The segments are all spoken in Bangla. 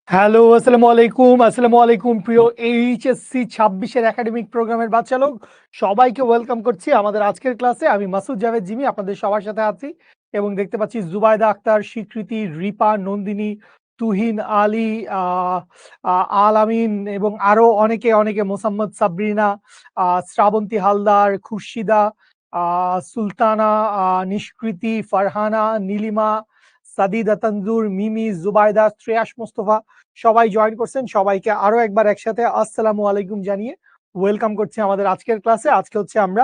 হ্যালো, আসসালামু আলাইকুম প্রিয় এইচএসসি ২৬ এর একাডেমিক প্রোগ্রামের বাচ্চা লোক। সবাইকে ওয়েলকাম করছি আমাদের আজকের ক্লাসে। আমি মাসুদ জাভেদ জিমি আপনাদের সবার সাথে আছি এবং দেখতে পাচ্ছি জুবাইদা আক্তার, স্বীকৃতি, রিপা, নন্দিনী, তুহিন, আলী, আ আ আল আমিন এবং আরো অনেকে মোসাম্মদ সাবরিনা, শ্রাবন্তী হালদার, খুরশিদা, আ সুলতানা, নিষ্কৃতি, ফারহানা, নীলিমা, সাদিদা তানজুর, মিমি, জুবাইদা, শ্রেয়াস মোস্তফা সবাই জয়েন করছেন। সবাইকে আরো একবার একসাথে আসসালামু আলাইকুম জানিয়ে ওয়েলকাম করছি আমাদের আজকের ক্লাসে। আজকে হচ্ছে আমরা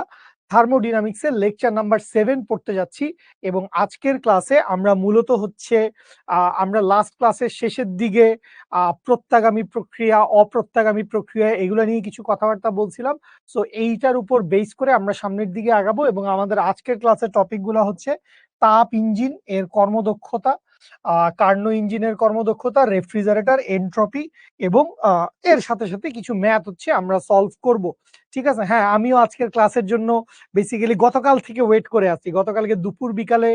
থার্মোডিনামিক্সের লেকচার নাম্বার 7 পড়তে যাচ্ছি এবং আজকের ক্লাসে আমরা মূলত হচ্ছে আমরা লাস্ট ক্লাসের শেষের দিকে প্রত্যাগামী প্রক্রিয়া, অপ্রত্যাগামী প্রক্রিয়া এগুলো নিয়ে কিছু কথাবার্তা বলছিলাম। সো এইটার উপর বেস করে আমরা সামনের দিকে আগাবো এবং আমাদের আজকের ক্লাসের টপিকগুলো হচ্ছে তাপ ইঞ্জিন এর কর্মদক্ষতা, কার্নো ইঞ্জিনের কর্মদক্ষতা, রেফ্রিজারেটর, এনট্রপি এবং এর সাথে কিছু ম্যাথ হচ্ছে আমরা সলভ করব। ঠিক আছে? হ্যাঁ, আমিও আজকের ক্লাসের জন্য বেসিক্যালি গতকাল থেকে ওয়েট করে আছি। গতকালকে দুপুর বিকালে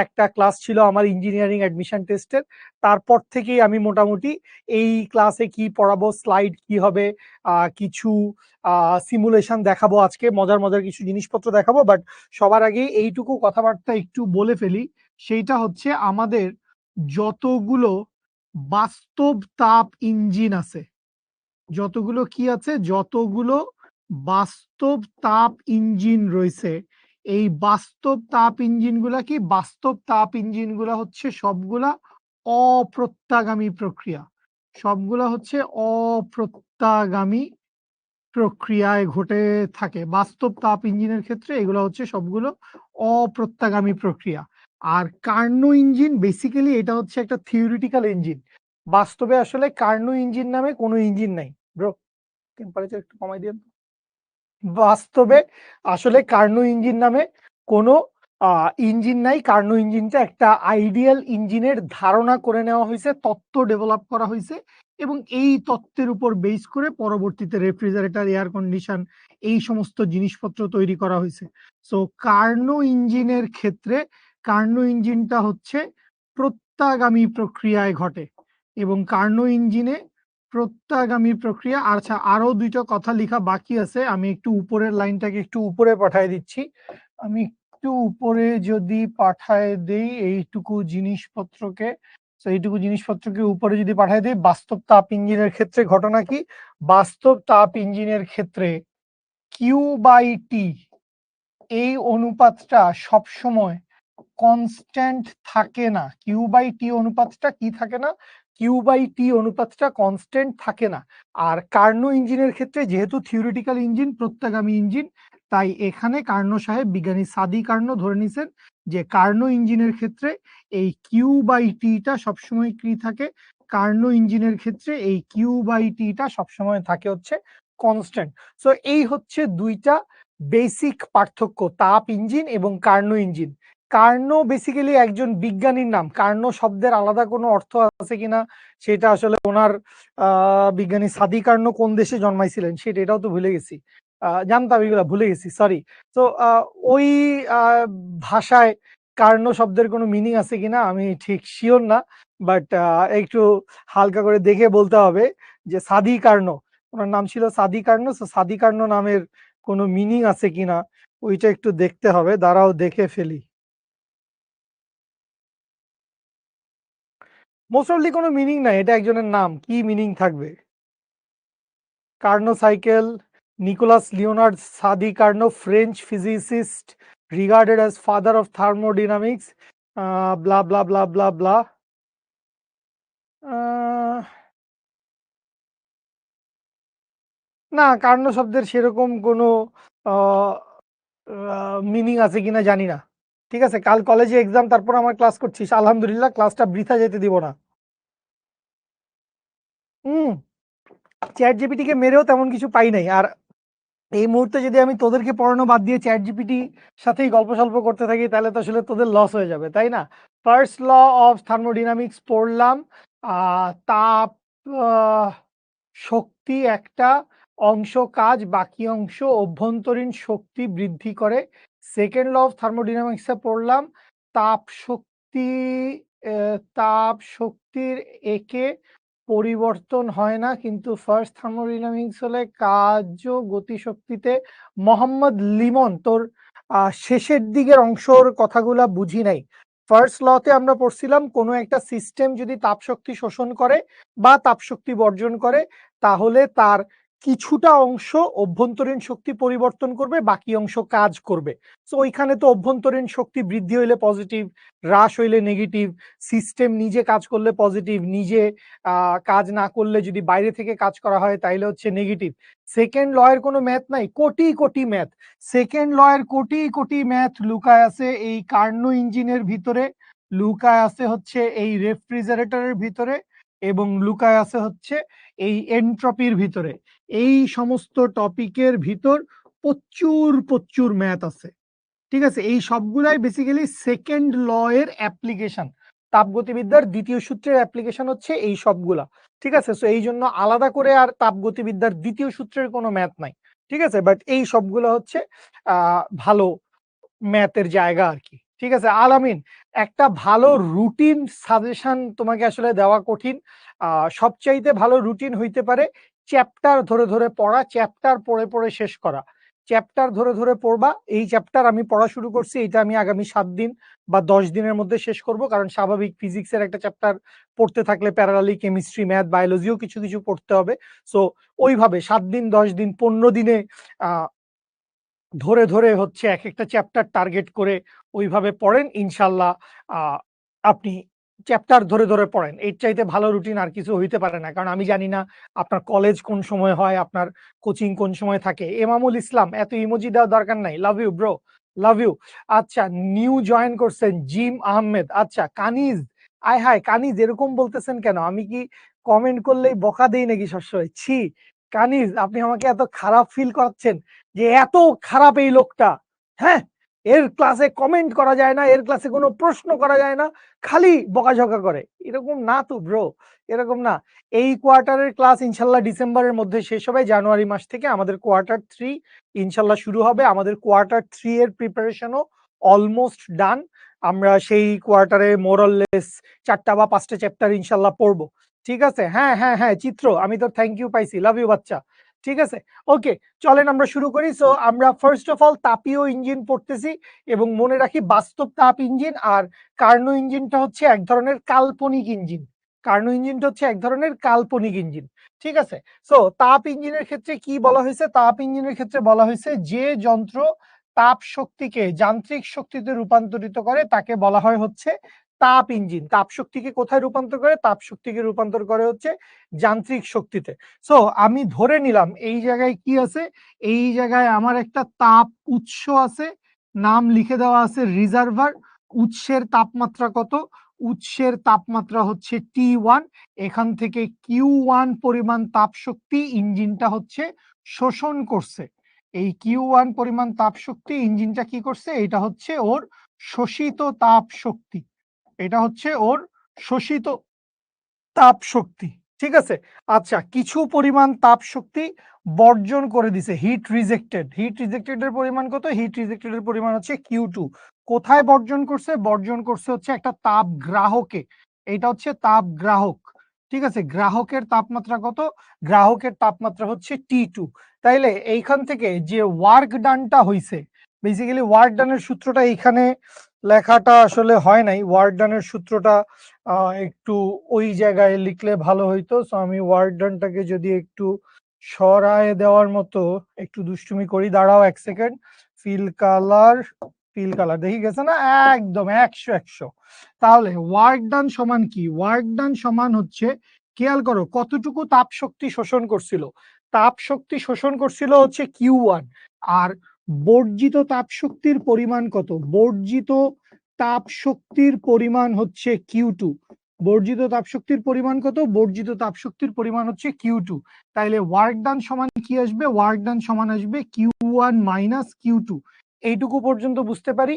একটা ক্লাস ছিল আমার ইঞ্জিনিয়ারিং অ্যাডমিশন টেস্টের। তারপর থেকেই আমি মোটামুটি এই ক্লাসে কি পড়াবো, স্লাইড কি হবে, কিছু সিমুলেশন দেখাবো আজকে, মজার কিছু জিনিসপত্র দেখাবো। বাট সবার আগে এইটুকু কথাবার্তা একটু বলে ফেলি, সেইটা হচ্ছে আমাদের যতগুলো বাস্তব তাপ ইঞ্জিন আছে, যতগুলো কি আছে, যতগুলো বাস্তব তাপ ইঞ্জিন রয়েছে, এই বাস্তব তাপ ইঞ্জিনগুলা কি, বাস্তব তাপ ইঞ্জিনগুলা হচ্ছে সবগুলা অপ্রত্যাগামী প্রক্রিয়া। সবগুলা হচ্ছে অপ্রত্যাগামী প্রক্রিয়ায় ঘটে থাকে। বাস্তব তাপ ইঞ্জিনের ক্ষেত্রে এগুলো হচ্ছে সবগুলো অপ্রত্যাগামী প্রক্রিয়া। আর কার্নো ইঞ্জিন বেসিক্যালি এটা হচ্ছে একটা থিওরিটিক্যাল ইঞ্জিন। বাস্তবে আসলে কার্নো ইঞ্জিন নামে কোনো ইঞ্জিন নাই। ব্রো, টেম্পারেচার একটু কমাই দিন। বাস্তবে আসলে কার্নো ইঞ্জিন নামে কোনো ইঞ্জিন নাই। কার্নো ইঞ্জিনটা একটা আইডিয়াল ইঞ্জিনের ধারণা করে নেওয়া হয়েছে, তত্ত্ব ডেভেলপ করা হয়েছে এবং এই তত্ত্বের উপর বেস করে পরবর্তীতে রেফ্রিজারেটর, এয়ার কন্ডিশন এই সমস্ত জিনিসপত্র তৈরি করা হয়েছে। সো কার্নো ইঞ্জিনের ক্ষেত্রে কার্নো ইঞ্জিনটা হচ্ছে প্রত্যাগামী প্রক্রিয়ায় ঘটে এবং কার্নো ইঞ্জিনে প্রত্যাগামী প্রক্রিয়া। আচ্ছা, আরো দুইটা কথা লিখা বাকি আছে, আমি একটু উপরের লাইনটাকে একটু উপরে পাঠায় দিচ্ছি। আমি একটু উপরে যদি পাঠায় দেই এইটুকু জিনিসপত্রকে, তো এইটুকু জিনিসপত্রকে উপরে যদি পাঠায় দেই, বাস্তব তাপ ইঞ্জিনের ক্ষেত্রে ঘটনা কি, বাস্তব তাপ ইঞ্জিনের ক্ষেত্রে কিউ বাই টি এই অনুপাতটা সবসময় কনস্ট্যান্ট থাকে না। কিউ বাই টি অনুপাতটা কি থাকে না, কিউ বাই টি অনুপাতটা কনস্ট্যান্ট থাকে না। আর কার্নো ইঞ্জিনের ক্ষেত্রে যেহেতু থিওরিটিক্যাল ইঞ্জিন, প্রত্যাগামী ইঞ্জিন, তাই এখানে কার্নো সাহেব, বিজ্ঞানী সাদি কার্নো ধরে নিছেন যে কার্নো ইঞ্জিনের ক্ষেত্রে এই কিউ বাই টিটা সবসময় কি থাকে, কার্নো ইঞ্জিনের ক্ষেত্রে এই কিউ বাই টিটা সবসময় থাকে হচ্ছে কনস্ট্যান্ট। সো এই হচ্ছে দুইটা বেসিক পার্থক্য, তাপ ইঞ্জিন এবং কার্নো ইঞ্জিন। কার্নো বেসিক্যালি একজন বিজ্ঞানীর নাম। কার্নো শব্দের আলাদা কোনো অর্থ আছে কিনা সেটা আসলে ওনার, বিজ্ঞানী সাদি কার্নো কোন দেশে জন্মাইছিলেন সেটা এটাও তো ভুলে গেছি। জানতাম, এগুলা ভুলে গেছি, সরি। তো ওই ভাষায় কার্নো শব্দের কোনো মিনিং আছে কিনা আমি ঠিক শিওর না, বাট একটু হালকা করে দেখে বলতে হবে যে সাদি কার্নো, ওনার নাম ছিল সাদি কার্নো। সো সাদি কার্নো নামের কোনো মিনিং আছে কিনা ওইটা একটু দেখতে হবে, দাঁড়াও দেখে ফেলি। মোস্ট অফলি কোনো মিনিং নাই, এটা একজনের নাম, কি মিনিং থাকবে? Carnot cycle, Nicolas Leonard Sadi Carnot, French physicist, regarded as father of thermodynamics, blah blah blah blah blah. না, কার্নো শব্দের সেরকম কোনো মিনিং আছে কিনা জানি না। ঠিক আছে, কাল কলেজে এক্সাম, তারপর আমার ক্লাস করছিস, আলহামদুলিল্লাহ, ক্লাসটা বৃথা যেতে দিব না। হুম, চ্যাট জিপিটিকে মেরেও তেমন কিছু পাই নাই। আর এই মুহূর্তে যদি আমি তোদেরকে পড়ানো বাদ দিয়ে চ্যাট জিপিটি সাথেই গল্প সল্প করতে থাকি তাহলে তো আসলে তোদের লস হয়ে যাবে, তাই না? ফার্স্ট ল অফ থার্মোডিনামিক্স পড়লাম। তাপ, আহ, শক্তি একটা অংশ কাজ, বাকি অংশ অভ্যন্তরীণ শক্তি বৃদ্ধি করে। সেকেন্ড ল অফ থার্মোডিনামিক্সে পড়লাম তাপ শক্তি, তাপ শক্তির একে পরিবর্তন হয় না, কিন্তু ফার্স্ট থার্মোডাইনামিক্স হলে কাজ ও গতিশক্তিতে। মোহাম্মদ লিমন, তোর শেষের দিকের অংশর কথাগুলা বুঝি নাই। ফার্স্ট লতে আমরা পড়ছিলাম কোনো একটা সিস্টেম যদি তাপশক্তি শোষণ করে বা তাপশক্তি বর্জন করে, তাহলে তার কিছুটা অংশ অভ্যন্তরীণ শক্তি পরিবর্তন করবে, বাকি অংশ কাজ করবে। তো ওইখানে তো অভ্যন্তরীণ শক্তি বৃদ্ধি হইলে পজিটিভ, হ্রাস হইলে নেগেটিভ, সিস্টেম নিজে কাজ করলে পজিটিভ, নিজে কাজ না করলে যদি বাইরে থেকে কাজ করা হয় তাইলে হচ্ছে নেগেটিভ। সেকেন্ড ল এর কোনো ম্যাথ নাই, crore crore math. Second law এর কোটি কোটি ম্যাথ লুকায় আছে এই কার্নো ইঞ্জিনের ভিতরে, লুকায় আছে হচ্ছে এই রেফ্রিজারেটরের ভিতরে, এবং লুকায় আছে হচ্ছে এই এন্ট্রপির ভিতরে। এই সমস্ত টপিকের ভিতর প্রচুর প্রচুর ম্যাথ আছে। ঠিক আছে, এই সবগুলাই বেসিক্যালি সেকেন্ড ল এর অ্যাপ্লিকেশন। তাপগতিবিদ্যার দ্বিতীয় সূত্রের অ্যাপ্লিকেশন হচ্ছে এই সবগুলা। ঠিক আছে, সো এই জন্য আলাদা করে আর তাপগতিবিদ্যার দ্বিতীয় সূত্রের কোনো ম্যাথ নাই। ঠিক আছে, বাট এই সবগুলো হচ্ছে ভালো ম্যাথের জায়গা আর কি। ঠিক আছে আলামিন, একটা ভালো রুটিন সাজেশন তোমাকে আসলে দেওয়া কঠিন। সবচাইতে ভালো রুটিন হইতে পারে চ্যাপ্টার ধরে ধরে পড়া, চ্যাপ্টার পড়ে পড়ে শেষ করা। চ্যাপ্টার ধরে ধরে পড়বা। এই চ্যাপ্টার আমি পড়া শুরু করছি, এটা আমি আগামী 7 দিন বা 10 দিনের মধ্যে শেষ করব, কারণ স্বাভাবিক ফিজিক্সের একটা চ্যাপ্টার পড়তে থাকলে প্যারালালি কেমিস্ট্রি, ম্যাথ, বায়োলজিও কিছু কিছু পড়তে হবে। সো ওইভাবে 7 দিন, 10 দিন, 15 দিনে ধরে ধরে হচ্ছে এক একটা চ্যাপ্টার টার্গেট করে ওইভাবে পড়েন ইনশাল্লাহ। আপনি চ্যাপ্টার ধরে ধরে পড়েন, এর চাইতে ভালো রুটিন আর কিছু হইতে পারে না। কারণ আমি জানি না আপনার কলেজ কোন সময় হয়, আপনার কোচিং কোন সময় থাকে। এমামুল ইসলাম, এত ইমোজি দেওয়ার দরকার নাই। Love you bro, love you. আচ্ছা, নিউ জয়েন করছেন জিম আহমেদ। আচ্ছা কানিজ, আয় হায় কানিজ, এরকম বলতেছেন কেন? আমি কি কমেন্ট করলেই বকা দেই নাকি সবসময়? ছি কানিজ, আপনি আমাকে এত খারাপ ফিল করাচ্ছেন যে এত খারাপ এই লোকটা। হ্যাঁ, এর ক্লাসে কমেন্ট করা যায় না, এর ক্লাসে কোনো প্রশ্ন করা যায় না, খালি বকাঝকা করে। এরকম না তো ব্রো, এরকম না। এই কোয়ার্টারের ক্লাস ইনশাল্লাহ ডিসেম্বরের মধ্যে শেষ হবে। জানুয়ারি মাস থেকে আমাদের কোয়ার্টার 3 ইনশাল্লাহ শুরু হবে। আমাদের কোয়ার্টার 3 এর প্রিপারেশনও অলমোস্ট ডান। আমরা সেই কোয়ার্টারে মোরললেস 4টা বা 5টা চ্যাপ্টার ইনশাল্লাহ পড়বো। ঠিক আছে, হ্যাঁ হ্যাঁ হ্যাঁ চিত্র, আমি তো থ্যাংক ইউ পাইছি, লাভ ইউ বাচ্চা। ঠিক আছে, ওকে, চলেন আমরা শুরু করি। সো আমরা ফার্স্ট অফ অল তাপীয় ইঞ্জিন পড়তেছি, এবং মনে রাখি বাস্তব তাপ ইঞ্জিন আর কার্নো ইঞ্জিনটা হচ্ছে এক ধরনের কাল্পনিক ইঞ্জিন। কার্নো ইঞ্জিনটা হচ্ছে এক ধরনের কাল্পনিক ইঞ্জিন। ঠিক আছে, সো তাপ ইঞ্জিনের ক্ষেত্রে কি বলা হয়েছে? তাপ ইঞ্জিনের ক্ষেত্রে বলা হয়েছে যে যন্ত্র তাপ শক্তিকে যান্ত্রিক শক্তিতে রূপান্তরিত করে তাকে বলা হয় হচ্ছে তাপ ইঞ্জিন। তাপ শক্তিকে কোথায় রূপান্তর করে? তাপ শক্তিকে রূপান্তর করে হচ্ছে যান্ত্রিক শক্তিতে। সো আমি ধরে নিলাম এই জায়গায় কি আছে, এই জায়গায় আমার একটা তাপ উৎস আছে, নাম লিখে দেওয়া আছে রিজার্ভার। উৎসের তাপমাত্রা কত? উৎসের তাপমাত্রা হচ্ছে T1। এখান থেকে Q1 পরিমাণ তাপ শক্তি ইঞ্জিনটা হচ্ছে শোষণ করছে। এই Q1 পরিমাণ তাপ শক্তি ইঞ্জিনটা কি করছে? এটা হচ্ছে ওর শোষিত তাপ শক্তি। এটা হচ্ছে ওর শোষিত তাপ শক্তি। ঠিক আছে, আচ্ছা, কিছু পরিমাণ তাপ শক্তি বর্জন করে দিছে, হিট রিজেক্টেড। হিট রিজেক্টেড এর পরিমাণ কত? হিট রিজেক্টেড এর পরিমাণ হচ্ছে Q2। কোথায় বর্জন করছে? বর্জন করছে হচ্ছে একটা তাপ গ্রাহকে। এটা হচ্ছে তাপ গ্রাহক। ঠিক আছে, গ্রাহকের তাপমাত্রা কত? গ্রাহকের তাপমাত্রা হচ্ছে T2। তাইলে এইখান থেকে যে ওয়ার্ক ডানটা হইছে, বেসিক্যালি ওয়ার্ক ডানের সূত্রটা এইখানে লেখাটা আসলে হয় নাই। ওয়ার্ক ডানের সূত্রটা একটু ওই জায়গায় লিখলে ভালো হইতো। সো আমি ওয়ার্ক ডানটাকে যদি একটু সরায় দেওয়ার মতো একটু দুষ্টুমি করি, দাঁড়াও 1 second. Fill colour, fill colour দেখি গেছে না? একদম 100 তাহলে ওয়ার্ক ডান সমান কি? ওয়ার্ক ডান সমান হচ্ছে, খেয়াল করো কতটুকু তাপ শক্তি শোষণ করছিল। তাপ শক্তি শোষণ করছিল হচ্ছে Q1। আর বর্জিত তাপ শক্তির পরিমাণ কত? বর্জিত তাপ শক্তির পরিমাণ হচ্ছে Q2। বর্জিত তাপ শক্তির পরিমাণ কত? বর্জিত তাপ শক্তির পরিমাণ হচ্ছে Q2। তাইলে ওয়ার্ক ডান সমান কি আসবে? ওয়ার্ক ডান সমান আসবে Q1 মাইনাস Q2। এইটুকু পর্যন্ত বুঝতে পারি?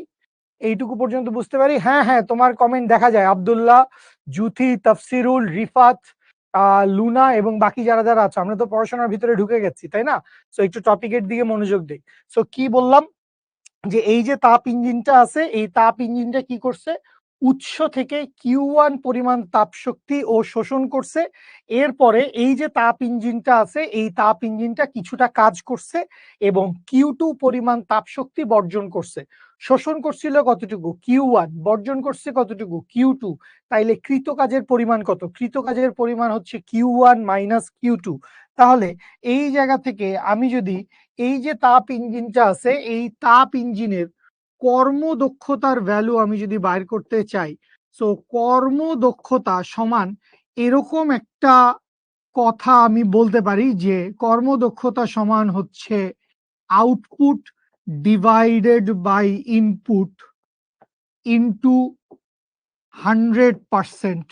এইটুকু পর্যন্ত বুঝতে পারি? হ্যাঁ হ্যাঁ, তোমার কমেন্ট দেখা যায়, আব্দুল্লাহ, জুথি, তফসিরুল, রিফাত, লুনা এবং বাকি যারা যারা আছে। আমরা তো পড়াশোনার ভিতরে ঢুকে গেছি, তাই না? সো একটু টপিকের দিকে মনোযোগ দিই। সো কি বললাম? যে এই যে তাপ ইঞ্জিনটা আছে, এই তাপ ইঞ্জিনটা কি করছে? উৎস থেকে Q1 পরিমাণ তাপ শক্তি ও শোষণ করছে। এরপরে এই যে তাপ ইঞ্জিনটা আছে, এই তাপ ইঞ্জিনটা কিছুটা কাজ করছে এবং Q2 পরিমাণ তাপ শক্তি বর্জন করছে। শোষণ করছিল কতটুকু? Q1, বর্জন করছে কতটুকু? Q2। তাইলে কৃত কাজের পরিমাণ কত? কৃত কাজের পরিমাণ হচ্ছে Q1 মাইনাস Q2। তাহলে এই জায়গা থেকে আমি যদি এই যে তাপ ইঞ্জিনটা আছে, এই তাপ ইঞ্জিনের কর্মদক্ষতার ভ্যালু আমি যদি বাইর করতে চাই, সো কর্মদক্ষতা সমান এরকম একটা কথা আমি বলতে পারি যে কর্মদক্ষতা সমান হচ্ছে output divided by input into 100%,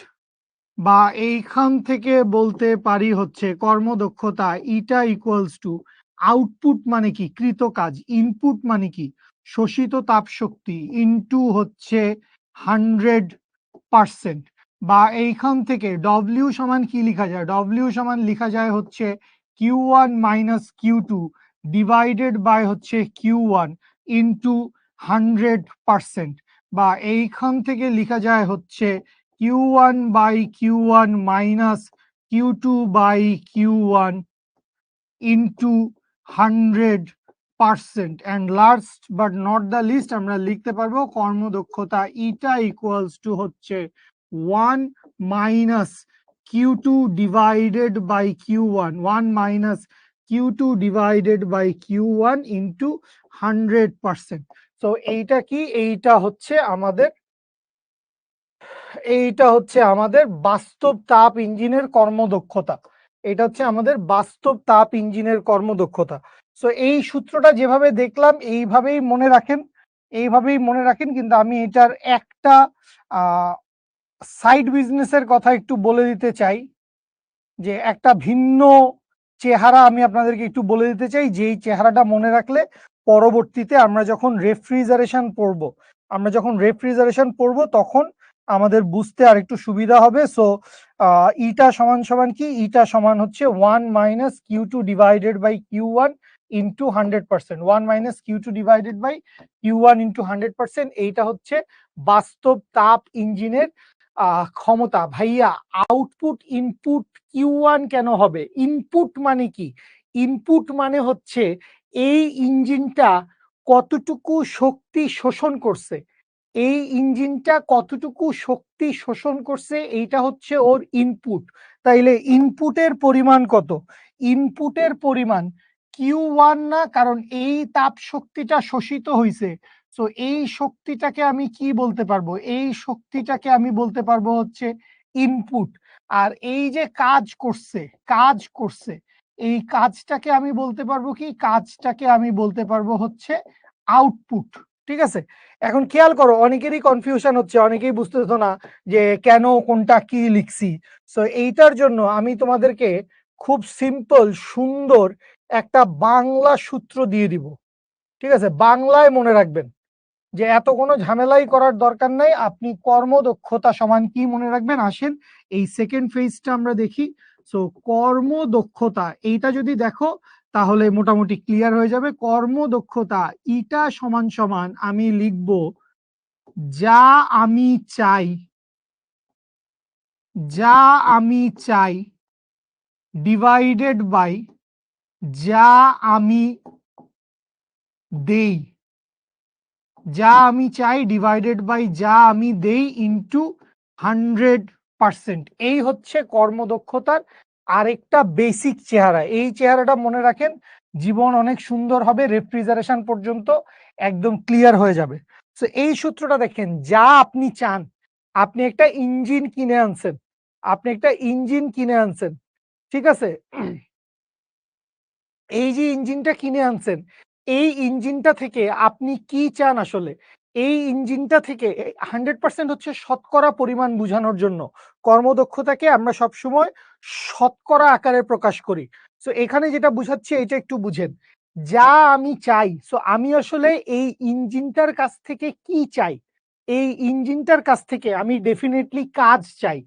বা এইখান থেকে বলতে পারি হচ্ছে কর্মদক্ষতা ইটা ইকুয়ালস টু আউটপুট মানে কি? কৃত কাজ। ইনপুট মানে কি? শোষিত তাপ শক্তি ইনটু হচ্ছে 100%, বা এইখান থেকে ডব্লিউ সমান কি লিখা যায়? ডব্লিউ সমান লিখা যায় হচ্ছে Q1 minus Q2 divided by হচ্ছে Q1 ইনটু 100%, বা এইখান থেকে লিখা যায় হচ্ছে Q1 by Q1 minus Q2 by Q1 into 100%, and last but not the least আমরা লিখতে পারবো কর্মদক্ষতা ইটা ইকুয়ালস টু হচ্ছে 1 minus Q2 divided by Q1, 1 minus Q2 divided by Q1 into 100%. So এইটা কি? এইটা হচ্ছে আমাদের বাস্তব তাপ ইঞ্জিনের কর্মদক্ষতা। এটা হচ্ছে আমাদের বাস্তব তাপ ইঞ্জিনের কর্মদক্ষতা। সো এই সূত্রটা যেভাবে দেখলাম এইভাবেই মনে রাখেন, কিন্তু আমি এটার একটা সাইড বিজনেসের কথা একটু বলে দিতে চাই, যে একটা ভিন্ন চেহারা আমি আপনাদেরকে একটু বলে দিতে চাই, যে এই চেহারাটা মনে রাখলে পরবর্তীতে আমরা যখন রেফ্রিজারেশন পড়ব তখন আমাদের বুঝতে আর একটু সুবিধা হবে। সো ইটা সমান সমান কি? ইটা সমান হচ্ছে 1 minus Q2 divided by Q1 into 100%, 1 minus Q2 divided by Q1 into 100%। এইটা হচ্ছে বাস্তব তাপ ইঞ্জিনের ক্ষমতা। ভাইয়া, আউটপুট ইনপুট Q1 কেন হবে? ইনপুট মানে কি? ইনপুট মানে হচ্ছে এই ইঞ্জিনটা কতটুকু শক্তি শোষণ করছে, এই ইঞ্জিনটা কতটুকু শক্তি শোষণ করছে, এইটা হচ্ছে ওর ইনপুট। তাইলে ইনপুটের পরিমাণ কত? ইনপুটের পরিমাণ Q1 না, কারণ এই তাপ শক্তিটা শোষিত হইছে। সো এই শক্তিটাকে আমি কি বলতে পারবো? এই শক্তিটাকে আমি বলতে পারবো হচ্ছে ইনপুট। আর এই যে কাজ করছে, এই কাজটাকে আমি বলতে পারবো কি? কাজটাকে আমি বলতে পারবো হচ্ছে আউটপুট। ঠিক আছে? এখন খেয়াল করো, অনেকেরই কনফিউশন হচ্ছে, অনেকেই বুঝতেছো না যে কেন কোনটা কি লিখছি। সো এইটার জন্য আমি তোমাদেরকে খুব সিম্পল সুন্দর একটা বাংলা সূত্র দিয়ে দিব। ঠিক আছে? বাংলায় মনে রাখবেন, যে এত কোনো ঝামেলাই করার দরকার নাই। আপনি কর্মদক্ষতা সমান কি মনে রাখবেন? আসেন এই সেকেন্ড ফেজটা আমরা দেখি। সো কর্মদক্ষতা এইটা যদি দেখো তাহলে মোটামুটি ক্লিয়ার হয়ে যাবে। কর্মদক্ষতা ইটা সমান সমান আমি লিখব যা আমি চাই ডিভাইডেড বাই যা আমি দেই, ডিভাইডেড বাই যা আমি দেই ইন্টু 100%। এই হচ্ছে কর্মদক্ষতার আরেকটা বেসিক চেহারা। এই চেহারাটা মনে রাখেন, জীবন অনেক সুন্দর হবে, রেফ্রিজারেশন পর্যন্ত একদম ক্লিয়ার হয়ে যাবে। তো এই সূত্রটা দেখেন, যা আপনি চান, আপনি একটা ইঞ্জিন কিনে আনছেন, ঠিক আছে? এই যে ইঞ্জিনটা কিনে আনছেন, এই ইঞ্জিনটা থেকে আপনি কি চান আসলে? এই ইঞ্জিনটা থেকে 100% হচ্ছে শতকরা পরিমাণ বুঝানোর জন্য। কর্মদক্ষতাকে আমরা সবসময় শতকরা আকারে প্রকাশ করি। সো এখানে যেটা বুঝাচ্ছি এটা একটু বুঝেন। যা আমি চাই, সো আমি আসলে এই ইঞ্জিনটার কাছ থেকে কি চাই? এই ইঞ্জিনটার কাছ থেকে আমি ডেফিনেটলি কাজ চাই।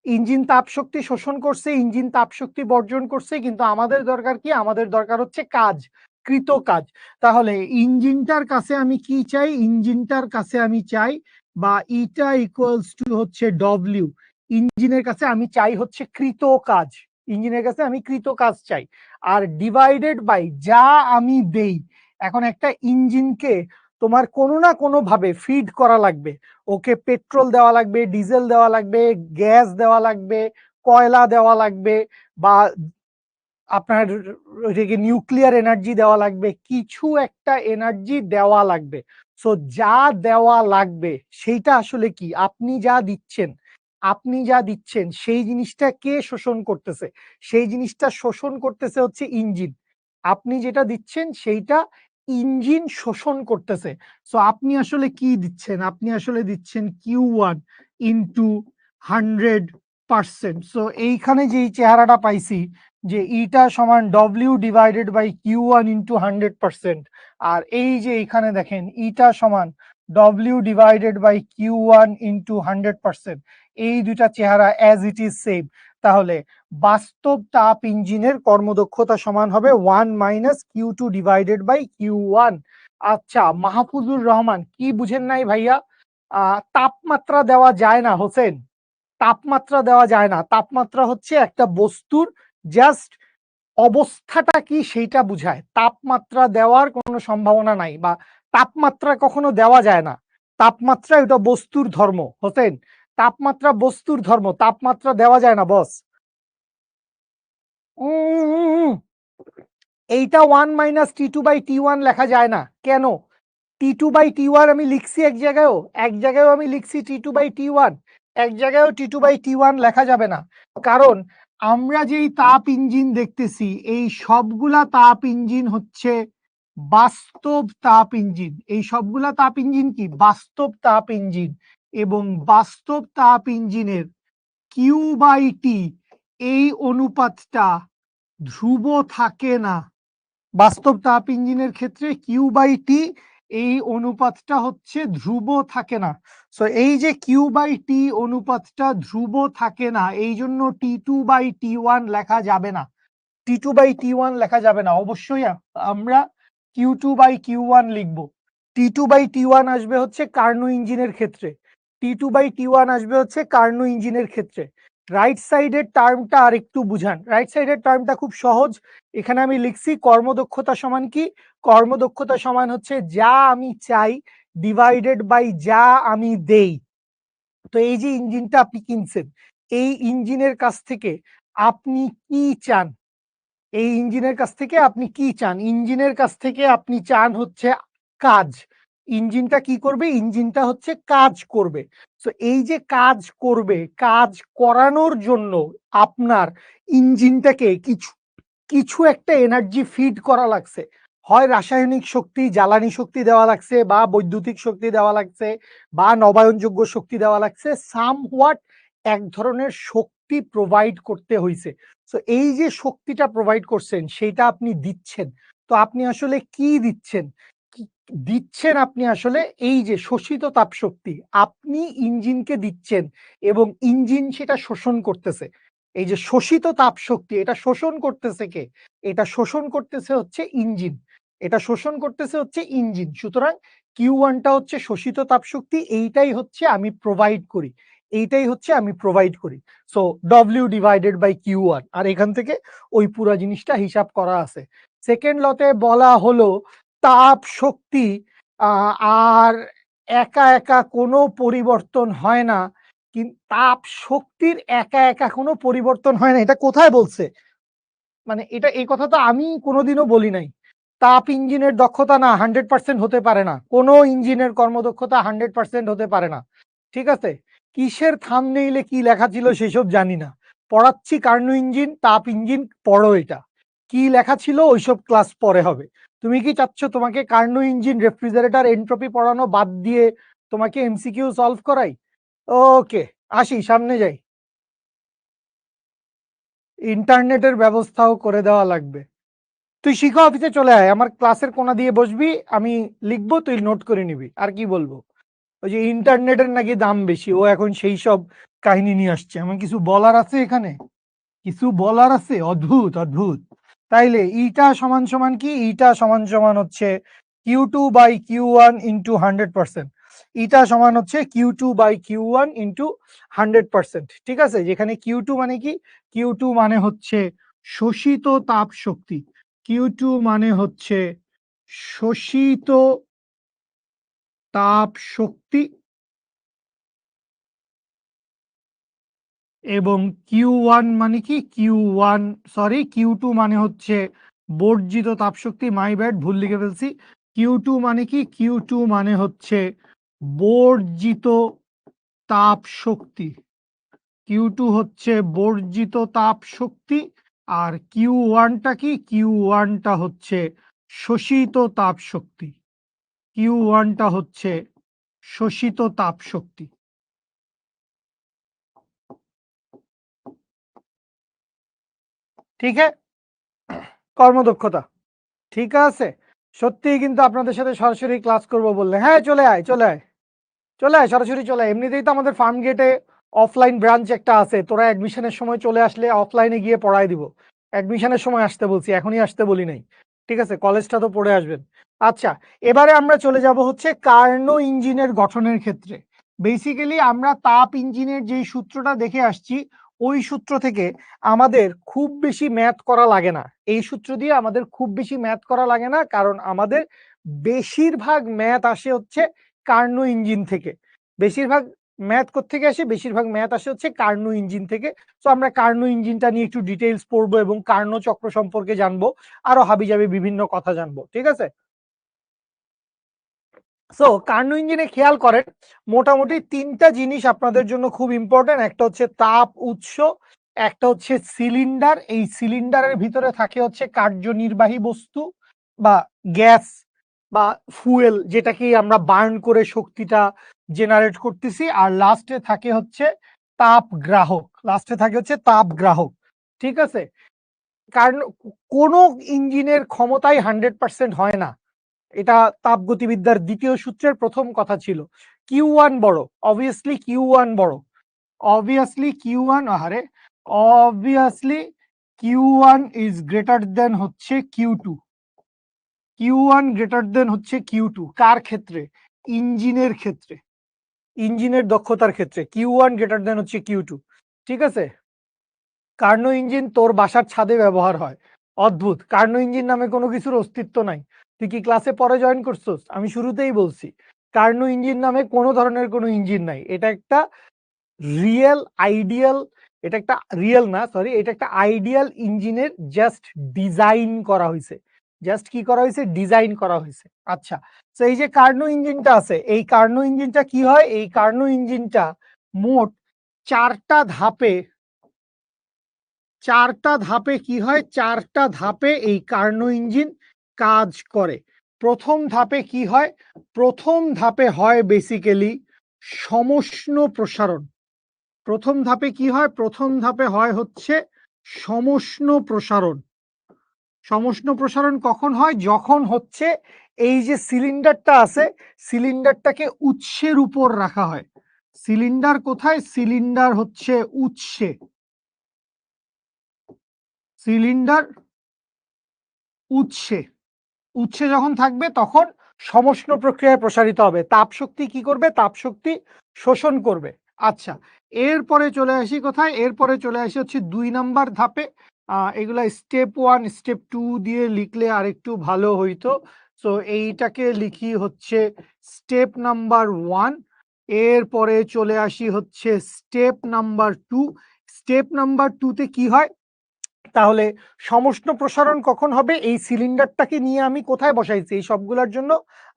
ইঞ্জিন তাপ শক্তি শোষণ করছে, ইঞ্জিন তাপ শক্তি বর্জন করছে, কিন্তু আমাদের দরকার কি? আমাদের দরকার হচ্ছে কাজ, কৃত কাজ। তাহলে ইঞ্জিনটার কাছে আমি কি চাই? ইঞ্জিনটার কাছে আমি চাই বা ইটা ইকুয়ালস টু হচ্ছে ডব্লিউ। ইঞ্জিনের কাছে আমি চাই হচ্ছে কৃত কাজ, ইঞ্জিনের কাছে আমি কৃত কাজ চাই, আর ডিভাইডেড বাই যা আমি দেই। এখন একটা ইঞ্জিনকে তোমার কোনো না কোনো ভাবে ফিড করা লাগবে, ওকে পেট্রোল দেওয়া লাগবে, ডিজেল দেওয়া লাগবে, গ্যাস দেওয়া লাগবে, কয়লা দেওয়া লাগবে, বা আপনার নিউক্লিয়ার এনার্জি দেওয়া লাগবে, কিছু একটা এনার্জি দেওয়া লাগবে। সো যা দেওয়া লাগবে সেইটা আসলে কি? আপনি যা দিচ্ছেন, আপনি যা দিচ্ছেন সেই জিনিসটা কে শোষণ করতেছে? সেই জিনিসটা শোষণ করতেছে হচ্ছে ইঞ্জিন। আপনি যেটা দিচ্ছেন সেইটা ইঞ্জিন শোষণ করতেছে। সো আপনি আসলে কি দিচ্ছেন? আপনি আসলে দিচ্ছেন Q1 ইনটু 100%। সো এইখানে যেই চেহারাটা পাইছি যে ইটা সমান W divided by Q1 into 100%, আর এই যে এখানে দেখেন ইটা সমান W divided by Q1 into 100%, এই দুইটা চেহারা অ্যাজ ইট ইজ সেম। তাহলে বাস্তব তাপ ইঞ্জিনের কর্মদক্ষতা সমান হবে 1 minus Q2 divided by Q1। আচ্ছা মাহফুজুর রহমান, কি বুঝেন নাই ভাইয়া? তাপমাত্রা দেওয়া যায় না হোসেন, তাপমাত্রা দেওয়া যায় না। তাপমাত্রা হচ্ছে একটা বস্তুর জাস্ট অবস্থাটা কি সেইটা বুঝায়, তাপমাত্রা দেওয়ার কোনো সম্ভাবনা নাই, বা তাপমাত্রা কখনো দেওয়া যায় না। তাপমাত্রা এটা বস্তুর ধর্ম হোসেন, তাপমাত্রা বস্তুর ধর্ম, তাপমাত্রা দেওয়া যায় না বস। এইটা 1 মাইনাস T2/T1 লেখা যায় না কেন? T2/T1 আমি লিখছি এক জায়গায়ও, এক জায়গায়ও আমি লিখছি T2/T1, এক জায়গায়ও T2/T1 লেখা যাবে না। কারণ আমরা যেই তাপ ইঞ্জিন দেখতেছি এই সবগুলা তাপ ইঞ্জিন হচ্ছে বাস্তব তাপ ইঞ্জিন। এই সবগুলা তাপ ইঞ্জিন কি? বাস্তব তাপ ইঞ্জিন। এবং বাস্তব তাপ ইঞ্জিনের Q/T এই অনুপাতটা ধ্রুব থাকে না। বাস্তব তাপ ইঞ্জিনের ক্ষেত্রে Q/T এই অনুপাতটা হচ্ছে ধ্রুব থাকে না। সো এই যে Q/T অনুপাতটা ধ্রুব থাকে না, এই জন্য T2/T1 লেখা যাবে না। T2/T1 লেখা যাবে না, অবশ্যই আমরা Q2/Q1 লিখব। T2/T1 আসবে হচ্ছে কার্নো ইঞ্জিনের ক্ষেত্রে, T2/T1 আসবে হচ্ছে কার্নো ইঞ্জিনের ক্ষেত্রে। রাইট সাইডের টার্মটা আর একটু বুঝান। রাইট সাইডের টার্মটা খুব সহজ। এখানে আমি লিখছি কর্মদক্ষতা সমান কি? কর্মদক্ষতা সমান হচ্ছে যা আমি চাই ডিভাইডেড বাই যা আমি দেই। তো এই যে ইঞ্জিনটা আপনি কিনছেন, এই ইঞ্জিনের কাছ থেকে আপনি কি চান? এই ইঞ্জিনের কাছ থেকে আপনি কি চান? ইঞ্জিনের কাছ থেকে আপনি চান হচ্ছে কাজ। ইঞ্জিনটা কি করবে? ইঞ্জিনটা হচ্ছে কাজ করবে। সো এই যে কাজ করবে, কাজ করানোর জন্য আপনার ইঞ্জিনটাকে কিছু কিছু একটা এনার্জি ফিড করা লাগছে। হয় রাসায়নিক শক্তি, জ্বালানি শক্তি দেওয়া লাগছে, বা বৈদ্যুতিক শক্তি দেওয়া লাগছে, বা নবায়নযোগ্য শক্তি দেওয়া লাগছে। সামহোয়াট এক ধরনের শক্তি প্রোভাইড করতে হইছে। সো এই যে শক্তিটা প্রোভাইড করছেন সেইটা আপনি দিচ্ছেন। তো আপনি আসলে কি দিচ্ছেন? দিচ্ছেন আপনি আসলে এই যে শোষিত তাপ শক্তি আপনি ইঞ্জিনকে দিচ্ছেন, এবং ইঞ্জিন সেটা শোষণ করতেছে। এই যে শোষিত তাপ শক্তি, এটা শোষণ করতেছে কে? এটা শোষণ করতেছে হচ্ছে ইঞ্জিন, এটা শোষণ করতেছে হচ্ছে ইঞ্জিন। সুতরাং Q1টা হচ্ছে শোষিত তাপ শক্তি, এইটাই হচ্ছে আমি প্রোভাইড করি, এইটাই হচ্ছে আমি প্রোভাইড করি। So W divided by Q1, আর এখান থেকে ওই পুরা জিনিসটা হিসাব করা আছে। সেকেন্ড লতে বলা হলো তাপ শক্তি আর একা একা কোনো পরিবর্তন হয় না। তাপ শক্তির একা একা কোনো পরিবর্তন হয় না, এটা কোথায় বলছে? মানে এটা, এই কথা তো আমি কোনোদিনও বলি নাই। তাপ ইঞ্জিনের দক্ষতা না 100% হতে পারে না, কোনো ইঞ্জিনের কর্মদক্ষতা 100% হতে পারে না। ঠিক আছে, কিসের থাম্বনেইলে কি লেখা ছিল সেসব জানি না। পড়াচ্ছি কার্নো ইঞ্জিন, তাপ ইঞ্জিন, পড়ো এটা। কি লেখা ছিল ওইসব ক্লাস পরে হবে। তুমি কি চাচ্ছ তোমাকে কার্নো ইঞ্জিন, রেফ্রিজারেটর, এন্ট্রপি পড়ানো বাদ দিয়ে তোমাকে এমসিকিউ সলভ করাই? ওকে, আসি সামনে যাই। ইন্টারনেটের ব্যবস্থাও করে দেওয়া লাগবে। তুই শিখা অফিসে চলে আয়, আমার ক্লাসের কোনা দিয়ে বসবি, আমি লিখবো, তুই নোট করে নিবি। আর কি বলবো? ওই যে ইন্টারনেটের নাকি দাম বেশি, ও এখন সেই সব কাহিনী নিয়ে আসছে। আমার কিছু বলার আছে এখানে, কিছু বলার আছে, অদ্ভুত অদ্ভুত। তাইলে ইটা সমান সমান কি? ইটা সমান সমান হচ্ছে Q2/Q1 ইন্টু 100%। ইটা সমান হচ্ছে Q2 বাই Q1 ইন্টু 100%। ঠিক আছে, যেখানে Q2 মানে কি, Q2 মানে হচ্ছে শোষিত তাপ শক্তি, Q2 মানে হচ্ছে শোষিত তাপ শক্তি, এবং Q1 মানে কি, Q2 মানে হচ্ছে বর্জিত তাপ শক্তি, মাই ব্যাড, ভুল লিখে ফেলছি। Q2 মানে কি, Q2 মানে হচ্ছে বর্জিত তাপ শক্তি, Q2 হচ্ছে বর্জিত তাপ শক্তি। আর Q1টা কি, Q1টা হচ্ছে শোষিত তাপ শক্তি, Q1টা হচ্ছে শোষিত তাপ শক্তি। ঠিক আছে, কর্মদক্ষতা ঠিক আছে। সত্যিই কিন্তু আপনাদের সাথে সরাসরি ক্লাস করব বললে, হ্যাঁ চলে আয়, চলে আয়, চলে আয়, সরাসরি চলে আয়। এমনিতেই তো আমাদের ফার্ম গেটে অফলাইন ব্রাঞ্চ একটা আছে, তোরা অ্যাডমিশনের সময় চলে আসলে অফলাইনে গিয়ে পড়ায় দিব। অ্যাডমিশনের সময় আসতে বলছি, এখনই আসতে বলি নাই। ঠিক আছে, কলেজটা তো পড়ে আসবেন। আচ্ছা, এবারে আমরা চলে যাব হচ্ছে কার্নো ইঞ্জিনের গঠনের ক্ষেত্রে। বেসিক্যালি আমরা তাপ ইঞ্জিনের যেই সূত্রটা দেখে আসছি, ওই সূত্র থেকে আমাদের খুব বেশি ম্যাথ করা লাগে না। এই সূত্র দিয়ে আমাদের খুব বেশি ম্যাথ করা লাগে না, কারণ আমাদের বেশিরভাগ ম্যাথ আসে হচ্ছে কার্নো ইঞ্জিন থেকে। বেশিরভাগ ম্যাথ কোত্থেকে আসে, বেশিরভাগ ম্যাথ আসে হচ্ছে কার্নো ইঞ্জিন থেকে। তো আমরা কার্নো ইঞ্জিনটা নিয়ে একটু ডিটেইলস পড়বো এবং কার্নো চক্র সম্পর্কে জানবো, আরো হাবিজাবি বিভিন্ন কথা জানবো। ঠিক আছে, সো কার্নো ইঞ্জিনে খেয়াল করেন মোটামুটি তিনটা জিনিস আপনাদের জন্য খুব ইম্পর্টেন্ট। একটা হচ্ছে তাপ উৎস, একটা হচ্ছে সিলিন্ডার, এই সিলিন্ডারের ভিতরে থাকে হচ্ছে কার্যনির্বাহী বস্তু বা গ্যাস বা ফুয়েল, যেটাকে আমরা বার্ন করে শক্তিটা জেনারেট করতেছি। আর লাস্টে থাকে হচ্ছে তাপ গ্রাহক, লাস্টে থাকে হচ্ছে তাপ গ্রাহক। ঠিক আছে, কারণ কোনো ইঞ্জিনের ক্ষমতাই 100% হয় না। এটা তাপগতিবিদ্যার দ্বিতীয় সূত্রের প্রথম কথা ছিল। Q1 বড়, অবভিয়াসলি Q1 বড়, অবভিয়াসলি Q1, আহারে, obviously Q1 is greater than হচ্ছে Q2, Q1 গ্রেটার দেন হচ্ছে Q2। কার ক্ষেত্রে? ইঞ্জিনের ক্ষেত্রে, ইঞ্জিনের দক্ষতার ক্ষেত্রে Q1 গ্রেটার দেন হচ্ছে Q2। ঠিক আছে, কার্নো ইঞ্জিন তোর বাসার ছাদে ব্যবহার হয়। অদ্ভুত, কার্নো ইঞ্জিন নামে কোনো কিছুর অস্তিত্ব নাই। তুই কি ক্লাসে পরে জয়েন করছিস? আমি শুরুতেই বলছি কার্নো ইঞ্জিন নামে কোনো ধরনের কোনো ইঞ্জিন নাই। এটা একটা রিয়েল আইডিয়াল, এটা একটা রিয়েল না, সরি, এটা একটা আইডিয়াল ইঞ্জিনের জাস্ট ডিজাইন করা হয়েছে। জাস্ট কি করা হয়েছে? ডিজাইন করা হয়েছে। আচ্ছা, তো এই যে কার্নো ইঞ্জিনটা আছে, এই কার্নো ইঞ্জিনটা কি হয়? এই কার্নো ইঞ্জিনটা মোট চারটা ধাপে, কি হয়? চারটা ধাপে এই কার্নো ইঞ্জিন কাজ করে। প্রথম ধাপে কি হয়? প্রথম ধাপে হয় বেসিক্যালি সমষ্ণ প্রসারণ। প্রথম ধাপে কি হয়? প্রথম ধাপে হয় হচ্ছে সমষ্ণ প্রসারণ। সমষ্ণ প্রসারণ কখন হয়? যখন হচ্ছে এই যে সিলিন্ডারটা আছে, সিলিন্ডারটাকে উৎসের উপর রাখা হয়। সিলিন্ডার কোথায়? সিলিন্ডার হচ্ছে উৎসে, সিলিন্ডার উৎসে, উৎসে যখন থাকবে তখন সমষ্ণ প্রক্রিয়ায় প্রসারিত হবে। তাপ শক্তি কি করবে? তাপ শক্তি শোষণ করবে। আচ্ছা, এরপরে চলে আসি কোথায়? এরপরে চলে আসি হচ্ছে 2 নাম্বার ধাপে। এগুলা স্টেপ 1 স্টেপ 2 দিয়ে লিখলে আরেকটু ভালো হইতো। সো এইটাকে লিখি হচ্ছে স্টেপ নাম্বার 1। এরপরে চলে আসি হচ্ছে স্টেপ নাম্বার 2। স্টেপ নাম্বার 2 তে কি হয়? তাহলে সমষ্ণ প্রসারণ কখন হবে? এই সিলিন্ডারটাকে নিয়ে আমি কোথায় বসাইছি? এই সবগুলোর জন্য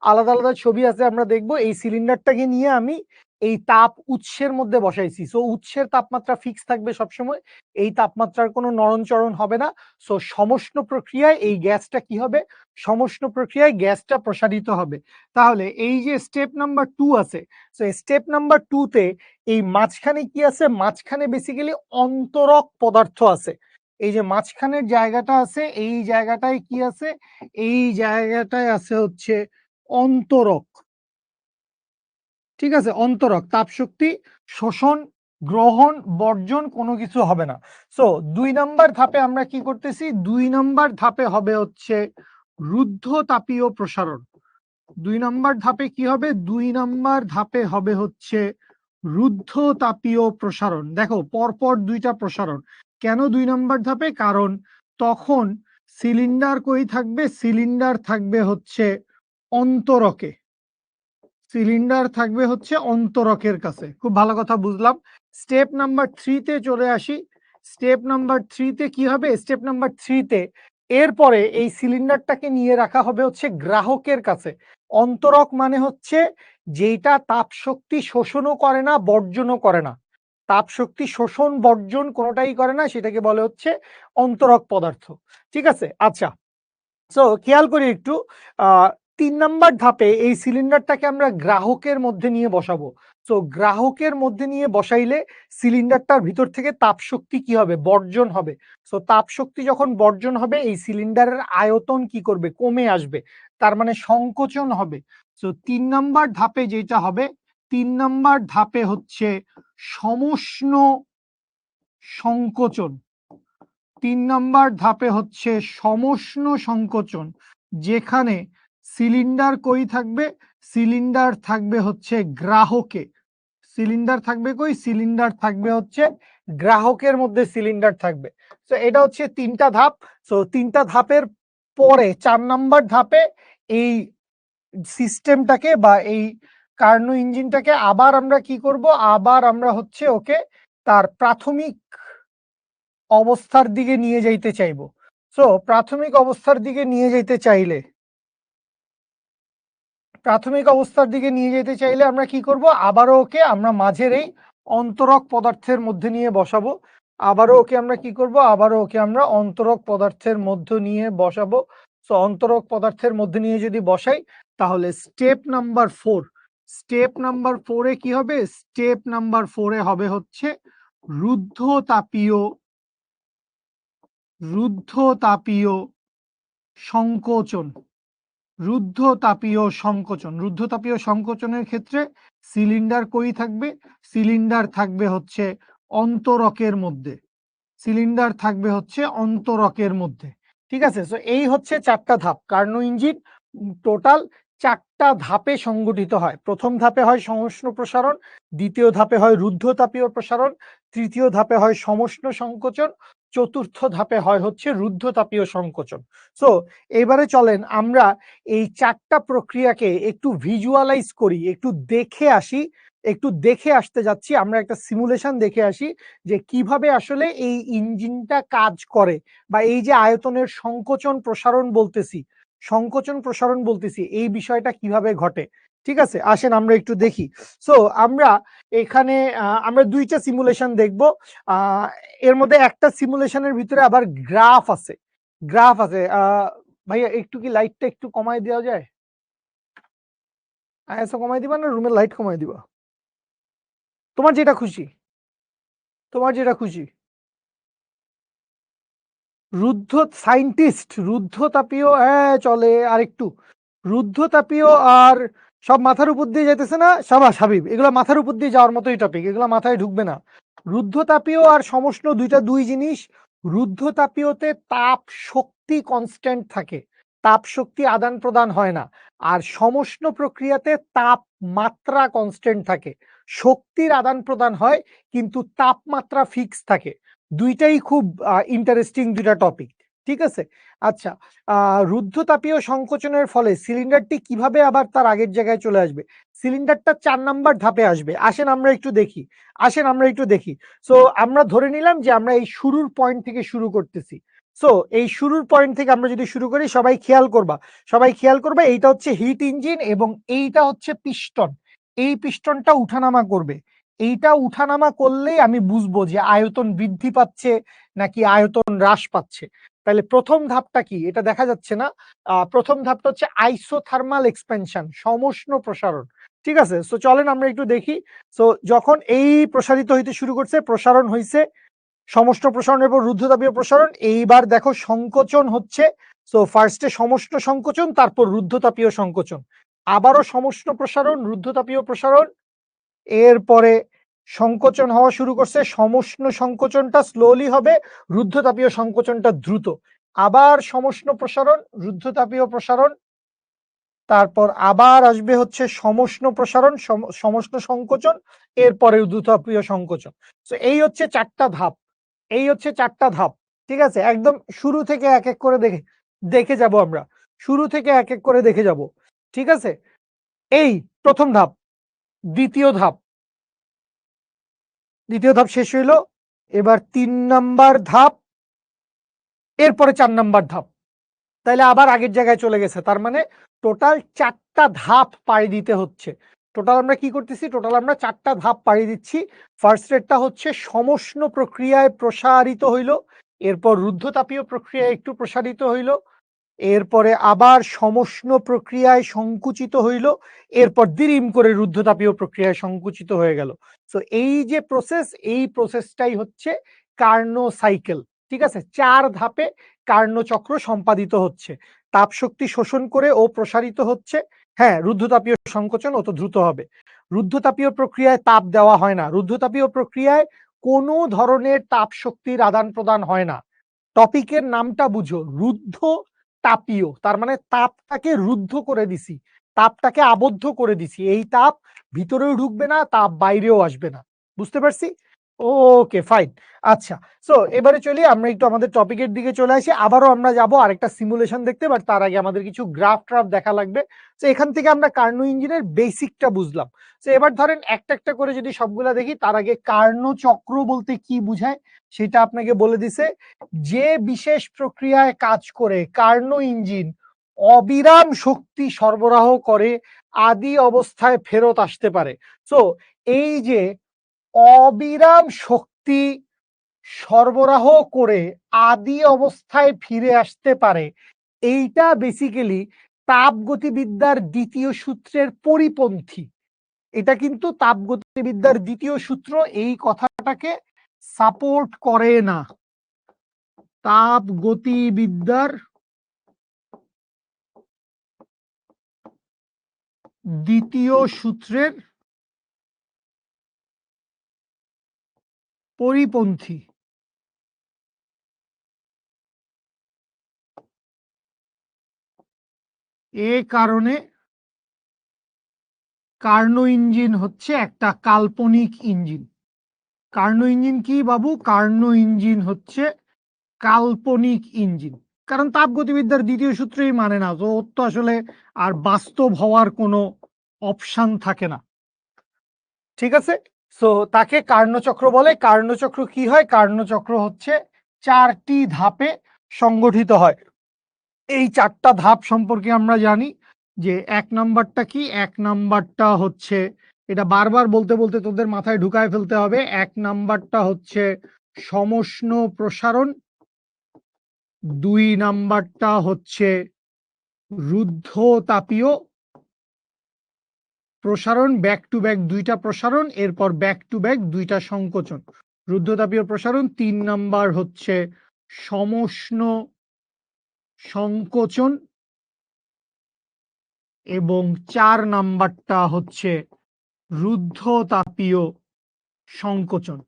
আলাদা আলাদা ছবি আছে, আমরা দেখব। এই সিলিন্ডারটাকে নিয়ে আমি এই তাপ উৎসের মধ্যে বসাইছি। সো উৎসের তাপমাত্রা ফিক্স থাকবে সবসময়, এই তাপমাত্রার কোনো নড়নচড়ন হবে না। সো সমষ্ণ প্রক্রিয়ায় এই গ্যাসটা কি হবে? সমষ্ণ প্রক্রিয়ায় গ্যাসটা প্রসারিত হবে। তাহলে এই যে স্টেপ নাম্বার 2 আছে, সো স্টেপ নাম্বার 2 তে এই মাঝখানে কি আছে? মাঝখানে বেসিক্যালি অন্তরক পদার্থ আছে। এই যে মাঝখানের জায়গাটা আছে, এই জায়গাটায় কি আছে? এই জায়গাটায় আছে হচ্ছে অন্তরক। ঠিক আছে, অন্তরক। তাপ শক্তি শোষণ, গ্রহণ, বর্জন কোনো কিছু হবে না। সো 2 নাম্বার ধাপে আমরা কি করতেছি? 2 নাম্বার ধাপে হবে হচ্ছে রুদ্ধ তাপীয় প্রসারণ। 2 নাম্বার ধাপে কি হবে? 2 নাম্বার ধাপে হবে হচ্ছে রুদ্ধতাপীয় প্রসারণ। দেখো পরপর দুইটা প্রসারণ। কেন 2 নাম্বার ধাপে? কারণ তখন সিলিন্ডার কই থাকবে? সিলিন্ডার থাকবে হচ্ছে অন্তরকে। সিলিন্ডার থাকবে হচ্ছে অন্তরকের কাছে। খুব ভালো কথা বুঝলাম। স্টেপ নাম্বার 3 তে চলে আসি। স্টেপ নাম্বার 3 তে কি হবে? স্টেপ নাম্বার 3 তে এরপরে এই সিলিন্ডারটাকে নিয়ে রাখা হবে হচ্ছে গ্রাহকের কাছে। অন্তরক মানে হচ্ছে যেইটা তাপশক্তি শোষণও করে না, বর্জনও করে না। তাপশক্তি শোষণ, বর্জন কোনটাই করে না, সেটাকে বলে হচ্ছে অন্তরক পদার্থ। ঠিক আছে? আচ্ছা। সো খেয়াল করি একটু। আহ 3 নাম্বার ধাপে এই সিলিন্ডারটাকে আমরা গ্রাহকের মধ্যে নিয়ে বসাবো। সো গ্রাহকের মধ্যে নিয়ে বসাইলে সিলিন্ডারটার ভিতর থেকে তাপশক্তি কি হবে? বর্জন হবে। সো তাপশক্তি যখন বর্জন হবে এই সিলিন্ডারের আয়তন কি করবে? কমে আসবে। তার মানে সংকোচন হবে। সো 3 নাম্বার ধাপে যেটা হবে, 3 নাম্বার ধাপে হচ্ছে সমষ্ণ সংকোচন। 3 নাম্বার ধাপে হচ্ছে সমষ্ণ সংকোচন, যেখানে সিলিন্ডার কই থাকবে? সিলিন্ডার থাকবে হচ্ছে গ্রাহকে। সিলিন্ডার থাকবে কই? সিলিন্ডার থাকবে হচ্ছে গ্রাহকের মধ্যে সিলিন্ডার থাকবে। তো এটা হচ্ছে 3টা ধাপ। সো 3টা ধাপের পরে 4 নাম্বার ধাপে এই সিস্টেমটাকে বা এই কার্নো ইঞ্জিনটাকে আবার আমরা কি করব? আবার আমরা হচ্ছে ওকে তার প্রাথমিক অবস্থার দিকে নিয়ে যাইতে চাইবো। সো প্রাথমিক অবস্থার দিকে নিয়ে যেতে চাইলে আমরা কি করব? আবারও ওকে আমরা মাঝের এই অন্তরক পদার্থের মধ্যে নিয়ে বসাবো। আবারও ওকে আমরা কি করব? আবারও ওকে আমরা অন্তরক পদার্থের মধ্য নিয়ে বসাবো। সো অন্তরক পদার্থের মধ্যে নিয়ে যদি বসাই, তাহলে স্টেপ নাম্বার 4, স্টেপ নাম্বার 4 এ কি হবে? স্টেপ নাম্বার 4 এ হবে হচ্ছে রুদ্ধতাপীয় রুদ্ধতাপীয় সংকোচন। রুদ্ধতাপীয় সংকোচনের ক্ষেত্রে সিলিন্ডার কই থাকবে? সিলিন্ডার থাকবে হচ্ছে অন্তরকের মধ্যে। সিলিন্ডার থাকবে হচ্ছে অন্তরকের মধ্যে। ঠিক আছে? সো এই হচ্ছে 4টা ধাপ। কার্নো ইঞ্জিন টোটাল 4টা ধাপে সংগঠিত হয়। প্রথম ধাপে হয় সমষ্ণ প্রসারণ, দ্বিতীয় ধাপে হয় রুদ্ধতাপীয় প্রসারণ, তৃতীয় ধাপে হয় সমষ্ণ সংকোচন, চতুর্থ ধাপে হয় হচ্ছে রুদ্ধতাপীয় সংকোচন। সো এবারে চলেন আমরা এই 4টা প্রক্রিয়াকে একটু ভিজুয়ালাইজ করি, একটু দেখে আসি। একটু দেখে আসতে যাচ্ছি। আমরা একটা সিমুলেশন দেখে আসি যে কিভাবে আসলে এই ইঞ্জিনটা কাজ করে, বা এই যে আয়তনের সংকোচন প্রসারণ বলতেছি এই বিষয়টা কিভাবে ঘটে। ঠিক আছে? আসেন আমরা একটু দেখি। সো আমরা এখানে আমরা 2টা সিমুলেশন দেখব। আহ এর মধ্যে একটা সিমুলেশনের ভিতরে আবার গ্রাফ আছে। ভাইয়া একটু কি লাইটটা একটু কমায় দেওয়া যায়? আইএসও কমাই দিবা না রুমের লাইট কমাই দিবা? তোমার যেটা খুশি, তোমার যেটা খুশি। রুদ্ধ সায়েন্টিস্ট রুদ্ধতাপীয়, হ্যাঁ চলে। আর একটু রুদ্ধতাপীয় আর সব মাথার উপর দিয়ে যাইতেছে না? সাবাস হাবিব, এগুলো মাথার উপর দিয়ে যাওয়ার মতোই টপিক, এগুলো মাথায় ঢুকবে না। রুদ্ধতাপীয় আর সমষ্ণ দুই জিনিস। রুদ্ধতাপীয়তে তাপ শক্তি কনস্ট্যান্ট থাকে, তাপ শক্তি আদান প্রদান হয় না। আর সমষ্ণ প্রক্রিয়াতে তাপমাত্রা কনস্ট্যান্ট থাকে, শক্তির আদান প্রদান হয় কিন্তু তাপমাত্রা ফিক্স থাকে। দুইটাই খুব ইন্টারেস্টিং দুইটা টপিক। ঠিক আছে? আচ্ছা, রুদ্ধতাপীয় সংকোচনের ফলে সিলিন্ডারটি কিভাবে আবার তার আগের জায়গায় চলে আসবে? সিলিন্ডারটা 4 নাম্বার ধাপে আসবে। আসেন আমরা একটু দেখি। সো আমরা ধরে নিলাম যে আমরা এই শুরুর পয়েন্ট থেকে শুরু করতেছি। সো এই শুরুর পয়েন্ট থেকে আমরা যদি শুরু করি, সবাই খেয়াল করবা এইটা হচ্ছে হিট ইঞ্জিন এবং এইটা হচ্ছে পিস্টন। এই পিস্টনটা উঠানামা করবে। এইটা উঠানামা করলেই আমি বুঝবো যে আয়তন বৃদ্ধি পাচ্ছে নাকি আয়তন হ্রাস পাচ্ছে। তাহলে প্রথম ধাপটা কি? এটা দেখা যাচ্ছে না। প্রথম ধাপটা হচ্ছে আইসোথার্মাল এক্সপেনশন, সমষ্ণ প্রসারণ। ঠিক আছে? সো চলেন আমরা একটু দেখি। সো যখন এই প্রসারিত হইতে শুরু করছে, প্রসারণ হইছে, সমষ্ণ প্রসারণের পর রুদ্ধতাপীয় প্রসারণ, এইবার দেখো সংকোচন হচ্ছে। সো ফার্স্টে সমষ্ণ সংকোচন, তারপর রুদ্ধতাপীয় সংকোচন, আবারও সমষ্ণ প্রসারণ, রুদ্ধতাপীয় প্রসারণ, এরপরে সংকোচন হওয়া শুরু করছে। সমষ্ণ সংকোচনটা স্লোলি হবে, রুদ্ধতাপীয় সংকোচনটা দ্রুত। আবার সমষ্ণ প্রসারণ, রুদ্ধতাপীয় প্রসারণ, তারপর আবার আসবে হচ্ছে সমষ্ণ প্রসারণ, সমষ্ণ সংকোচন, এরপরে ঊর্ধ্বতাপীয় সংকোচন। তো এই হচ্ছে 4টা ধাপ, এই হচ্ছে 4টা ধাপ। ঠিক আছে, একদম শুরু থেকে এক এক করে দেখে যাব আমরা, শুরু থেকে এক এক করে দেখে যাব। ঠিক আছে, এই প্রথম ধাপ, দ্বিতীয় ধাপ, দ্বিতীয় ধাপ শেষ হইল, এবার 3 নাম্বার ধাপ, এরপরে 4 নাম্বার ধাপ। তাইলে আবার আগের জায়গায় চলে গেছে, তার মানে টোটাল 4টা ধাপ পাড়ি দিতে হচ্ছে। টোটাল আমরা কি করতেছি, টোটাল আমরা 4টা ধাপ পাড়ি দিচ্ছি। ফার্স্ট রেটটা হচ্ছে সমষ্ণ প্রক্রিয়ায় প্রসারিত হইল, এরপর রুদ্ধতাপীয় প্রক্রিয়ায় একটু প্রসারিত হইল, এরপরে আবার সমষ্ণ প্রক্রিয়ায় সংকুচিত হইল, এরপর দিরিম করে রুদ্ধতাপীয় প্রক্রিয়ায় সংকুচিত হয়ে গেল। তো এই যে প্রসেস, এই প্রসেসটাই হচ্ছে কার্নো সাইকেল। ঠিক আছে, 4 ধাপে কার্নো চক্র সম্পাদিত হচ্ছে। তাপ শক্তি শোষণ করে ও প্রসারিত হচ্ছে। হ্যাঁ, রুদ্ধতাপীয় সংকোচন অত দ্রুত হবে। রুদ্ধতাপীয় প্রক্রিয়ায় তাপ দেওয়া হয় না, রুদ্ধতাপীয় প্রক্রিয়ায় কোনো ধরনের তাপ শক্তির আদান প্রদান হয় না। টপিকের নামটা বুঝো, রুদ্ধ তাপীয়, তার মানে তাপটাকে রুদ্ধ করে দিছি, তাপটাকে আবদ্ধ করে দিছি। এই তাপ ভিতরেও ঢুকবে না, তাপ বাইরেও আসবে না। বুঝতে পারছি? ওকে, ফাইন। আচ্ছা, সো এবারে চলি আমরা একটু আমাদের টপিকের দিকে চলে আসি। আবারও আমরা যাব আরেকটা সিমুলেশন দেখতে, বাট তার আগে আমাদের কিছু গ্রাফ ট্রাফ দেখা লাগবে। তো এখান থেকে আমরা কার্নো ইঞ্জিনের বেসিকটা বুঝলাম। তো এবার ধরেন একটা একটা করে যদি সবগুলা দেখি, তার আগে কার্নো চক্র বলতে কি বুঝায় সেটা আপনাকে বলে দিছে। যে বিশেষ প্রক্রিয়ায় কাজ করে কার্নো ইঞ্জিন অবিরাম শক্তি সরবরাহ করে আদি অবস্থায় ফেরত আসতে পারে। তো এই যে অবিরাম শক্তি সরবরাহ করে আদি অবস্থায় ফিরে আসতে পারে, এইটা বেসিক্যালি তাপগতিবিদ্যার দ্বিতীয় সূত্রের পরিপন্থী। এটা কিন্তু তাপগতিবিদ্যার দ্বিতীয় সূত্র এই কথাটাকে সাপোর্ট করে না। তাপগতিবিদ্যার দ্বিতীয় সূত্রের পরিপন্থী। এ কারণে কার্নো ইঞ্জিন হচ্ছে একটা কাল্পনিক ইঞ্জিন। কার্নো ইঞ্জিন কি বাবু? কার্নো ইঞ্জিন হচ্ছে কাল্পনিক ইঞ্জিন, কারণ তাপগতিবিদ্যার দ্বিতীয় সূত্রই মানে না, তো ওর তো আসলে আর বাস্তব হওয়ার কোনো অপশন থাকে না। ঠিক আছে, সো তাকে কার্নোচক্র বলে। কার্নোচক্র কি হয়? কার্নোচক্র হচ্ছে 4টি ধাপে সংগঠিত হয়। এই 4টা ধাপ সম্পর্কে আমরা জানি যে 1 নাম্বারটা কি? 1 নাম্বারটা হচ্ছে, এটা বারবার বলতে বলতে তোদের মাথায় ঢুকায় ফেলতে হবে। 1 নাম্বারটা হচ্ছে সমষ্ণ প্রসারণ, 2 নাম্বারটা হচ্ছে রুদ্ধতাপীয় প্রসারণ, ব্যাক টু ব্যাক 2টা প্রসারণ, এরপর ব্যাক টু ব্যাক 2টা সংকোচন। রুদ্ধতাপীয় প্রসারণ। 3 নাম্বার হচ্ছে সমষ্ণ সংকোচন এবং 4 নাম্বারটা হচ্ছে রুদ্ধতাপীয় সংকোচন।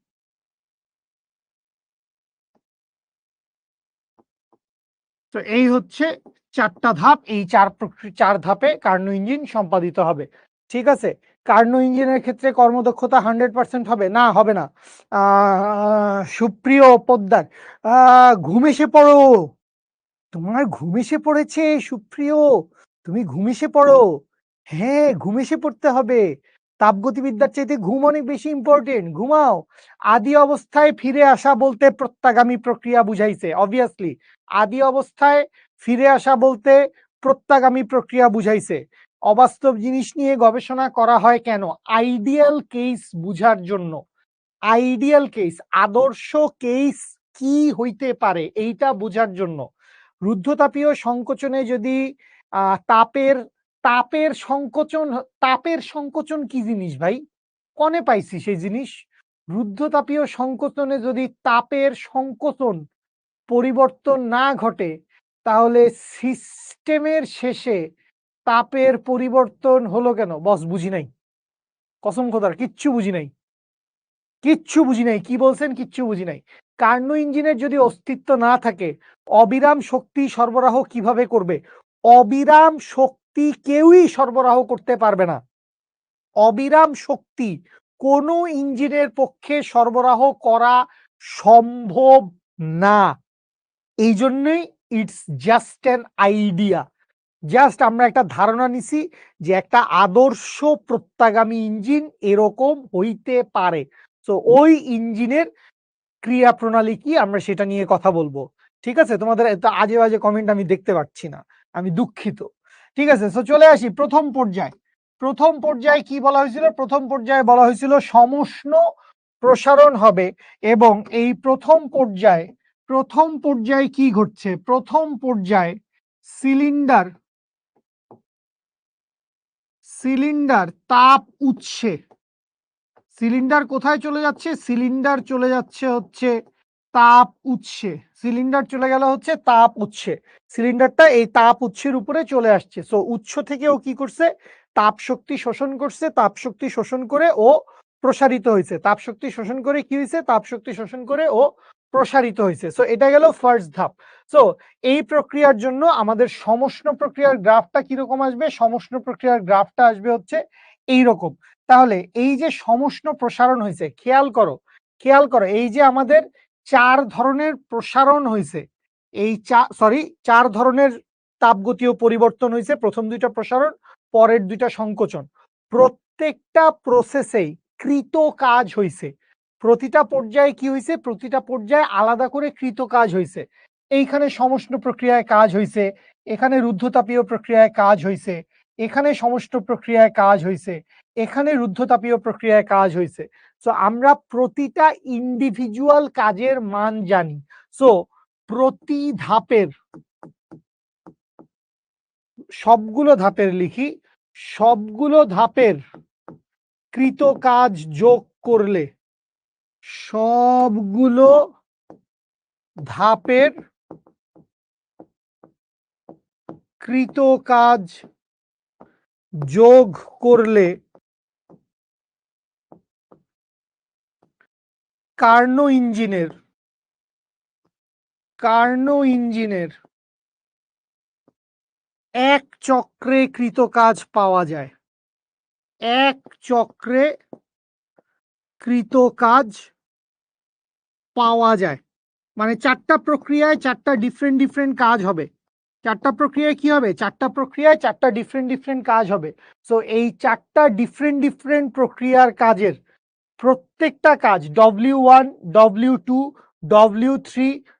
তো এই হচ্ছে 4টা ধাপ। এই 4 ধাপে কার্নো ইঞ্জিন সম্পাদিত হবে। ঠিক আছে, কার্নো ইঞ্জিনের ক্ষেত্রে কর্মদক্ষতা 100% হবে না? হবে না। সুপ্রিয় পোদ্দার, ঘুম এসে পড়ো, তোমার ঘুম এসে পড়েছে সুপ্রিয়, তুমি ঘুম এসে পড়ো। হ্যাঁ, ঘুম এসে পড়তে হবে। তাপগতিবিদ্যার চাইতে ঘুম অনেক বেশি ইম্পর্টেন্ট, ঘুমাও। আদি অবস্থায় ফিরে আসা বলতে প্রত্যাগামী প্রক্রিয়া বুঝাইছে, অবভিয়াসলি। আদি অবস্থায় ফিরে আসা বলতে প্রত্যাগামী প্রক্রিয়া বুঝাইছে। অবাস্তব জিনিস নিয়ে গবেষণা করা হয় কেন? আইডিয়াল কেস বুঝার জন্য। আইডিয়াল কেস, আদর্শ কেস কি হইতে পারে এইটা বোঝার জন্য। রুদ্ধতাপীয় সংকোচনে যদি তাপের তাপের সংকোচন, তাপের সংকোচন কি জিনিস ভাই? কনে পাইছি সেই জিনিস? রুদ্ধতাপীয় সংকোচনে যদি তাপের সংকোচন পরিবর্তন না ঘটে, তাহলে সিস্টেমের শেষে তাপের পরিবর্তন হলো কেন? বস বুঝি নাই, কসম খোদার কিচ্ছু বুঝি নাই, কিচ্ছু বুঝি নাই। কি বলছেন? কিচ্ছু বুঝি নাই। কার্নো ইঞ্জিনের যদি অস্তিত্ব না থাকে, অবিরাম শক্তি সরবরাহ কিভাবে করবে? অবিরাম শক্তি শক্তি কেউই সরবরাহ করতে পারবে না। অবিরাম শক্তি কোনো ইঞ্জিনের পক্ষে সরবরাহ করা সম্ভব না। এই জন্যই it's just an idea. Just আমরা একটা ধারণা নিছি যে একটা আদর্শ প্রত্যাগামী ইঞ্জিন এরকম হইতে পারে। তো ওই ইঞ্জিনের ক্রিয়া প্রণালী কি আমরা সেটা নিয়ে কথা বলবো। ঠিক আছে? তোমাদের এত আজে বাজে কমেন্ট আমি দেখতে পাচ্ছি না, আমি দুঃখিত। ঠিক আছে, তো চলে আসি প্রথম পর্যায়ে। প্রথম পর্যায়ে কি বলা হয়েছিল? প্রথম পর্যায়ে বলা হয়েছিল সমষ্ণ প্রসারণ হবে এবং এই প্রথম পর্যায়ে কি ঘটছে? প্রথম পর্যায়ে সিলিন্ডার তাপ উৎসে, সিলিন্ডার কোথায় চলে যাচ্ছে? সিলিন্ডার চলে যাচ্ছে হচ্ছে তাপ উৎসে। সিলিন্ডার চলে গেল হচ্ছে তাপ উৎসে। সিলিন্ডারটা এই তাপ উৎসের উপরে চলে আসছে। সো উৎস থেকে ও কি করছে? তাপ শক্তি শোষণ করছে। তাপ শক্তি শোষণ করে ও প্রসারিত হয়েছে। তাপ শক্তি শোষণ করে কি হয়েছে? তাপ শক্তি শোষণ করে ও প্রসারিত হয়েছে। সো এটা গেল ফার্স্ট ধাপ। সো এই প্রক্রিয়ার জন্য আমাদের সমষ্ণ প্রক্রিয়ার গ্রাফটা কিরকম আসবে? সমষ্ণ প্রক্রিয়ার গ্রাফটা আসবে হচ্ছে এইরকম। তাহলে এই যে সমষ্ণ প্রসারণ হয়েছে, খেয়াল করো এই যে আমাদের 4 ধরনের প্রসারণ হয়েছে, এই চার ধরনের তাপগতীয় পরিবর্তন হয়েছে। প্রথম দুইটা প্রসারণ, পরের দুইটা সংকোচন। প্রত্যেকটা প্রসেসেই কৃত কাজ হয়েছে। প্রতিটা পর্যায়ে কি হয়েছে? প্রতিটা পর্যায়ে আলাদা করে কৃত কাজ হয়েছে। এইখানে সমষ্ণ প্রক্রিয়ায় কাজ হয়েছে, এখানে রুদ্ধতাপীয় প্রক্রিয়ায় কাজ হয়েছে, এখানে সমষ্ণ প্রক্রিয়ায় কাজ হয়েছে, এখানে রুদ্ধতাপীয় প্রক্রিয়ায় কাজ হয়েছে। সো আমরা প্রতিটা ইন্ডিভিজুয়াল কাজের মান জানি। সো প্রতি ধাপের, সবগুলো ধাপের লিখি, সবগুলো ধাপের কৃত কাজ যোগ করলে, সবগুলো ধাপের কৃত কাজ যোগ করলে কার্নো ইঞ্জিনের এক চক্রে কৃত কাজ পাওয়া যায়। এক চক্রে কৃত কাজ পাওয়া যায় মানে 4টা প্রক্রিয়ায় 4টা ডিফারেন্ট কাজ হবে। 4টা প্রক্রিয়ায় কি হবে? 4টা প্রক্রিয়ায় 4টা ডিফারেন্ট কাজ হবে। সো এই 4টা ডিফারেন্ট প্রক্রিয়ার কাজের প্রত্যেকটা কাজ W1, W2, W3,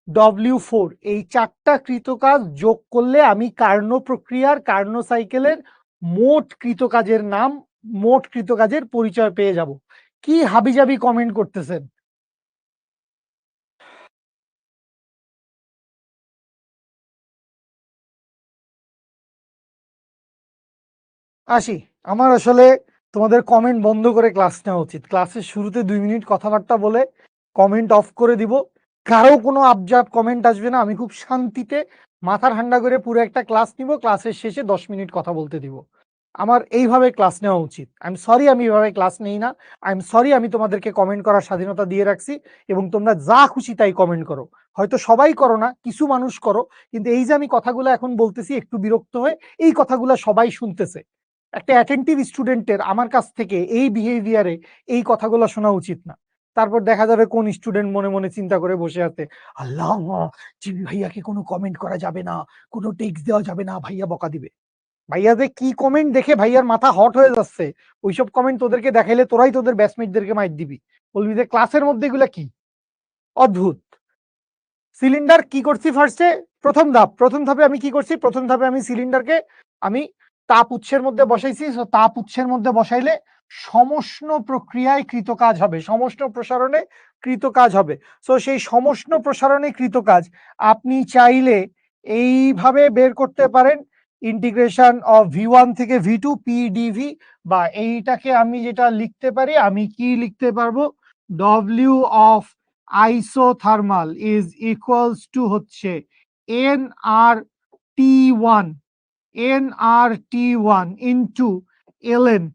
W4 এই 4টা কৃত কাজ যোগ করলে আমি কার্নো প্রক্রিয়ার, কার্নো সাইকেলের মোট কৃত কাজের নাম, মোট কৃত কাজের পরিচয় পেয়ে যাব। কি হাবিজাবি কমেন্ট করতেছেন? আসি, আমার আসলে তোমাদের কমেন্ট বন্ধ করে ক্লাস নেওয়া উচিত। ক্লাসের শুরুতে 2 মিনিট কথাবার্তা বলে কমেন্ট অফ করে দিব। কারো কোনো আবজাব কমেন্ট আসবে না। আমি খুব শান্তিতে মাথা ঠান্ডা করে পুরো একটা ক্লাস নিব। ক্লাসের শেষে 10 মিনিট কথা বলতে দিব। আমার এইভাবে ক্লাস নেওয়া উচিত। আই এম সরি আমি এভাবে ক্লাস নেই না। আই এম সরি আমি তোমাদেরকে কমেন্ট করার স্বাধীনতা দিয়ে রাখছি এবং তোমরা যা খুশি তাই কমেন্ট করো। হয়তো সবাই করো না, কিছু মানুষ করো, কিন্তু এই যে আমি কথাগুলো এখন বলতেছি একটু বিরক্ত হয়ে, এই কথাগুলো সবাই শুনতেছে। একটা অ্যাটেন্টিভ স্টুডেন্টের আমার কাছ থেকে এই বিহেভিয়ারে এই কথাগুলো শোনা উচিত না। তারপর দেখা যাবে কোন স্টুডেন্ট মনে মনে চিন্তা করে বসে আছে, আল্লাহ জিমি ভাইয়াকে কোনো কমেন্ট করা যাবে না, কোনো টেক্সট দেওয়া যাবে না, ভাইয়া বকা দিবে। ভাইয়া যে কি কমেন্ট দেখে ভাইয়ার মাথা হট হয়ে যাচ্ছে, ওইসব কমেন্ট তোদেরকে দেখাইলে তোরাই তোদের ব্যাচমেটদেরকে মাইর দিবি, বলবি যে ক্লাসের মধ্যে এগুলা কি অদ্ভুত। সিলিন্ডার কি করছি ফার্স্টে? প্রথম ধাপে আমি কি করছি? প্রথম ধাপে আমি সিলিন্ডারকে আমি তাপ উৎসের মধ্যে বসাইছি। সো তাপ উৎসের মধ্যে বসাইলে সমষ্ণ প্রক্রিয়ায় কৃত কাজ হবে, সমষ্ণ প্রসারণে কৃত কাজ হবে। সো সেই সমষ্ণ প্রসারণে কৃত কাজ আপনি চাইলে এইভাবে বের করতে পারেন, ইন্টিগ্রেশন অফ V1 থেকে V2 PdV, বা এইটাকে আমি যেটা লিখতে পারি, আমি কি লিখতে পারবো? W of isothermal is equals to হচ্ছে nRT1 into ln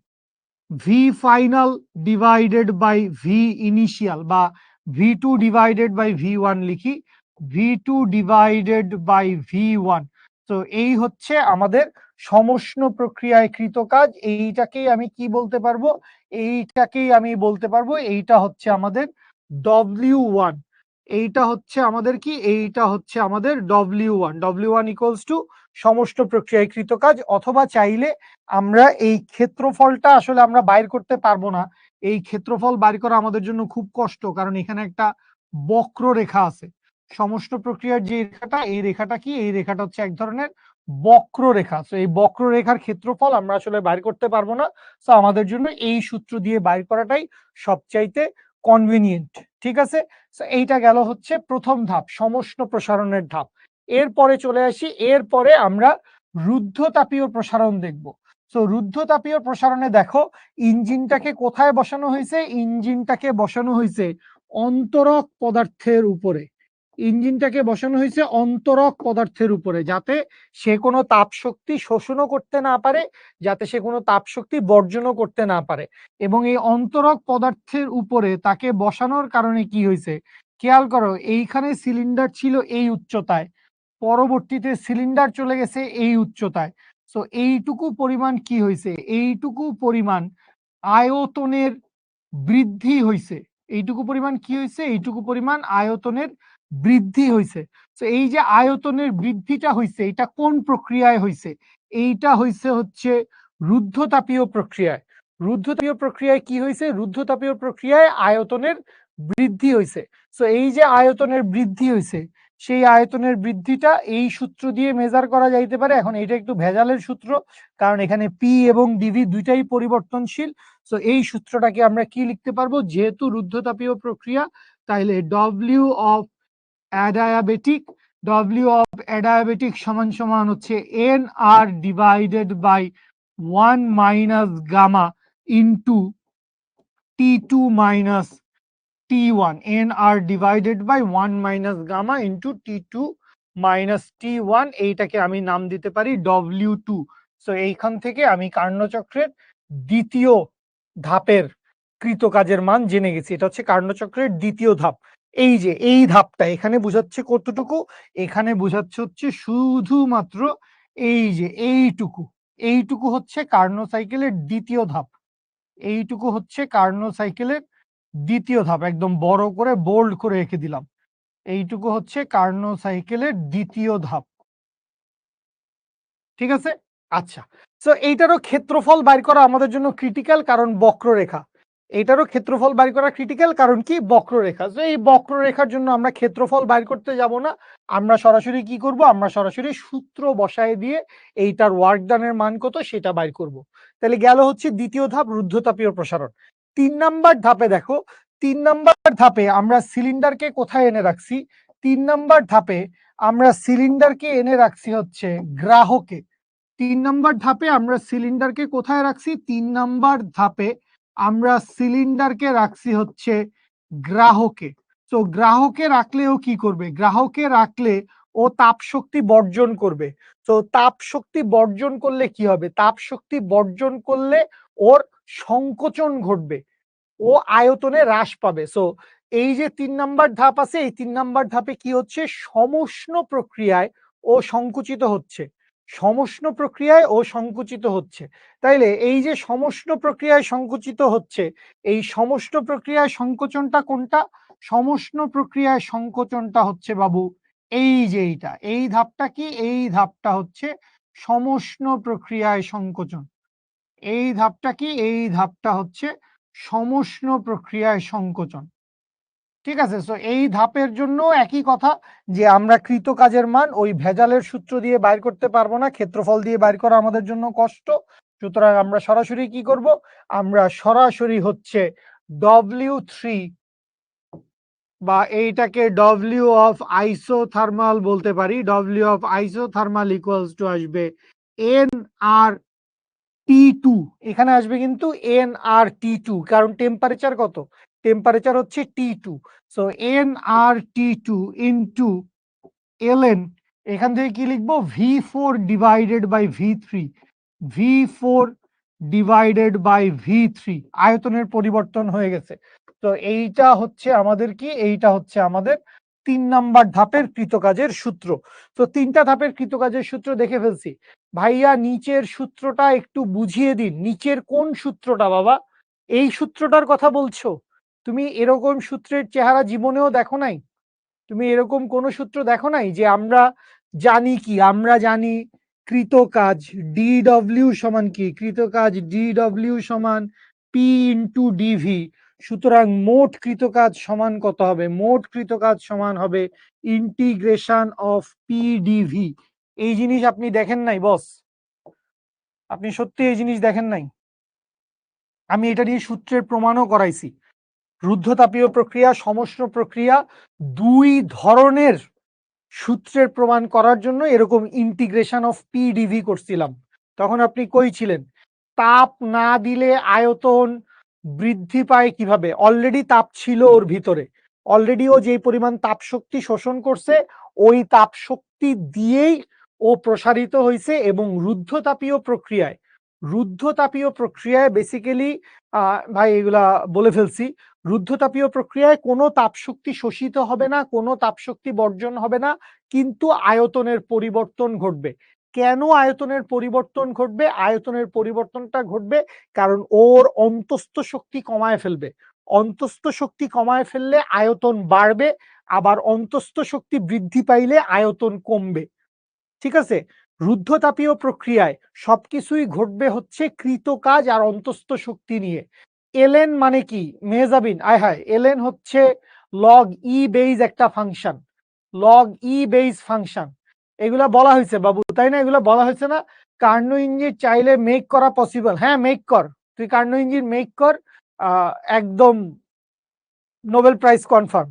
V final divided by V initial, বা V2 divided by V1 লিখি, V2 divided by V1। তো এই হচ্ছে আমাদের সমষ্ণ প্রক্রিয়ায় কৃত কাজ। এইটাকেই আমি কি বলতে পারবো? এইটাকেই আমি বলতে পারবো এইটা হচ্ছে আমাদের W1। এইটা হচ্ছে আমাদের কি? এইটা হচ্ছে আমাদের W1। W1 ইকুয়ালস টু সমষ্ণ প্রক্রিয়ায় কৃত কাজ। অথবা চাইলে আমরা এই ক্ষেত্রফলটা আসলে আমরা বাইর করতে পারবো না। এই ক্ষেত্রফল বাইর করা আমাদের জন্য খুব কষ্ট, কারণ এখানে একটা বক্ররেখা আছে। সমষ্ণ প্রক্রিয়ার যে রেখাটা, এই রেখাটা কি? এই রেখাটা হচ্ছে এক ধরনের বক্ররেখা। তো এই বক্ররেখার ক্ষেত্রফল আমরা আসলে বাইর করতে পারবো না। তো আমাদের জন্য এই সূত্র দিয়ে বাইর করাটাই সবচাইতে কনভিনিয়েন্ট। ঠিক আছে? তো এইটা গেল হচ্ছে প্রথম ধাপ, সমষ্ণ প্রসারণের ধাপ। এরপরে চলে আসি, এরপরে আমরা রুদ্ধতাপীয় প্রসারণ দেখব। তো রুদ্ধতাপীয় প্রসারণে দেখো, ইঞ্জিনটাকে কোথায় বসানো হয়েছে? ইঞ্জিনটাকে বসানো হয়েছে অন্তরক পদার্থের উপরে। ইঞ্জিনটাকে বসানো হয়েছে অন্তরক পদার্থের উপরে, যাতে সে কোনো তাপ শক্তি শোষণও করতে না পারে, যাতে সে কোনো তাপ শক্তি বর্জনও করতে না পারে। এবং এই অন্তরক পদার্থের উপরে তাকে বসানোর কারণে কি হয়েছে? খেয়াল করো, এইখানে সিলিন্ডার ছিল এই উচ্চতায়, পরবর্তীতে সিলিন্ডার চলে গেছে এই উচ্চতায়। তো এইটুকু পরিমাণ কি হয়েছে? এইটুকু পরিমাণ আয়তনের বৃদ্ধি হয়েছে। এইটুকু পরিমাণ কি হয়েছে? এইটুকু পরিমাণ আয়তনের বৃদ্ধি হয়েছে। তো এই যে আয়তনের বৃদ্ধিটা হয়েছে, এটা কোন প্রক্রিয়ায় হয়েছে? এইটা হয়েছে হচ্ছে রুদ্ধতাপীয় প্রক্রিয়ায়। রুদ্ধতাপীয় প্রক্রিয়ায় কি হয়েছে? রুদ্ধতাপীয় প্রক্রিয়ায় আয়তনের বৃদ্ধি হয়েছে। তো এই যে আয়তনের বৃদ্ধি হয়েছে, সেই আয়তনের বৃদ্ধিটা এই সূত্র দিয়ে মেজার করা যাইতে পারে। এখন এটা একটু ভেজালের সূত্র, কারণ এখানে পি এবং ডিভি দুইটাই পরিবর্তনশীল। তো এই সূত্রটাকে আমরা কি লিখতে পারবো? যেহেতু রুদ্ধতাপীয় প্রক্রিয়া, তাইলে ডব্লিউ অফ অ্যাডায়াবেটিক সমান সমান হচ্ছে N R divided by 1 minus gamma into T2 minus T1। N R divided by 1 minus gamma into T2 minus T1। এইটাকে আমি নাম দিতে পারি W2। সো এইখান থেকে আমি কার্যচক্রের দ্বিতীয় ধাপের কৃতকাজের মান জেনে গেছি। এটা হচ্ছে কার্যচক্রের দ্বিতীয় ধাপ। এই যে এই ধাপটা এখানে বোঝাচ্ছে কতটুকু? এখানে বোঝাচ্ছে হচ্ছে শুধুমাত্র এই যে এইটুকু। এইটুকু হচ্ছে কার্নো সাইকেলের দ্বিতীয় ধাপ। এইটুকু হচ্ছে কার্নো সাইকেলের দ্বিতীয় ধাপ। একদম বড় করে বোল্ড করে রেখে দিলাম। এইটুকু হচ্ছে কার্নো সাইকেলের দ্বিতীয় ধাপ। ঠিক আছে? আচ্ছা, তো এইটারও ক্ষেত্রফল বাইর করা আমাদের জন্য ক্রিটিক্যাল, কারণ বক্ররেখা। এইটারও ক্ষেত্রফল বাইর করা ক্রিটিক্যাল, কারণ কি? বক্ররেখা। তো এই বক্ররেখার জন্য আমরা ক্ষেত্রফল বাইর করতে যাব না। আমরা সরাসরি কি করব? আমরা সরাসরি সূত্র বসায় দিয়ে এইটার ওয়ার্ক ডানের মান কত সেটা বাইর করব। তাহলে গেল হচ্ছে দ্বিতীয় ধাপ, রুদ্ধতাপীয় প্রসারণ। ৩ নাম্বার ধাপে দেখো, ৩ নাম্বার ধাপে আমরা সিলিন্ডারকে কোথায় এনে রাখছি? ৩ নাম্বার ধাপে আমরা সিলিন্ডারকে এনে রাখছি হচ্ছে গ্রাহকে। ৩ নাম্বার ধাপে আমরা সিলিন্ডারকে কোথায় রাখছি? ৩ নাম্বার ধাপে আমরা সিলিন্ডারকে রাখছি হচ্ছে গ্রাহকে। তো গ্রাহকে রাখলে ও কি করবে? গ্রাহকে রাখলে ও তাপ শক্তি বর্জন করবে। তো তাপ শক্তি বর্জন করলে কি হবে? তাপ শক্তি বর্জন করলে ওর সংকোচন ঘটবে, ও আয়তনে হ্রাস পাবে। সো এই যে ৩ নাম্বার ধাপ আছে, এই ৩ নাম্বার ধাপে কি হচ্ছে? সমষ্ণ প্রক্রিয়ায় ও সংকুচিত হচ্ছে। সমষ্ণ প্রক্রিয়ায় ও সংকুচিত হচ্ছে। তাইলে এই যে সমষ্ণ প্রক্রিয়ায় সংকুচিত হচ্ছে, এই সমষ্ণ প্রক্রিয়ায় সংকোচনটা কোনটা? সমষ্ণ প্রক্রিয়ায় সংকোচনটা হচ্ছে বাবু এই যে এইটা। এই ধাপটা কি? এই ধাপটা হচ্ছে সমষ্ণ প্রক্রিয়ায় সংকোচন। এই ধাপটা কি? এই ধাপটা হচ্ছে সমষ্ণ প্রক্রিয়ায় সংকোচন। ঠিক আছে? সো এই ধাপের জন্য একই কথা, যে আমরা কৃত কাজের মান ওই ভেজালের সূত্র দিয়ে বাইর করতে পারবো না, ক্ষেত্রফল দিয়ে বাইর করা আমাদের জন্য কষ্ট। সুতরাং আমরা সরাসরি কি করব? আমরা সরাসরি হচ্ছে W3 বা এইটাকে ডব্লিউ অফ আইসোথার্মাল বলতে পারি। W of isothermal equals to আসবে এন আর T2। এখানে আসবে কিন্তু nRT2, কারণ টেম্পারেচার কত? টেম্পারেচার হচ্ছে T2। So nRT2 into ln, এখান থেকে কি লিখবো? V4 divided by V3। V4 divided by V3। আয়তনের পরিবর্তন হয়ে গেছে। তো এইটা হচ্ছে আমাদের কি? এইটা হচ্ছে আমাদের 3 নাম্বার ধাপের কৃতকাজের সূত্র। তো 3টা ধাপের কৃতকাজের সূত্র দেখে ফেলছি। ভাইয়া নিচের সূত্রটা একটু বুঝিয়ে দিন। নিচের কোন সূত্রটা বাবা? এই সূত্রটার কথা বলছো? তুমি এরকম সূত্রের চেহারা জীবনেও দেখো নাই? তুমি এরকম কোন সূত্র দেখো নাই যে আমরা জানি কি? আমরা জানি কৃতকাজ DW সমান কি? কৃতকাজ DW সমান P ইনটু DV। সুতরাং মোট কৃতকাজ সমান কত হবে? মোট কৃতকাজ সমান হবে ইন্টিগ্রেশন অফ PDV। এই জিনিস আপনি দেখেন নাই বস? আপনি সত্যি এই জিনিস দেখেন নাই? আমি এটা নিয়ে সূত্রের প্রমাণও করাইছি। রুদ্ধতাপীয় প্রক্রিয়া, সমষ্ণ প্রক্রিয়া, দুই ধরনের সূত্রের প্রমাণ করার জন্য এরকম ইন্টিগ্রেশন অফ পিডিভি করছিলাম। তখন আপনি কই ছিলেন? তাপ না দিলে আয়তন বৃদ্ধি পায় কিভাবে? অলরেডি তাপ ছিল ওর ভিতরে, অলরেডি ও যে পরিমাণ তাপ শক্তি শোষণ করছে ওই তাপ শক্তি দিয়েই ও প্রসারিত হয়েছে। এবং রুদ্ধতাপীয় প্রক্রিয়ায় বেসিক্যালি ভাই এগুলা বলে ফেলছি, রুদ্ধতাপীয় প্রক্রিয়ায় কোনো তাপশক্তি শোষিত হবে না, কোনো তাপশক্তি বর্জন হবে না, কিন্তু আয়তনের পরিবর্তন ঘটবে। কেন আয়তনের পরিবর্তন ঘটবে? আয়তনের পরিবর্তনটা ঘটবে কারণ ওর অন্তস্থ শক্তি কমায় ফেলবে। অন্তস্থ শক্তি কমায় ফেললে আয়তন বাড়বে, আবার অন্তস্থ শক্তি বৃদ্ধি পাইলে আয়তন কমবে। ঠিক আছে? রুদ্ধতাপীয় প্রক্রিয়ায় সবকিছুই ঘটবে হচ্ছে কৃতকাজ আর অন্তস্থ শক্তি নিয়ে। এলএন মানে কি মেহজাবিন? আয় হায়, এলএন হচ্ছে লগ ই বেইজ একটা ফাংশন, লগ ই বেইজ ফাংশন। এগুলা বলা হয়েছে বাবু, তাই না? এগুলা বলা হয়েছে না? কার্নো ইঞ্জিন চাইলে মেক করা পসিবল। হ্যাঁ মেক কর, তুই কার্নো ইঞ্জিন মেক কর, একদম নোবেল প্রাইজ কনফার্ম।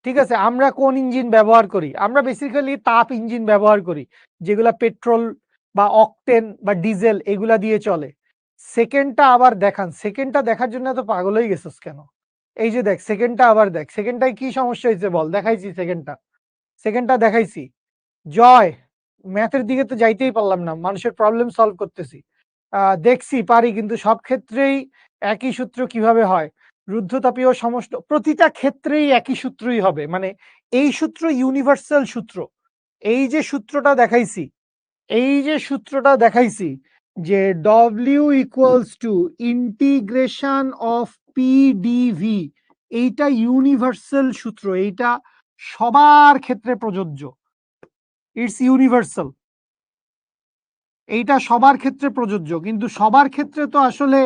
ঠিক আছে? আমরা কোন ইঞ্জিন ব্যবহার করি? আমরা বেসিক্যালি তাপ ইঞ্জিন ব্যবহার করি, যেগুলা পেট্রোল বা অকটেন বা ডিজেল এগুলা দিয়ে চলে। সেকেন্ডটা আবার দেখান। সেকেন্ডটা দেখার জন্য এত পাগল হয়ে গেছিস কেন? এই যে দেখ সেকেন্ডটা আবার দেখ। সেকেন্ডটায় কি সমস্যা হয়েছে বল? দেখাইছি সেকেন্ডটা, সেকেন্ডটা দেখাইছি। জয়, ম্যাথের দিকে তো যাইতেই পারলাম না, মানুষের প্রবলেম সলভ করতেছি। দেখছি পারি, কিন্তু সব ক্ষেত্রেই একই সূত্র কিভাবে হয়? রুদ্ধতাপীয় সমষ্ণ প্রতিটা ক্ষেত্রেই একই সূত্রই হবে, মানে এই সূত্র ইউনিভার্সাল সূত্র। এই যে সূত্রটা দেখাইছি, এই যে সূত্রটা দেখাইছি যে W equals to integration of PDV, এইটা ইউনিভার্সাল সূত্র, এইটা সবার ক্ষেত্রে প্রযোজ্য। ইটস ইউনিভার্সাল, এইটা সবার ক্ষেত্রে প্রযোজ্য। কিন্তু সবার ক্ষেত্রে তো আসলে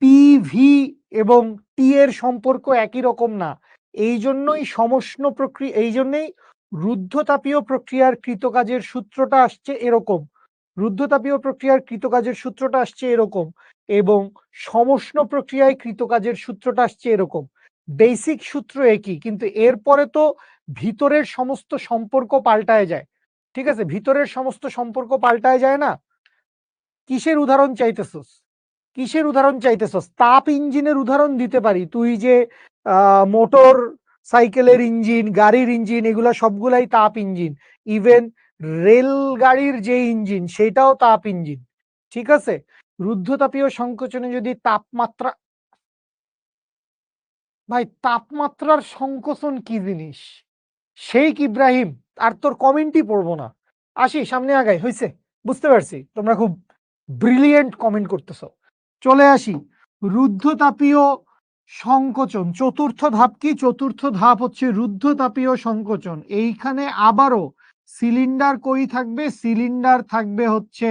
পিভি এবং টি এর সম্পর্ক একই রকম না। এই জন্যই সমষ্ণ প্রক্রিয়া, এই জন্যই রুদ্ধতাপীয় প্রক্রিয়ার কৃতকাজের সূত্রটা আসছে এরকম, রুদ্ধতাপীয় প্রক্রিয়ার কৃতকাজের সূত্রটা আসছে এরকম, এবং সমষ্ণ প্রক্রিয়ায় কৃতকাজের সূত্রটা আসছে এরকম। বেসিক সূত্র একই, কিন্তু এরপরে তো ভিতরের সমস্ত সম্পর্ক পাল্টায় যায়। ঠিক আছে? ভিতরের সমস্ত সম্পর্ক পাল্টায় যায় না? কিসের উদাহরণ চাইতেছস? কিসের উদাহরণ চাইতেছস? তাপ ইঞ্জিনের উদাহরণ দিতে পারি। তুই যে মোটর সাইকেলের ইঞ্জিন, গাড়ির ইঞ্জিন, এগুলা সবগুলাই তাপ ইঞ্জিন। ইভেন রেলগাড়ির যে ইঞ্জিন সেটাও তাপ ইঞ্জিন। ঠিক আছে? রুদ্ধতাপীয় সংকোচনে যদি তাপমাত্রা, ভাই তাপমাত্রার সংকোচন কি জিনিস? শেখ ইব্রাহিম, আর তোর কমেন্টই পড়বো না। আসি সামনে আগাই, হয়েছে? বুঝতে পারছি তোমরা খুব ব্রিলিয়েন্ট কমেন্ট করতেছ। চলে আসি রুদ্ধতাপীয় সংকোচন। চতুর্থ ধাপ কি? চতুর্থ ধাপ হচ্ছে রুদ্ধতাপীয় সংকোচন। এইখানে আবারও সিলিন্ডার কই থাকবে? সিলিন্ডার থাকবে হচ্ছে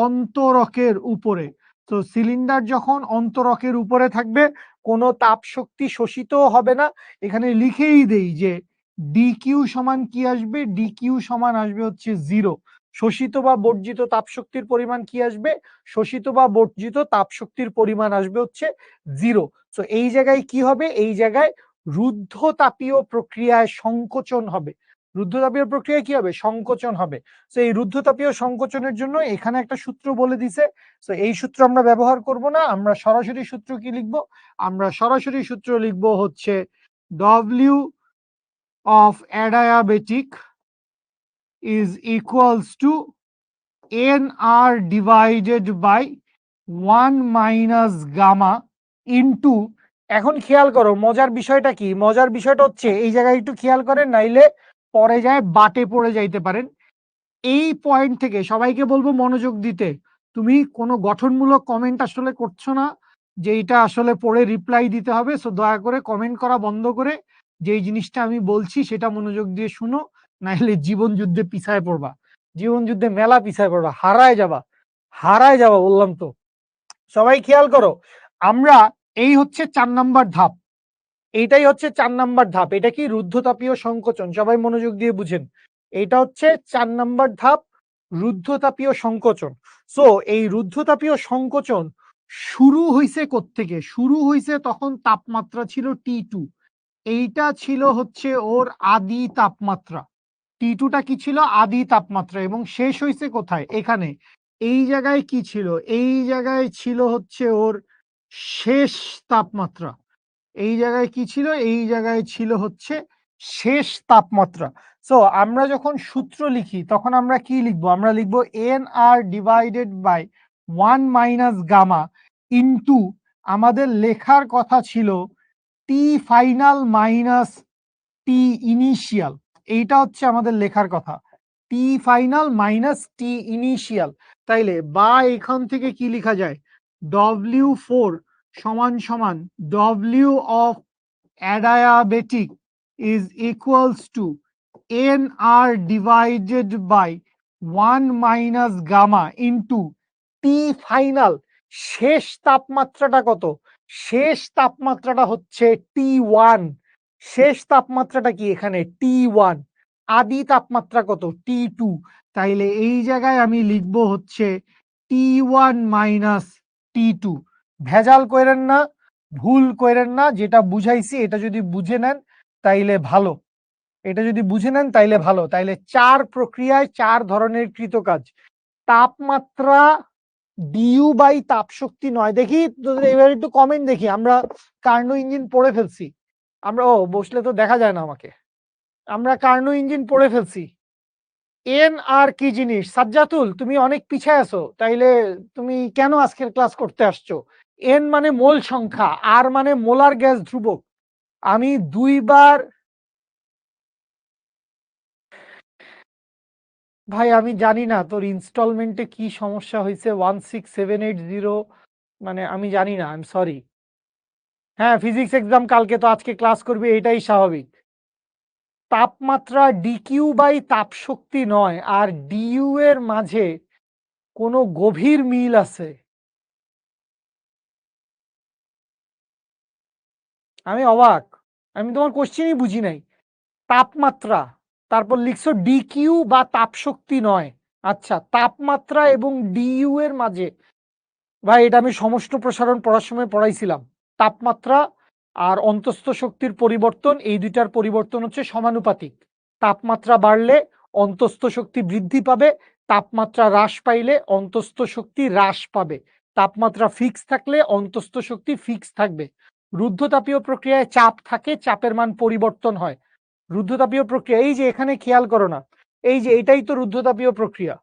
অন্তরকের উপরে। তো সিলিন্ডার যখন অন্তরকের উপরে থাকবে, কোনো তাপ শক্তি শোষিতও হবে না। এখানে লিখেই দেই যে ডিকিউ সমান কি আসবে? ডিকিউ সমান আসবে হচ্ছে 0। শোষিত বা বর্জিত তাপশক্তির পরিমাণ কি আসবে? শোষিত বা বর্জিত তাপশক্তির পরিমাণ আসবে হচ্ছে 0। তো এই জায়গায় কি হবে? এই জায়গায় রুদ্ধতাপীয় প্রক্রিয়ায় সংকোচন হবে। রুদ্ধতাপীয় প্রক্রিয়ায় কি হবে? সংকোচন হবে। তো এই রুদ্ধতাপীয় সংকোচনের জন্য এখানে একটা সূত্র বলে দিছে। তো এই সূত্র আমরা ব্যবহার করব না, আমরা সরাসরি সূত্র কি লিখব? আমরা সরাসরি সূত্র লিখব হচ্ছে W of adiabatic is equals to NR divided by 1 minus gamma into এখন খেয়াল করো মজার বিষয়টা কি, মজার বিষয়টা হচ্ছে এই জায়গায় একটু খেয়াল করেন, নাইলে পরে যায় বাটে পড়ে যাইতে পারেন। এই পয়েন্ট থেকে সবাইকে বলবো মনোযোগ দিতে। তুমি কোনো গঠনমূলক কমেন্ট আসলে করছো না, যে এটা আসলে পড়ে রিপ্লাই দিতে হবে। সো দয়া করে কমেন্ট করা বন্ধ করে যেই জিনিসটা আমি বলছি সেটা মনোযোগ দিয়ে শুনো, নাহলে জীবন যুদ্ধে পিছায় পড়বা, জীবন যুদ্ধে মেলা পিছায় পড়বা, হারায় যাবা, হারায় যাবা বললাম তো। সবাই খেয়াল করো, আমরা এই হচ্ছে 4 নাম্বার ধাপ, এইটাই হচ্ছে 4 নাম্বার ধাপ। এটা কি? রুদ্ধতাপীয় সংকোচন। সবাই মনোযোগ দিয়ে বুঝেন, এটা হচ্ছে 4 নাম্বার ধাপ, রুদ্ধতাপীয় সংকোচন। সো এই রুদ্ধতাপীয় সংকোচন শুরু হইছে কোত্থেকে? শুরু হইছে তখন তাপমাত্রা ছিল T2, এইটা ছিল হচ্ছে ওর আদি তাপমাত্রা। T2টা কি ছিল? আদি তাপমাত্রা। এবং শেষ হইছে কোথায়? এখানে। এই জায়গায় কি ছিল? এই জায়গায় ছিল হচ্ছে ওর শেষ তাপমাত্রা। এই জায়গায় কি ছিল? এই জায়গায় ছিল হচ্ছে শেষ তাপমাত্রা। সো আমরা যখন সূত্র লিখি তখন আমরা কি লিখবো? আমরা লিখবো nr divided by 1 minus gamma into, আমাদের লেখার কথা ছিল T final minus T initial. এইটা হচ্ছে আমাদের লেখার কথা, T final minus T initial. তাইলে বা এখান থেকে কি লেখা যায়? W4 সমান সমান W of adiabatic is equals to nr divided by 1 minus gamma into T final। শেষ তাপমাত্রাটা কত? শেষ তাপমাত্রাটা হচ্ছে T1। শেষ তাপমাত্রাটা কি এখানে? T1। আদি তাপমাত্রা কত? T2। তাইলে এই জায়গায় আমি লিখবো হচ্ছে T1 মাইনাস T2। ভেজাল কইরেন না, ভুল কইরেন না, যেটা বুঝাইছি এটা যদি বুঝে নেন তাইলে ভালো, এটা যদি বুঝে নেন তাইলে ভালো। তাইলে 4 প্রক্রিয়ায় 4 ধরনের কৃতকাজ। তাপমাত্রা ডিইউ বাই তাপ শক্তি নয়। দেখি এবার একটু কমেন্ট দেখি। আমরা কার্নো ইঞ্জিন পড়ে ফেলছি, আমরা ও বসলে তো দেখা যায় না আমাকে, আমরা কার্নো ইঞ্জিন পড়ে ফেলছি। এন আর কি জিনিস? সাজ্জাতুল তুমি অনেক পিছায় আছো, তাইলে তুমি কেন আজকের ক্লাস করতে আসছো? এন মানে মোল সংখ্যা, আর মানে মোলার গ্যাস ধ্রুবক। আমি 2 বার, ভাই আমি জানি না তোর ইনস্টলমেন্টে কি সমস্যা হয়েছে 16780, মানে আমি জানি না, আই এম সরি। হ্যাঁ ফিজিক্স এক্সাম কালকে, তো আজকে ক্লাস করবি এটাই স্বাভাবিক। তাপমাত্রা ডিকিউ বাই তাপ শক্তি নয়, আর ডিইউ এর মাঝে কোনো গভীর মিল আছে? আমি অবাক, আমি তোমার কোশ্চেনই বুঝি নাই। তাপমাত্রা, তারপর লিখছো ডিকিউ বা তাপ শক্তি নয়। আচ্ছা, তাপমাত্রা এবং ডিইউ এর মাঝে, ভাই এটা আমি সমষ্ণ প্রসারণ পড়ার সময় পড়াইছিলাম। তাপমাত্রা আর অন্তস্থ শক্তির পরিবর্তন, এই দুইটার পরিবর্তন হচ্ছে সমানুপাতিক। তাপমাত্রা বাড়লে অন্তস্থ শক্তি বৃদ্ধি পাবে, তাপমাত্রা হ্রাস পাইলে অন্তস্থ শক্তি হ্রাস পাবে। তাপমাত্রা ফিক্স থাকলে অন্তস্থ শক্তি ফিক্স থাকবে। রুদ্ধতাপীয় প্রক্রিয়ায় চাপ থাকে, চাপের মান পরিবর্তন হয়। রুদ্ধতাপীয় প্রক্রিয়া, এই যে এখানে খেয়াল করো না, এই যে এটাই তো রুদ্ধতাপীয় প্রক্রিয়া,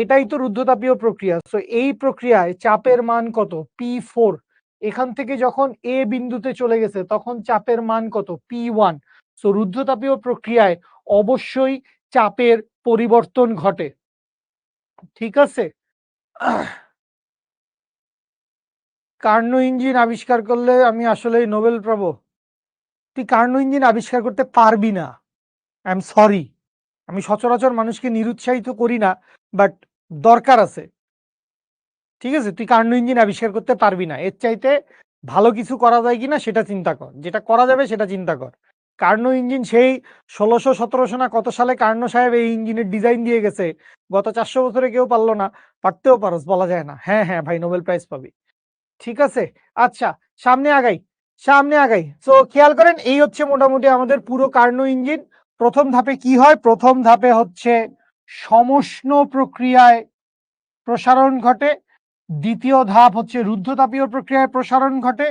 এটাই তো রুদ্ধতাপীয় প্রক্রিয়া। সো এই প্রক্রিয়ায় চাপের মান কত? P4। এখান থেকে যখন এ বিন্দুতে চলে গেছে তখন চাপের মান কত? P1। সো রুদ্ধতাপীয় প্রক্রিয়ায় অবশ্যই চাপের পরিবর্তন ঘটে, ঠিক আছে? কার্নো ইঞ্জিন আবিষ্কার করলে আমি আসলেই নোবেল পাবো। তুই কার্নো ইঞ্জিন আবিষ্কার করতে পারবি না, আই এম সরি। আমি সচরাচর মানুষকে নিরুৎসাহিত করি না, বাট দরকার আছে, ঠিক আছে? তুই কার্নো ইঞ্জিন আবিষ্কার করতে পারবি না। এর চাইতে ভালো কিছু করা যায় কিনা সেটা চিন্তা কর, যেটা করা যাবে সেটা চিন্তা কর। কার্নো ইঞ্জিন সেই 1600-1700 না কত সালে কার্নো সাহেব এই ইঞ্জিনের ডিজাইন দিয়ে গেছে, গত 400 বছরে কেউ পারলো না। পারতেও পারস, বলা যায় না। হ্যাঁ হ্যাঁ ভাই, নোবেল প্রাইজ পাবি, ঠিক আছে? আচ্ছা, সামনে আগাই, সামনে আগাই। সো খেয়াল করেন, এই হচ্ছে মোটামুটি আমাদের পুরো কার্নো ইঞ্জিন। প্রথম ধাপে কি হয়? প্রথম ধাপে হচ্ছে সমষ্ণ প্রক্রিয়ায় প্রসারণ ঘটে, দ্বিতীয় ধাপ হচ্ছে রুদ্ধতাপীয় প্রক্রিয়ায় প্রসারণ ঘটে,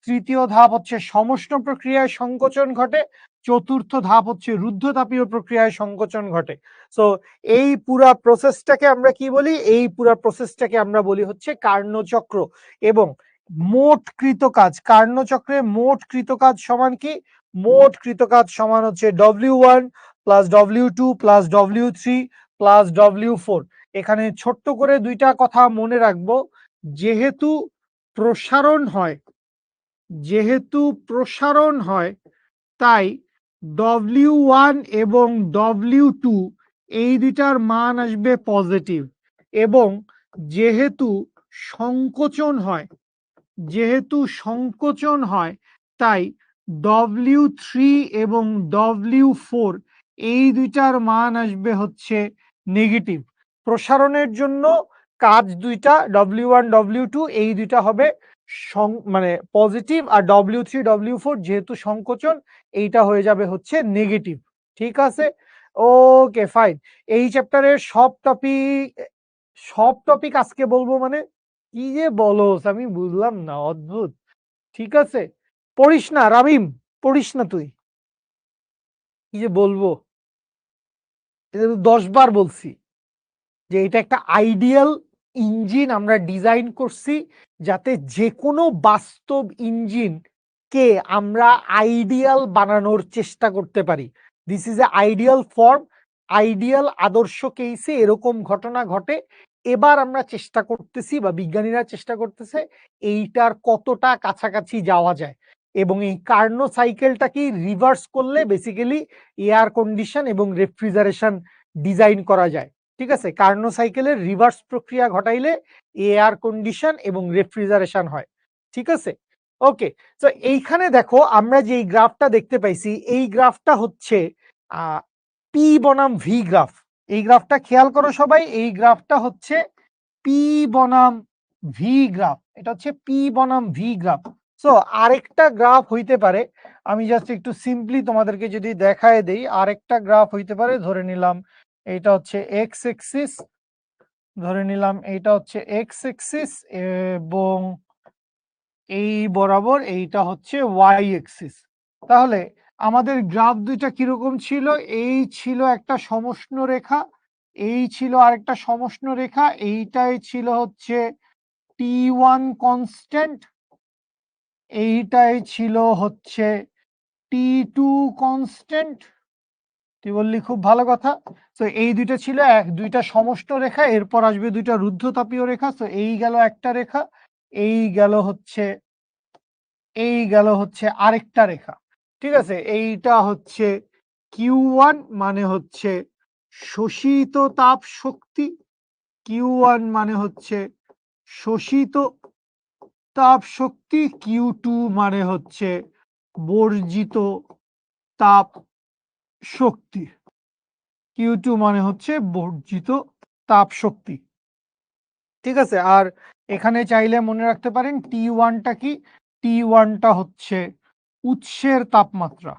তৃতীয় ধাপ হচ্ছে সমষ্ণ প্রক্রিয়ায় সংকোচন ঘটে, চতুর্থ ধাপ হচ্ছে রুদ্ধতাপীয় প্রক্রিয়ায় সংকোচন ঘটে। সো এই পুরা প্রসেসটাকে আমরা কি বলি? এই পুরা প্রসেসটাকে আমরা বলি হচ্ছে কার্নো চক্র। এবং মোট কৃত কাজ, কার্যচক্রে মোট কৃত কাজ সমান কি? মোট কৃত কাজ সমান হচ্ছে W1 plus W2 plus W3 plus W4। এখানে ছোট্ট করে দুইটা কথা মনে রাখবো, যেহেতু প্রসারণ হয়, যেহেতু প্রসারণ হয়, তাই W1 এবং W2 এই দুইটার মান আসবে পজিটিভ, এবং যেহেতু সংকোচন হয়, যেহেতু সংকোচন হয়, তাই W3 এবং W4 এই দুইটার মান আসবে হচ্ছে নেগেটিভ। প্রসারণের জন্য কাজ দুইটা W1 W2 এই দুইটা হবে মানে পজিটিভ, আর W3 W4 যেহেতু সংকোচন এইটা হয়ে যাবে হচ্ছে নেগেটিভ। ঠিক আছে, ওকে ফাইন। এই চ্যাপ্টারের সব টপিক আজকে বলবো মানে কি যে বলস, আমি বুঝলাম না, অদ্ভুত। ঠিক আছে, পড়িস না রামিম, পড়িস না তুই, কি যে বলবো, এটা তো 10 বার বলছি যে এটা একটা আইডিয়াল ইঞ্জিন আমরা ডিজাইন করছি, যাতে যে কোনো বাস্তব ইঞ্জিন কে আমরা আইডিয়াল বানানোর চেষ্টা করতে পারি। This is a ideal form, ideal আদর্শ কেসে এরকম ঘটনা ঘটে। এবার আমরা চেষ্টা করতেছি বা বিজ্ঞানীরা চেষ্টা করতেছে এইটার কতটা কাছাকাছি যাওয়া যায়, এবং এই কার্নো সাইকেলটাকে রিভার্স করলে বেসিক্যালি এয়ার কন্ডিশন এবং রেফ্রিজারেশন ডিজাইন করা যায়। ঠিক আছে, কার্নো সাইকেলের রিভার্স প্রক্রিয়া ঘটাইলে এয়ার কন্ডিশন এবং রেফ্রিজারেশন হয়। ঠিক আছে, ওকে। তো এইখানে দেখো আমরা যে গ্রাফটা দেখতে পাইছি, এই গ্রাফটা হচ্ছে পি বনাম ভি গ্রাফ। এই গ্রাফটা খেয়াল করো সবাই, এই গ্রাফটা হচ্ছে পি বনাম ভি গ্রাফ, এটা হচ্ছে পি বনাম ভি গ্রাফ। সো আরেকটা গ্রাফ হইতে পারে, আমি জাস্ট একটু সিম্পলি তোমাদেরকে যদি দেখায় দেই, আরেকটা গ্রাফ হইতে পারে, ধরে নিলাম এটা হচ্ছে এক্স এক্সিস, ধরে নিলাম এটা হচ্ছে এক্স এক্সিস, এবং এই বরাবর এইটা হচ্ছে ওয়াই এক্সিস। তাহলে আমাদের গ্রাফ দুইটা কিরকম ছিল? এই ছিল একটা সমষ্ণ রেখা, এই ছিল আরেকটা সমষ্ণ রেখা, এইটাই ছিল হচ্ছে T1 কনস্ট্যান্ট, এইটাই ছিল হচ্ছে T2 কনস্ট্যান্ট। তুই বললি খুব ভালো কথা। তো এই দুইটা ছিল দুইটা সমষ্ণ রেখা, এরপর আসবে দুইটা রুদ্ধতাপীয় রেখা। তো এই গেল একটা রেখা, এই গেল হচ্ছে, এই গেল হচ্ছে আরেকটা রেখা। ঠিক আছে, এইটা হচ্ছে Q1 মানে হচ্ছে শোষিত তাপ শক্তি, Q1 মানে হচ্ছে শোষিত তাপ শক্তি, Q2 মানে হচ্ছে বর্জিত তাপ শক্তি, Q2 মানে হচ্ছে বর্জিত তাপ শক্তি। ঠিক আছে, আর এখানে চাইলে মনে রাখতে পারেন T1টা কি? T1টা হচ্ছে উৎসের তাপমাত্রা।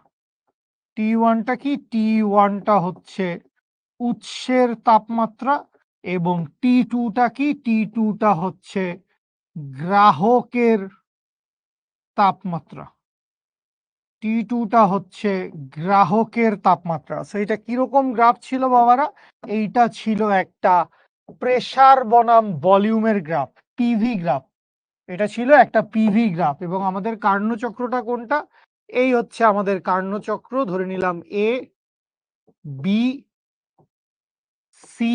T1টা কি? T1টা হচ্ছে উৎসের তাপমাত্রা, এবং T2টা কি? T2টা হচ্ছে গ্রাহকের তাপমাত্রা। T2টা হচ্ছে গ্রাহকের তাপমাত্রা। সো এটা কিরকম গ্রাফ ছিল বাবারা? এইটা ছিল একটা প্রেসার বনাম ভলিউমের গ্রাফ, পিভি গ্রাফ। এটা ছিল একটা পিভি গ্রাফ, এবং আমাদের কার্যচক্রটা কোনটা? এই হচ্ছে আমাদের কার্যচক্র, ধরে নিলাম এ বি সি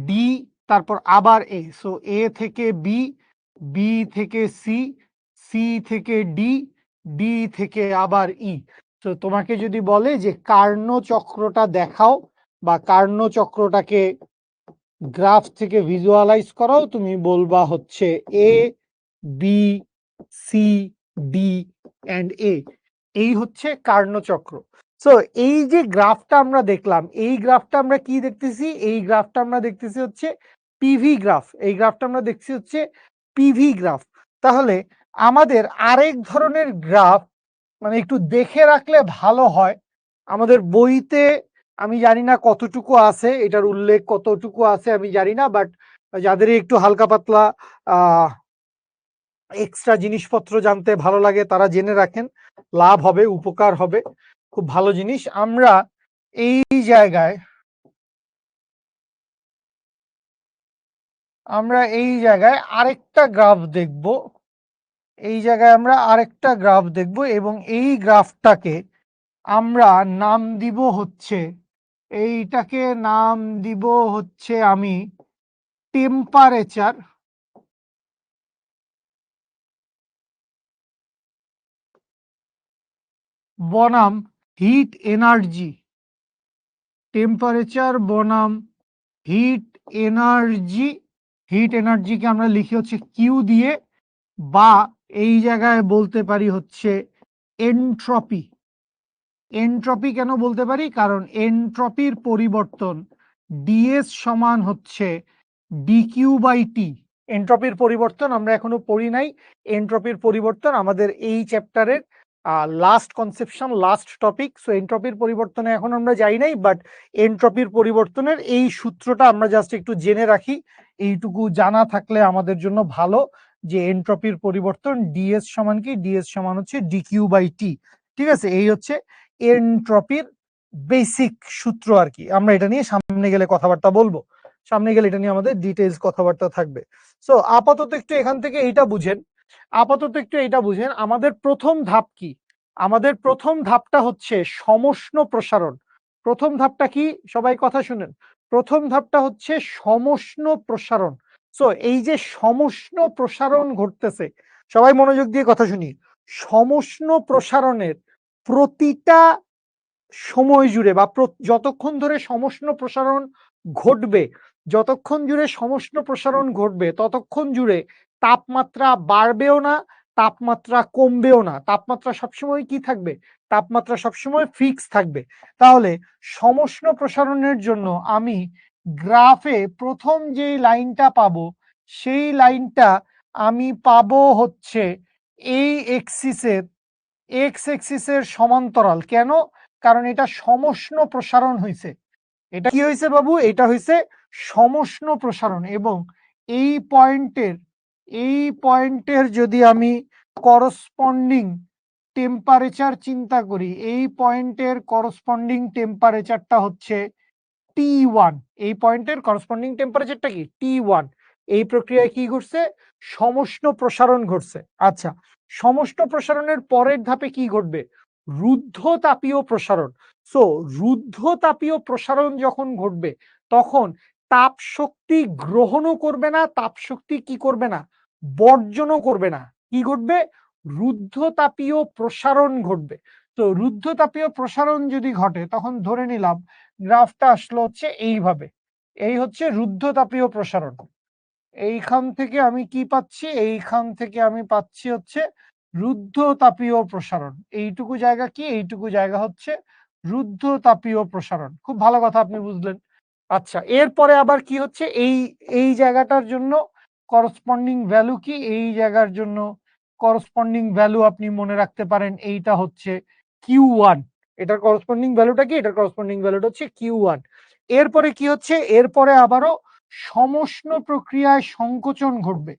ডি, তারপর আবার এ। সো এ থেকে বি, বি থেকে সি, সি থেকে ডি, ডি থেকে আবার ই। তো তোমাকে যদি বলে যে কার্যচক্রটা দেখাও বা কার্যচক্রটাকে গ্রাফ থেকে ভিজুয়ালাইজ করাও, তুমি বলবা হচ্ছে A B C D and a. এই হচ্ছে কার্যচক্র। সো এই যে গ্রাফটা আমরা দেখলাম, এই গ্রাফটা আমরা কি দেখতেছি? এই গ্রাফটা আমরা দেখতেছি হচ্ছে পিভি গ্রাফ। এই গ্রাফটা আমরা দেখছি হচ্ছে পিভি গ্রাফ। তাহলে আমাদের আরেক ধরনের গ্রাফ মানে একটু দেখে রাখলে ভালো হয়। আমাদের বইতে আমি জানি না কতটুকু আছে, এটার উল্লেখ কতটুকু আছে আমি জানি না, বাট যাদের একটু হালকা পাতলা এক্সট্রা জিনিসপত্র জানতে ভালো লাগে তারা জেনে রাখেন, লাভ হবে, উপকার হবে, খুব ভালো জিনিস। আমরা এই জায়গায় আমরা এই জায়গায় আরেকটা গ্রাফ দেখব। এই জায়গায় আমরা আরেকটা গ্রাফ দেখব এবং এই গ্রাফটাকে আমরা নাম দিব হচ্ছে, এইটাকে নাম দিব হচ্ছে আমি টেম্পারেচার বনাম হিট এনার্জি। টেম্পারেচার বনাম হিট এনার্জি। হিট এনার্জিকে আমরা লিখি হচ্ছে কিউ দিয়ে, বা এই জায়গায় বলতে পারি হচ্ছে এনট্রপি। এনট্রপি কেন বলতে পারি? কারণ এনট্রপির পরিবর্তন ডিএস সমান হচ্ছে ডিকিউ বাই টি। এনট্রপির পরিবর্তন আমরা এখনো পড়ি নাই। এনট্রপির পরিবর্তন আমাদের এই চ্যাপ্টারের last conception, last topic. So এনট্রপির পরিবর্তনে এখন আমরা যাই নাই, বাট এনট্রপির পরিবর্তনের এই সূত্রটা আমরা জাস্ট একটু জেনে রাখি। এইটুকু জানা থাকলে আমাদের জন্য ভালো, যে এনট্রপির পরিবর্তন ডিএস সমান কি? ডিএস সমান হচ্ছে ডিকিউ বাই টি। ঠিক আছে, এই হচ্ছে এনট্রপির বেসিক সূত্র আর কি। আমরা এটা নিয়ে সামনে গেলে কথাবার্তা বলবো, সামনে গেলে এটা নিয়ে আমাদের ডিটেইলস কথাবার্তা থাকবে। সো আপাতত একটু এখান থেকে এইটা বুঝেন, আপাতত একটু এইটা বুঝেন, আমাদের প্রথম ধাপ কি? আমাদের প্রথম ধাপটা হচ্ছে সমষ্ণ প্রসারণ। প্রথম ধাপটা কি? সবাই কথা শুনেন। প্রথম ধাপটা হচ্ছে সমষ্ণ প্রসারণ। সো এই যে সমষ্ণ প্রসারণ ঘটতেছে, সবাই মনোযোগ দিয়ে কথা শুনি। সমষ্ণ প্রসারণের প্রতিটা সময় জুড়ে বা যতক্ষণ ধরে সমষ্ণ প্রসারণ ঘটবে, যতক্ষণ জুড়ে সমষ্ণ প্রসারণ ঘটবে ততক্ষণ জুড়ে তাপমাত্রা বাড়বেও না, তাপমাত্রা কমবেও না। তাপমাত্রা সবসময় কি থাকবে? তাপমাত্রা সবসময় ফিক্স থাকবে। তাহলে সমষ্ণ প্রসারণের জন্য আমি গ্রাফে প্রথম যে লাইনটা পাবো, সেই লাইনটা আমি পাবো হচ্ছে এই এক্সিসের, এক্স এক্সিসের সমান্তরাল। কেন? কারণ এটা সমষ্ণ প্রসারণ হয়েছে। এটা কি হয়েছে বাবু? এটা হয়েছে সমষ্ণ প্রসারণ। এবং এই পয়েন্টের, এই পয়েন্টের যদি আমি করসপন্ডিং টেম্পারেচার চিন্তা করি, এই পয়েন্টের করসপন্ডিং টেম্পারেচারটা হচ্ছে T1। এই পয়েন্টের করসপন্ডিং টেম্পারেচারটা কি? T1। এই প্রক্রিয়ায় কি ঘটছে? সমষ্ণ প্রসারণ ঘটছে। আচ্ছা, সমষ্ণ প্রসারণের পরের ধাপে কি ঘটবে? রুদ্ধতাপীয় প্রসারণ। সো রুদ্ধতাপীয় প্রসারণ যখন ঘটবে, তখন তাপ শক্তি গ্রহণও করবে না, তাপ শক্তি কি করবে না? বর্জনও করবে না। কি ঘটবে? রুদ্ধতাপীয় প্রসারণ ঘটবে। তো রুদ্ধতাপীয় প্রসারণ যদি ঘটে, তখন ধরে নিলাম গ্রাফটা আসলো হচ্ছে এইভাবে। এই হচ্ছে রুদ্ধতাপীয় প্রসারণ। এইখান থেকে আমি কি পাচ্ছি? এইখান থেকে আমি পাচ্ছি হচ্ছে রুদ্ধতাপীয় প্রসারণ। এইটুকু জায়গা কি? এইটুকু জায়গা হচ্ছে রুদ্ধতাপীয় প্রসারণ। খুব ভালো কথা আপনি বুঝলেন। আচ্ছা, এরপরে আবার কি হচ্ছে? এই এই জায়গাটার জন্য করসপন্ডিং ভ্যালু কি? এই জায়গার জন্য করসপন্ডিং ভ্যালু আপনি মনে রাখতে পারেন, এইটা হচ্ছে Q1। এটার করসপন্ডিং ভ্যালুটা কি? এটার করসপন্ডিং ভ্যালুটা হচ্ছে Q1। এরপরে কি হচ্ছে? এরপরে আবারও সমষ্ণ প্রক্রিয়ায় সংকোচন ঘটবে।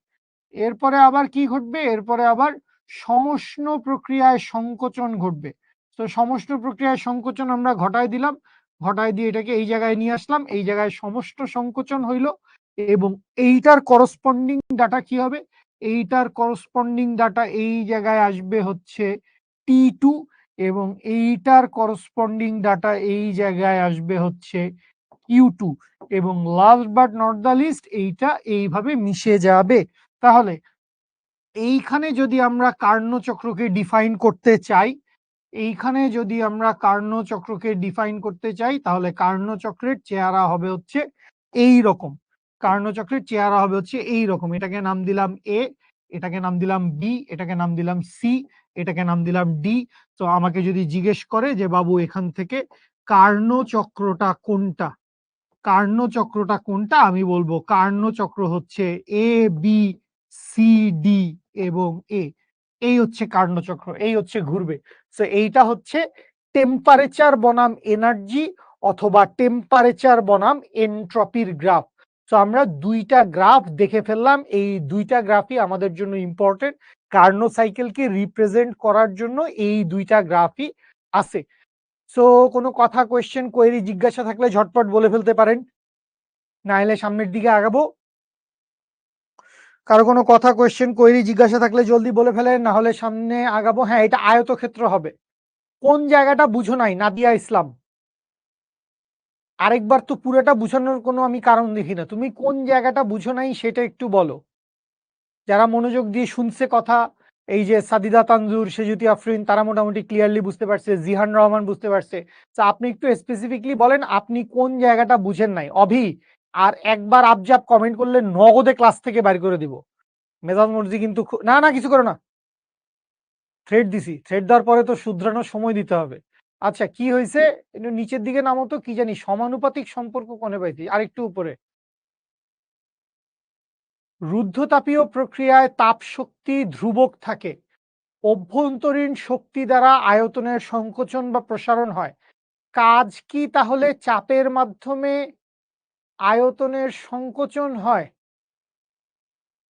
এরপরে আবার কি ঘটবে? এরপরে আবার সমষ্ণ প্রক্রিয়ায় সংকোচন ঘটবে। তো সমষ্ণ প্রক্রিয়ায় সংকোচন আমরা ঘটায় দিলাম, ঘটায় দিয়ে এটাকে এই জায়গায় নিয়ে আসলাম, এই জায়গায় সমষ্ণ সংকোচন হইল। এবং এইটার করসপন্ডিং ডাটা কি হবে? এইটার করসপন্ডিং ডাটা এই জায়গায় আসবে হচ্ছে T2, এবং এইটার করসপন্ডিং ডাটা এই জায়গায় আসবে হচ্ছে Q2। এবং last but not the least, এইটা এইভাবে মিশে যাবে। তাহলে এইখানে যদি আমরা কার্নোচক্রকে ডিফাইন করতে চাই, এইখানে যদি আমরা কার্নোচক্রকে ডিফাইন করতে চাই, তাহলে কার্নোচক্রের চেহারা হবে হচ্ছে এই রকম। কার্নোচক্রের চেহারা হবে হচ্ছে এই রকম। এটাকে নাম দিলাম এ, এটাকে নাম দিলাম বি, এটাকে নাম দিলাম সি, এটাকে নাম দিলাম ডি। তো আমাকে যদি জিজ্ঞেস করে যে বাবু এখান থেকে কার্নোচক্রটা কোনটা, কার্নোচক্রটা কোনটা, আমি বলবো কার্নোচক্র হচ্ছে এ বি সি ডি এবং এ। এই হচ্ছে কার্নোচক্র, এই হচ্ছে ঘুরবে। তো এইটা হচ্ছে টেম্পারেচার বনাম এনার্জি অথবা টেম্পারেচার বনাম এনট্রপির গ্রাফ। তো আমরা দুইটা গ্রাফ দেখে ফেললাম। এই দুইটা গ্রাফই আমাদের জন্য ইম্পর্টেন্ট। কার্নো সাইকেলকে রিপ্রেজেন্ট করার জন্য এই দুইটা গ্রাফই আছে। সো কোনো কথা, কোয়েশ্চেন, কোয়েরি, জিজ্ঞাসা থাকলে ঝটপট বলে ফেলতে পারেন, না হলে সামনের দিকে আগাবো। কারো কোনো কথা, কোয়েশ্চেন, কোয়েরি, জিজ্ঞাসা থাকলে জলদি বলে ফেলেন, না হলে সামনে আগাবো। হ্যাঁ, এটা আয়তক্ষেত্র হবে। কোন জায়গাটা বুঝো নাই? নাদিয়া ইসলাম, আরেকবার তো পুরোটা বুঝানোর কোনো আমি কারণ দেখি না। তুমি কোন জায়গাটা বুঝো নাই সেটা একটু বলো। যারা মনোযোগ দিয়ে শুনছে কথা, এই যে সাদিদা তানজুর, সেজুতি আফরিন, তারা মোটামুটি ক্লিয়ারলি বুঝতে পারছে, জিহান রহমান বুঝতে পারছে। তো আপনি একটু স্পেসিফিকলি বলেন আপনি কোন জায়গাটা বুঝেন নাই। অভি, আর একবার আবজাব কমেন্ট করলে নগদে ক্লাস থেকে বাইর করে দিব। মেজাজ মর্জি কিন্তু না না, কিছু করো না। থ্রেড দিছি, থ্রেড দেওয়ার পরে তো শুধরানোর সময় দিতে হবে। আচ্ছা, কি হয়েছে? একটু নিচের দিকে নামো তো। কি জানি সমানুপাতিক সম্পর্ক কোনে পাইছি, আরেকটু উপরে। রুদ্ধতাপীয় প্রক্রিয়ায় তাপ শক্তি ধ্রুবক থাকে। অভ্যন্তরীণ শক্তি দ্বারা আয়তনের সংকোচন বা প্রসারণ হয়। কাজ কি তাহলে চাপের মাধ্যমে আয়তনের সংকোচন হয়?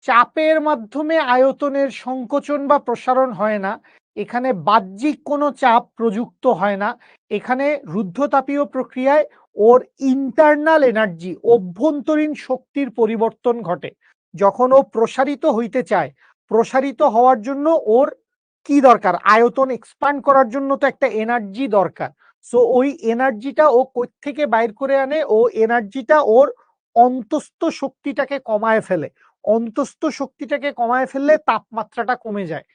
চাপের মাধ্যমে আয়তনের সংকোচন বা প্রসারণ হয় না। এখানে বাহ্যিক কোনো চাপ প্রযুক্ত হয় না। এখানে রুদ্ধতাপীয় প্রক্রিয়ায় ওর ইন্টারনাল এনার্জি, অভ্যন্তরীণ শক্তির পরিবর্তন ঘটে। যখন ও প্রসারিত হইতে চায়, প্রসারিত হওয়ার জন্য ওর কি দরকার? আয়তন এক্সপ্যান্ড করার জন্য তো একটা এনার্জি দরকার। সো ওই এনার্জিটা ও কই থেকে বাইর করে আনে? ও এনার্জিটা ওর অন্তস্থ শক্তিটাকে কমায় ফেলে। অন্তস্থ শক্তিটাকে কমায় ফেললে তাপমাত্রাটা কমে যায়।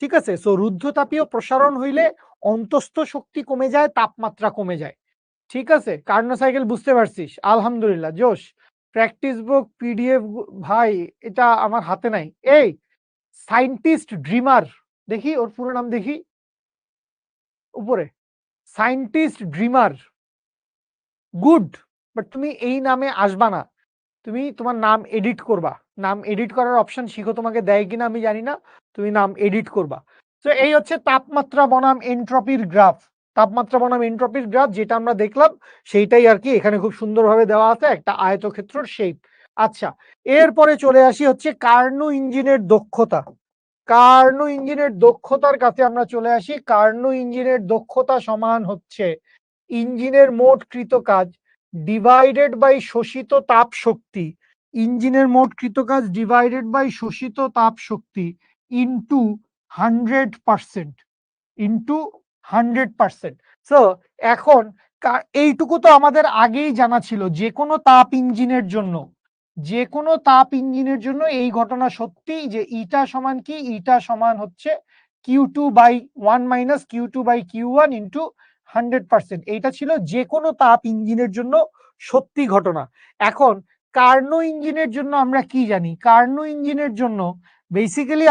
ঠিক আছে? সো রুদ্ধতাপীয় প্রসারণ হইলে অন্তস্থ শক্তি কমে যায়, তাপমাত্রা কমে যায়। ঠিক আছে? কার্নো সাইকেল বুঝতে পারছিস? আলহামদুলিল্লাহ, জোশ। প্র্যাকটিস বুক, পিডিএফ, ভাই এটা আমার হাতে নাই। এই সায়েন্টিস্ট ড্রিমার, দেখি ওর পুরো নাম দেখি উপরে। Scientist dreamer, good. বাট তুমি এই নামে আসবা না। তুমি তোমার নাম এডিট করবা। নাম এডিট করার অপশন শিখো, তোমাকে দেয় কিনা আমি জানি না। তুমি নাম এডিট করবা। তো এই হচ্ছে তাপমাত্রা বনাম এন্ট্রপির গ্রাফ। তাপমাত্রা বনাম এন্ট্রপির গ্রাফ যেটা আমরা দেখলাম সেইটাই আর কি এখানে খুব সুন্দরভাবে দেওয়া আছে, একটা আয়তক্ষেত্রের শেপ। আচ্ছা, এরপরে চলে আসি হচ্ছে কার্নো ইঞ্জিনের দক্ষতা। কার্নো ইঞ্জিনের দক্ষতার কাছে আমরা চলে আসি। কার্নো ইঞ্জিনের দক্ষতা সমান হচ্ছে ইঞ্জিনের মোট কৃত কাজ ডিভাইডেড বাই শোষিত তাপ শক্তি। ইঞ্জিনের মোট কৃত কাজ ডিভাইডেড বাই শোষিত তাপ শক্তি ইন্টু 100%। ইন্টু 100%। সো এখন এইটুকু তো আমাদের আগেই জানা ছিল। যে কোনো তাপ ইঞ্জিনের জন্য, যে কোনো তাপ ইঞ্জিনের জন্য এই ঘটনা সত্যি যে ইটা সমান কি? ইটা সমান হচ্ছে Q2/1 মাইনাস Q2/Q1 ইন্টু 100%। এইটা ছিল যে কোনো তাপ ইঞ্জিনের জন্য সত্যি ঘটনা। এখন কার্নো ইঞ্জিনের জন্য আমরা কি জানি? কার্নো ইঞ্জিনের জন্য বেসিক্যালি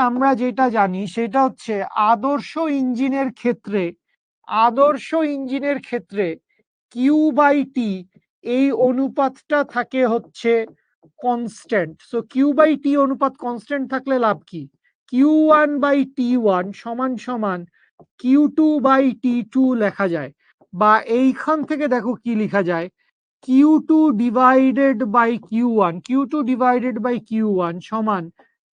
আমরা যেটা জানি, সেটা হচ্ছে আদর্শ ইঞ্জিনের ক্ষেত্রে, আদর্শ ইঞ্জিনের ক্ষেত্রে Q/T এই অনুপাতটা থাকে হচ্ছে কনস্ট্যান্ট। সো Q/T অনুপাত কনস্ট্যান্ট থাকলে লাভ কি? Q1/T1 সমান সমান Q2/T2 লেখা যায়। বা এইখান থেকে দেখো কি লেখা যায়, Q2 divided by Q1, Q2 divided by Q1 সমান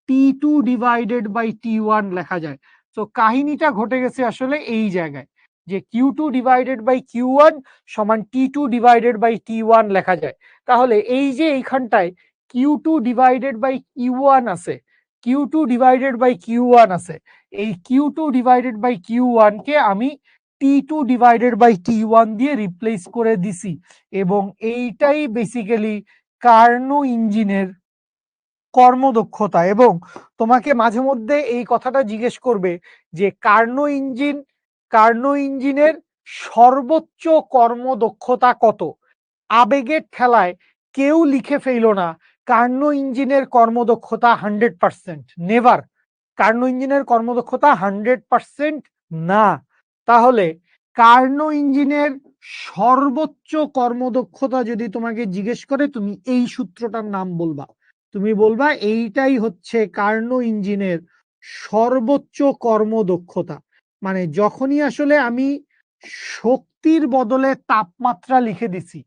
T2 ডিভাইডেড বাই T1 লেখা যায়। তো কাহিনীটা ঘটে গেছে আসলে এই জায়গায় যে Q2 ডিভাইডেড বাই Q1 সমান T2 ডিভাইডেড বাই T1 লেখা যায়। তাহলে এই যে এইখানটায় Q2 ডিভাইডেড বাই Q1 আছে, Q2 ডিভাইডেড বাই Q1 আছে, এই Q2 ডিভাইডেড বাই Q1 কে আমি T2 ডিভাইডেড বাই T1 দিয়ে রিপ্লেস করে দিছি। এবং এইটাই বেসিক্যালি কার্নো ইঞ্জিনের কর্মদক্ষতা। এবং তোমাকে মাঝে মধ্যে এই কথাটা জিজ্ঞেস করবে যে কার্নো ইঞ্জিনের সর্বোচ্চ কর্মদক্ষতা কত? আবেগের ঠেলায় কেউ লিখে ফেললো না কার্নো ইঞ্জিনের কর্মদক্ষতা 100%। নেভার। কার্নো ইঞ্জিনের কর্মদক্ষতা 100% না। তাহলে কার্নো ইঞ্জিনের সর্বোচ্চ কর্মদক্ষতা যদি তোমাকে জিজ্ঞেস করে, তুমি এই সূত্রটার নাম বলবা। তুমি বলবা এইটাই হচ্ছে কার্নো ইঞ্জিনের সর্বোচ্চ কর্মদক্ষতা। মানে যখনই আসলে আমি শক্তির বদলে তাপমাত্রা লিখে দিছি,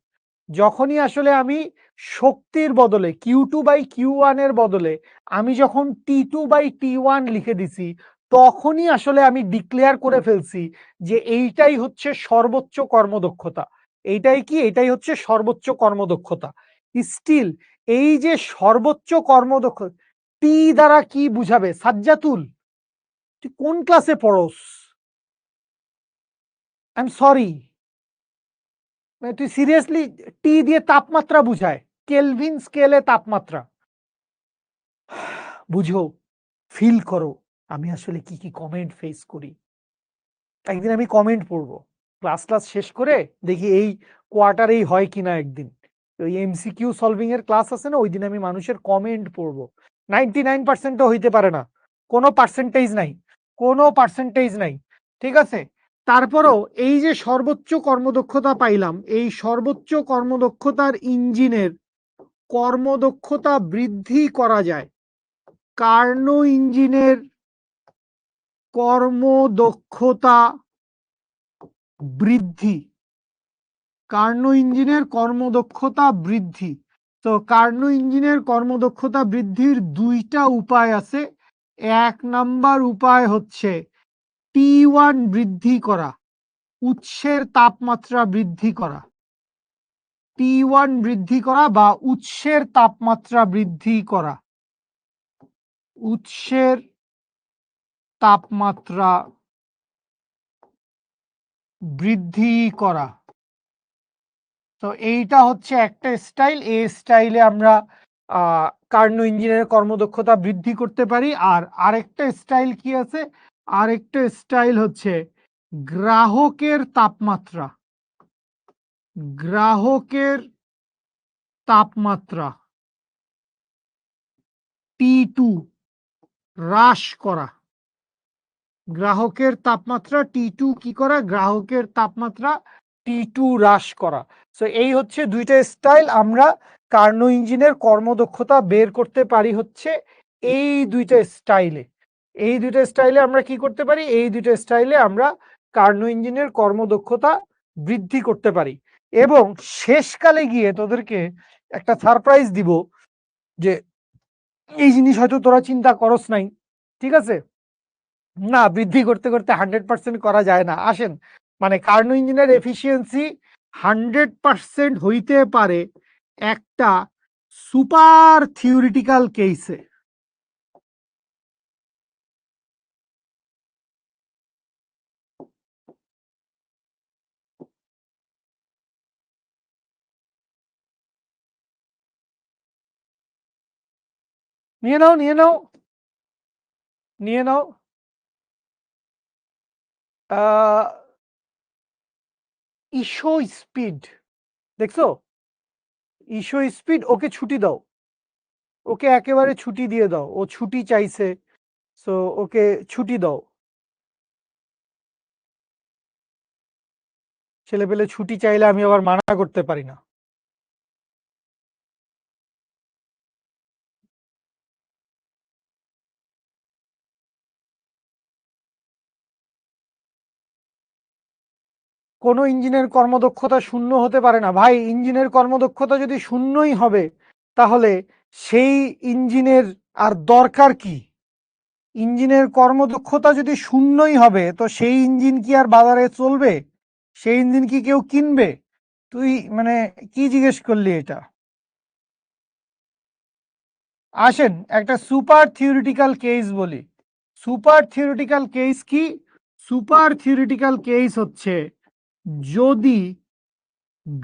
যখনই আসলে আমি শক্তির বদলে Q2/Q1 এর বদলে আমি যখন T2/T1 লিখে দিছি, তখনই আসলে আমি ডিক্লেয়ার করে ফেলছি যে এইটাই হচ্ছে সর্বোচ্চ কর্মদক্ষতা। এইটাই কি? এটাই হচ্ছে সর্বোচ্চ কর্মদক্ষতা। স্টিল, এই যে সর্বোচ্চ কর্মদক্ষ, টি দ্বারা কি বুঝাবে? সাজ্জাতুল, তুই কোন ক্লাসে পড়স? আই এম সরি, তুই সিরিয়াসলি টি দিয়ে তাপমাত্রা বুঝায়? কেলভিন স্কেলে তাপমাত্রা বুঝো, ফিল করো আমি আসলে কি কি কমেন্ট ফেস করি। একদিন আমি কমেন্ট পড়বো, ক্লাস শেষ করে দেখি এই কোয়ার্টারেই হয় কিনা একদিন ওই এমসিকিউ সলভিং এর ক্লাস আছে না, ওই দিন আমি মানুষের কমেন্ট পড়বো। 99% হইতে পারে না, কোনো পার্সেন্টেজ নাই, কোনো পার্সেন্টেজ নাই, ঠিক আছে। তারপরও এই যে সর্বোচ্চ কর্মদক্ষতা পাইলাম, এই সর্বোচ্চ কর্মদক্ষতার ইঞ্জিনের কর্মদক্ষতা বৃদ্ধি করা যায়। কার্নো ইঞ্জিনের কর্মদক্ষতা বৃদ্ধি, কার্নো ইঞ্জিনের কর্মদক্ষতা বৃদ্ধি। তো কার্নো ইঞ্জিনের কর্মদক্ষতা বৃদ্ধির দুইটা উপায় আছে। এক নাম্বার উপায় হচ্ছে T1 বৃদ্ধি করা, উৎসের তাপমাত্রা বৃদ্ধি করা। T1 বৃদ্ধি করা বা উৎসের তাপমাত্রা বৃদ্ধি করা, উৎসের তাপমাত্রা বৃদ্ধি করা। তো এইটা হচ্ছে একটা স্টাইল, এই স্টাইলে আমরা কার্নো ইঞ্জিনের কর্মদক্ষতা বৃদ্ধি করতে পারি। আর আরেকটা স্টাইল কি আছে? আরেকটা স্টাইল হচ্ছে গ্রাহকের তাপমাত্রা, গ্রাহকের তাপমাত্রা T2 হ্রাস করা। গ্রাহকের তাপমাত্রা T2 কি করা? গ্রাহকের তাপমাত্রা T2 হ্রাস করা। সো এই হচ্ছে দুইটা স্টাইল, আমরা কার্নো ইঞ্জিনের কর্মদক্ষতা বের করতে পারি হচ্ছে এই দুইটা স্টাইলে। এই দুইটা স্টাইলে আমরা কি করতে পারি? এই দুইটা স্টাইলে আমরা কার্নো ইঞ্জিনের কর্মদক্ষতা বৃদ্ধি করতে পারি। এবং শেষকালে গিয়ে তোদেরকে একটা সারপ্রাইজ দিব, যে এই জিনিস হয়তো তোরা চিন্তা করস নাই, ঠিক আছে। না, বৃদ্ধি করতে করতে 100% করা যায় না। আসেন, মানে কার্নো ইঞ্জিনের এফিসিয়েন্সি 100% হইতে পারে একটা সুপার থিওরিটিক্যাল কেসে। নিয়ে নাও, নিয়ে নাও, নিয়ে নাও। ইশো স্পিড দেখছো? ইশো স্পিড, ওকে ছুটি দাও, ওকে একেবারে ছুটি দিয়ে দাও, ও ছুটি চাইছে, সো ওকে ছুটি দাও। ছেলে পেলে ছুটি চাইলে আমি আবার মানা করতে পারি না। কোনো ইঞ্জিনের কর্মদক্ষতা শূন্য হতে পারে না ভাই। ইঞ্জিনের কর্মদক্ষতা যদি শূন্যই হবে, তাহলে সেই ইঞ্জিনের আর দরকার কি? ইঞ্জিনের কর্মদক্ষতা যদি শূন্যই হবে, তো সেই ইঞ্জিন কি আর বাজারে চলবে? সেই ইঞ্জিন কি কেউ কিনবে? তুই মানে কি জিজ্ঞেস করলি এটা? আসেন একটা সুপার থিওরিটিক্যাল কেস বলি। সুপার থিওরিটিক্যাল কেস কি? সুপার থিওরিটিক্যাল কেস হচ্ছে যদি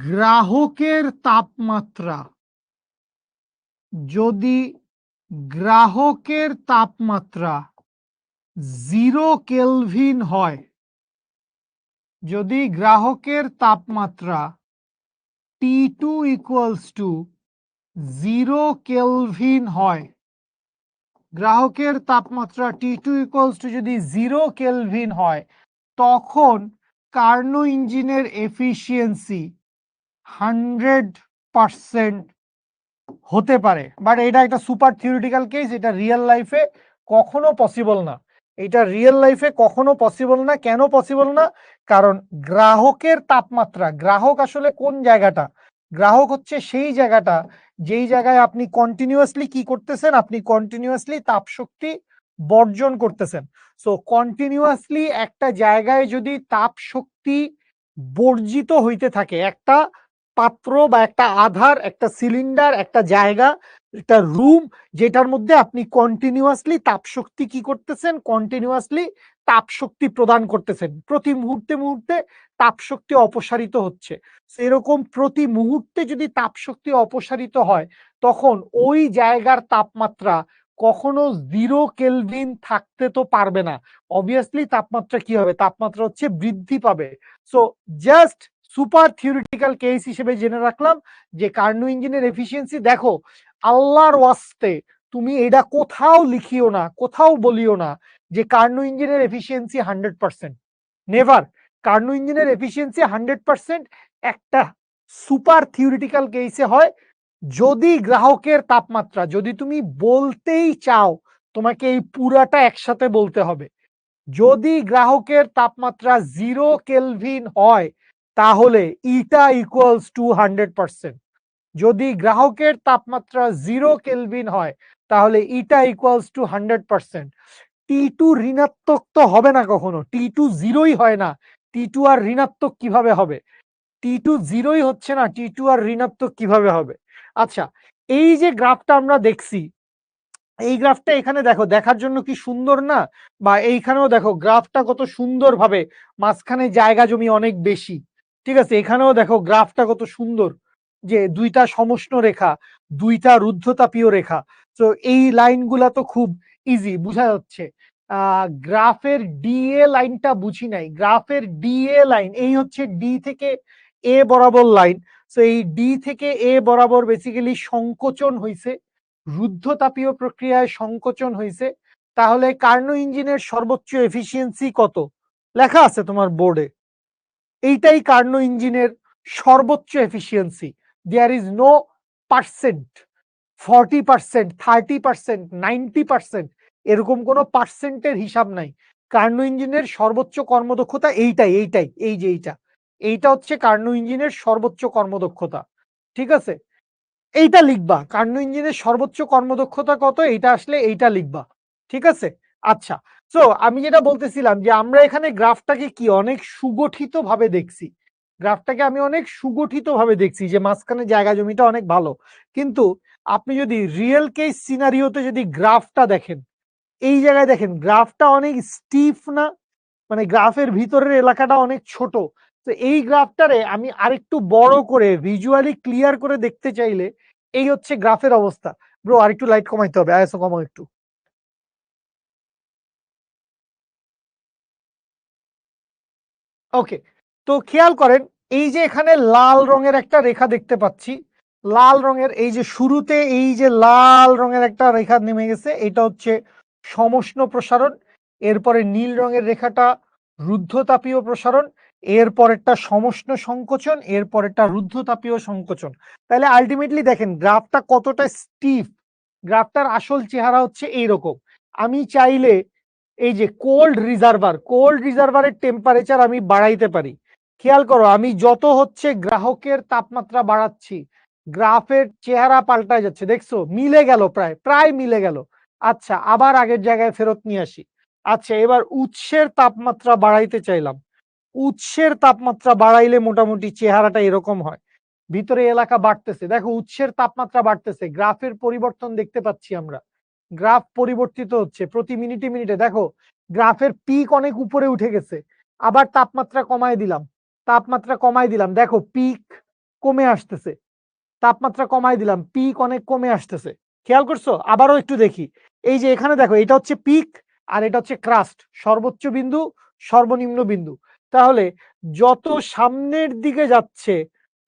গ্রাহকের তাপমাত্রা, যদি গ্রাহকের তাপমাত্রা 0 কেলভিন হয়, যদি গ্রাহকের তাপমাত্রা T2 ইকুয়ালস টু 0 কেলভিন হয়, গ্রাহকের তাপমাত্রা T2 ইকুয়ালস টু যদি 0 কেলভিন হয়, তখন কার্নো ইঞ্জিনের এফিসিয়েন্সি 100% হতে পারে। বাট এটা একটা সুপার থিওরিটিক্যাল কেস, এটা রিয়েল লাইফে কখনো পসিবল না। এটা রিয়েল লাইফে কখনো পসিবল না। কেন পসিবল না? কারণ গ্রাহকের তাপমাত্রা, গ্রাহক আসলে কোন জায়গাটা? গ্রাহক হচ্ছে সেই জায়গাটা যেই জায়গায় আপনি কন্টিনিউয়াসলি কি করতেছেন? আপনি কন্টিনিউয়াসলি তাপ শক্তি বর্জন করতেছেন। সো কন্টিনিউয়াসলি একটা জায়গায় যদি তাপ শক্তি বর্জিত হইতে থাকে, একটা পাত্র বা একটা আধার, একটা সিলিন্ডার, একটা জায়গা, একটা রুম, যেটার মধ্যে আপনি কন্টিনিউয়াসলি তাপশক্তি কি করতেছেন, কন্টিনিউয়াসলি তাপশক্তি প্রদান করতেছেন, প্রতি মুহূর্তে মুহূর্তে তাপশক্তি অপসারিত হচ্ছে। এরকম প্রতি মুহূর্তে যদি তাপশক্তি অপসারিত হয়, তখন ওই জায়গার তাপমাত্রা কখনো 0 কেলভিন থাকতে তো পারবে না। অবভিয়াসলি তাপমাত্রা কি হবে, তাপমাত্রা হচ্ছে বৃদ্ধি পাবে। So just super theoretical case হিসেবে জেনে রাখলাম যে কার্নো ইঞ্জিনের এফিসিয়েন্সি, দেখো আল্লাহর ওয়াস্তে তুমি এটা কোথাও লিখিও না, কোথাও বলিও না যে কার্নো ইঞ্জিনের এফিসিয়েন্সি 100%। নেভার। কার্নো ইঞ্জিনের এফিসিয়েন্সি 100% একটা সুপার থিওরিটিক্যাল কেসে হয়, যদি গ্রাহকের তাপমাত্রা, যদি তুমি বলতেই চাও তোমাকে এই পুরাটা একসাথে বলতে হবে। যদি গ্রাহকের তাপমাত্রা 0 কেলভিন হয় তাহলে ইটা ইকুয়ালস টু 100%। যদি গ্রাহকের তাপমাত্রা 0 কেলভিন হয় তাহলে ইটা ইকুয়ালস টু 100%। T2 ঋণাত্মক তো হবে না কখনো, T2 জিরোই হয় না, T2 আর ঋণাত্মক কিভাবে হবে? T2 জিরোই হচ্ছে না, T2 আর ঋণাত্মক কিভাবে হবে? আচ্ছা, এই যে গ্রাফটা আমরা দেখছি, এই গ্রাফটা এখানে দেখো, দেখার জন্য কি সুন্দর না? বা এইখানেও দেখো গ্রাফটা কত সুন্দর ভাবে, মাঝখানে জায়গা জমি অনেক বেশি, ঠিক আছে? এখানেও দেখো গ্রাফটা কত সুন্দর, যে দুইটা সমষ্ণ রেখা, দুইটা রুদ্ধতাপীয় রেখা। তো এই লাইনগুলা তো খুব ইজি বোঝা যাচ্ছে। গ্রাফের ডিএ লাইনটা বুঝি নাই, গ্রাফের ডিএ লাইন এই হচ্ছে ডি থেকে এ বরাবর লাইন। তো এই ডি থেকে এ বরাবর বেসিক্যালি সংকোচন হইছে, রুদ্ধতাপীয় প্রক্রিয়ায় সংকোচন হয়েছে। তাহলে কার্নো ইঞ্জিনের সর্বোচ্চ এফিসিয়েন্সি কত লেখা আছে তোমার বোর্ডে? এইটাই কার্নো ইঞ্জিনের সর্বোচ্চ efficiency. There is no percent, 40%, 30%, 90%, এরকম কোনো পার্সেন্টের হিসাব নাই। কার্নো ইঞ্জিনের সর্বোচ্চ কর্মদক্ষতা এইটাই, এইটাই, এই যে এইটা হচ্ছে কার্নো ইঞ্জিনের সর্বোচ্চ কর্মদক্ষতা। ঠিক আছে, এইটা লিখবা, কার্নো ইঞ্জিনের সর্বোচ্চ কর্মদক্ষতা কত, এইটা আসলে এইটা লিখবা। ঠিক আছে? আচ্ছা, তো আমি যেটা বলতেছিলাম যে আমরা এখানে গ্রাফটাকে কি অনেক সুগঠিত ভাবে দেখছি, গ্রাফটাকে আমি অনেক সুগঠিত ভাবে দেখছি যে মাঝখানে জায়গা জমিটা অনেক ভালো। কিন্তু আপনি যদি রিয়েল কেস সিনারিওতে যদি গ্রাফটা দেখেন, এই জায়গায় দেখেন গ্রাফটা অনেক স্টিফ না, মানে গ্রাফের ভিতরের এলাকাটা অনেক ছোট। তো এই গ্রাফটারে আমি আরেকটু বড় করে ভিজুয়ালি ক্লিয়ার করে দেখতে চাইলে এই হচ্ছে গ্রাফের অবস্থা। ব্রো আরেকটু লাইট কমাইতে হবে, আইএসও কমাও একটু। ওকে, তো খেয়াল করেন এই যে এখানে লাল রঙের একটা রেখা দেখতে পাচ্ছি, লাল রঙের এই যে শুরুতে এই যে লাল রঙের একটা রেখা নেমে গেছে, এটা হচ্ছে সমষ্ণ প্রসারণ। এরপরে নীল রঙের রেখাটা রুদ্ধতাপীয় প্রসারণ, এরপরেরটা সমষ্ণ সংকোচন, এরপরেরটা রুদ্ধতাপীয় সংকোচন। তাহলে আলটিমেটলি দেখেন গ্রাফটা কতটা স্টিফ। গ্রাফটার আসল চেহারা হচ্ছে এইরকম। আমি চাইলে এই যে কোল্ড রিজার্ভারের টেম্পারেচার আমি বাড়াইতে পারি। খেয়াল করো আমি যত হচ্ছে গ্রাহকের তাপমাত্রা বাড়াচ্ছি, গ্রাফের চেহারা পাল্টায় যাচ্ছে, দেখছো মিলে গেল, প্রায় প্রায় মিলে গেল। আচ্ছা, আবার আগের জায়গায় ফেরত নিয়ে আসি। আচ্ছা, এবার উৎসের তাপমাত্রা বাড়াইতে চাইলাম, উৎসের তাপমাত্রা বাড়াইলে মোটামুটি চেহারাটা এরকম হয়। ভিতরে এলাকা বাড়তেছে, দেখো উৎসের তাপমাত্রা বাড়তেছে, গ্রাফের পরিবর্তন দেখতে পাচ্ছি আমরা, গ্রাফ পরিবর্তিত হচ্ছে প্রতি মিনিটে মিনিটে। দেখো গ্রাফের পিক অনেক উপরে উঠে গেছে, আবার তাপমাত্রা কমায় দিলাম, তাপমাত্রা কমায় দিলাম, দেখো পিক কমে আসতেছে, তাপমাত্রা কমায় দিলাম, পিক অনেক কমে আসতেছে। খেয়াল করছো? আবারও একটু দেখি, এই যে এখানে দেখো এটা হচ্ছে পিক আর এটা হচ্ছে ক্রাস্ট, সর্বোচ্চ বিন্দু সর্বনিম্ন বিন্দু। তাহলে যত সামনের দিকে যাচ্ছে,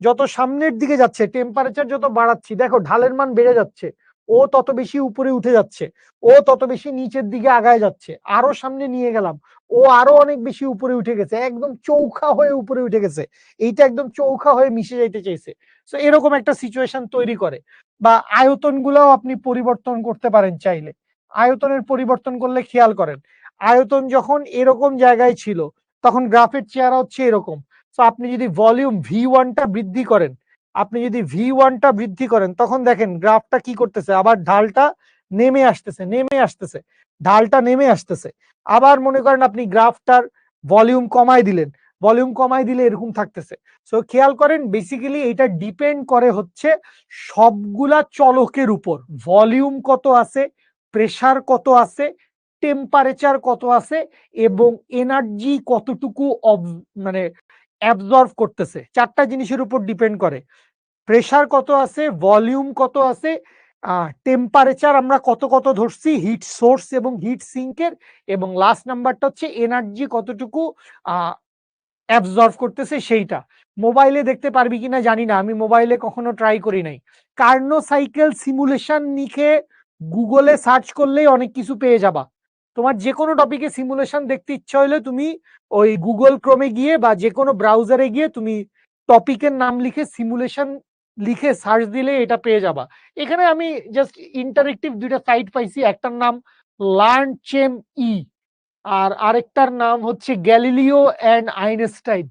যত সামনের দিকে যাচ্ছে টেম্পারেচার যত বাড়াচ্ছি, দেখো ঢালের মান বেড়ে যাচ্ছে, ও তত বেশি উপরে উঠে যাচ্ছে, ও তত বেশি নিচের দিকে আগায় যাচ্ছে, আরো সামনে নিয়ে গেলাম, ও আরো অনেক বেশি উপরে উঠে গেছে, একদম চৌখা হয়ে উপরে উঠে গেছে, এইটা একদম চৌখা হয়ে মিশে যাইতে চাইছে। তো এরকম একটা সিচুয়েশন তৈরি করে। বা আয়তন গুলাও আপনি পরিবর্তন করতে পারেন চাইলে। আয়তনের পরিবর্তন করলে খেয়াল করেন, আয়তন যখন এরকম জায়গায় ছিল তখন গ্রাফের চেহারা হচ্ছে এরকম। তো আপনি যদি ভলিউম V1টা বৃদ্ধি করেন, আপনি যদি V1টা বৃদ্ধি করেন তখন দেখেন গ্রাফটা কি করতেছে, আবার ঢালটা নেমে আসতেছে, নেমে আসতেছে, ঢালটা নেমে আসতেছে। আবার মনে করেন আপনি গ্রাফটার ভলিউম কমায় দিলেন, ভলিউম কমাই দিলে এরকম থাকতেছে। সো খেয়াল করেন বেসিক্যালি এটা ডিপেন্ড করে হচ্ছে সবগুলা চলকের উপর, ভলিউম কত আছে, প্রেসার কত আছে, টেম্পারেচার কত আছে এবং এনার্জি কতটুকু মানে অ্যাবজর্ব করতেছে, চারটা জিনিসের উপর ডিপেন্ড করে। প্রেসার কত আছে, ভলিউম কত আছে, টেম্পারেচার আমরা কত কত ধরছি হিট সোর্স এবং হিট সিঙ্কের, এবং লাস্ট নাম্বারটা হচ্ছে এনার্জি কতটুকু অ্যাবজর্ব করতেছে সেইটা। মোবাইলে দেখতে পারবি কিনা জানি না, আমি মোবাইলে কখনো ট্রাই করি নাই। কার্নো সাইকেল সিমুলেশন লিখে গুগলে সার্চ করলেই অনেক কিছু পেয়ে যাবা। তোমার যে কোনো টপিকে সিমুলেশন দেখতে ইচ্ছা হলে তুমি ওই গুগল ক্রোমে গিয়ে বা যে কোনো ব্রাউজারে গিয়ে তুমি টপিকের নাম লিখে সিমুলেশন লিখে সার্চ দিলে এটা পেয়ে যাবা। এখানে আমি জাস্ট ইন্টারেক্টিভ দুইটা সাইট পাইছি, একটার নাম লার্ন চেম ই আর আরেকটার নাম হচ্ছে গ্যালিলিও অ্যান্ড আইনস্টাইন।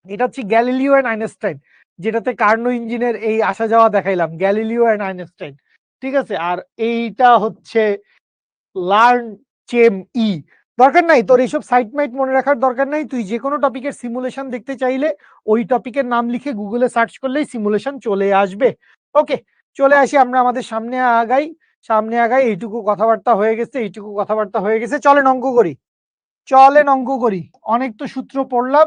এটা হচ্ছে গ্যালিলিও অ্যান্ড আইনস্টাইন, যেটাতে কার্নো ইঞ্জিনের এই আসা যাওয়া দেখাইলাম, গ্যালিলিও অ্যান্ড আইনস্টাইন। ঠিক আছে, আর এইটা হচ্ছে লার্ন চেম ই। দরকার নাই তোর এইসব সাইট মাইট মনে রাখার দরকার নাই, তুই যে কোনো টপিকের সিমুলেশন দেখতে চাইলে ওই টপিকের নাম লিখে গুগলে সার্চ করলেই সিমুলেশন চলে আসবে। ওকে, চলে আসি আমরা আমাদের সামনে আগাই। সামনে আগাই, এইটুকু কথাবার্তা হয়ে গেছে, এইটুকু কথাবার্তা হয়ে গেছে, চলেন অঙ্ক করি। চলেন অঙ্ক করি, অনেক তো সূত্র পড়লাম,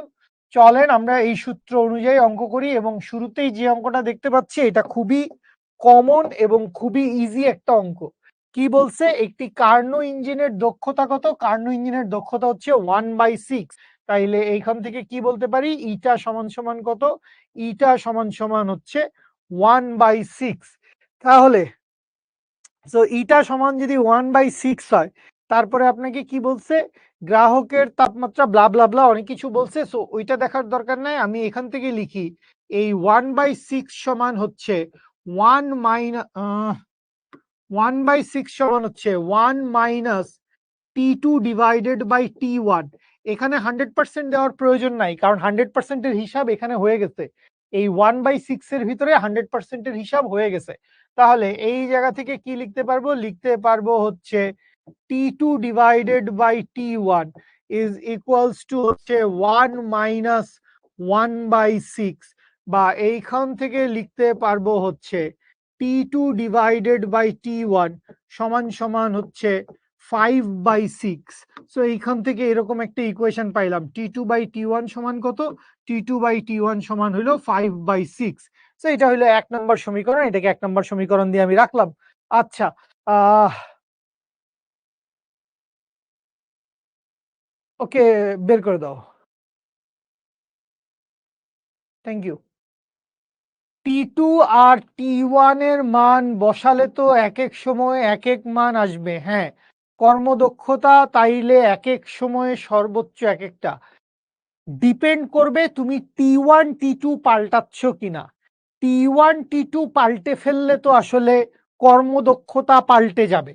চলেন আমরা এই সূত্র অনুযায়ী অঙ্ক করি। এবং শুরুতেই যে অঙ্কটা দেখতে পাচ্ছি এটা খুবই কমন এবং খুবই ইজি একটা অঙ্ক। কি বলছে, একটি কার্নো ইঞ্জিনের দক্ষতা কত? কার্নো ইঞ্জিনের দক্ষতা হচ্ছে 1/6। তাইলে এইখান থেকে কি বলতে পারি, ইটা সমান সমান কত? ইটা সমান সমান হচ্ছে 1/6। তাহলে সো ইটা সমান যদি 1/6 হয়, তারপরে আপনাকে কি বলছে, গ্রাহকের তাপমাত্রা ব্লা ব্লা ব্লা অনেক কিছু বলছে। সো ওইটা দেখার দরকার নাই, আমি এখান থেকে লিখি এই 1/6 সমান হচ্ছে 1/6 সমান হচ্ছে 1 - T2 ডিভাইডেড বাই T1। এখানে 100% দেওয়ার প্রয়োজন নাই, কারণ 100%-এর হিসাব এখানে হয়ে গেছে। এই 1/6 এর ভিতরে 100%-এর হিসাব হয়ে গেছে। তাহলে এই জায়গা থেকে কি লিখতে পারবো, লিখতে পারবো হচ্ছে T2 divided by T1 is equals to হচ্ছে 1 - 1/6, বা এইখান থেকে লিখতে পারবো হচ্ছে T2 ডিভাইডেড বাই T1 সমান সমান হচ্ছে 5/6। সো এইখান থেকে এরকম একটা ইকুয়েশন পাইলাম, T2/T1 সমান কত? T2/T1 সমান হইলো 5/6। সো এটা হইলো 1 নম্বর সমীকরণ, এটাকে 1 নম্বর সমীকরণ দিয়ে আমি রাখলাম। আচ্ছা, ওকে, বের করে দাও। Thank you. T2 R T1 এর মান বসালে তো এক এক সময় এক এক মান আসবে। হ্যাঁ, কর্মদক্ষতা তাইলে এক এক সময়ে সর্বোচ্চ এক একটা ডিপেন্ড করবে তুমি T1 T2 পাল্টাচ্ছ কিনা। T1 T2 পাল্টে ফেললে তো আসলে কর্মদক্ষতা পাল্টে যাবে,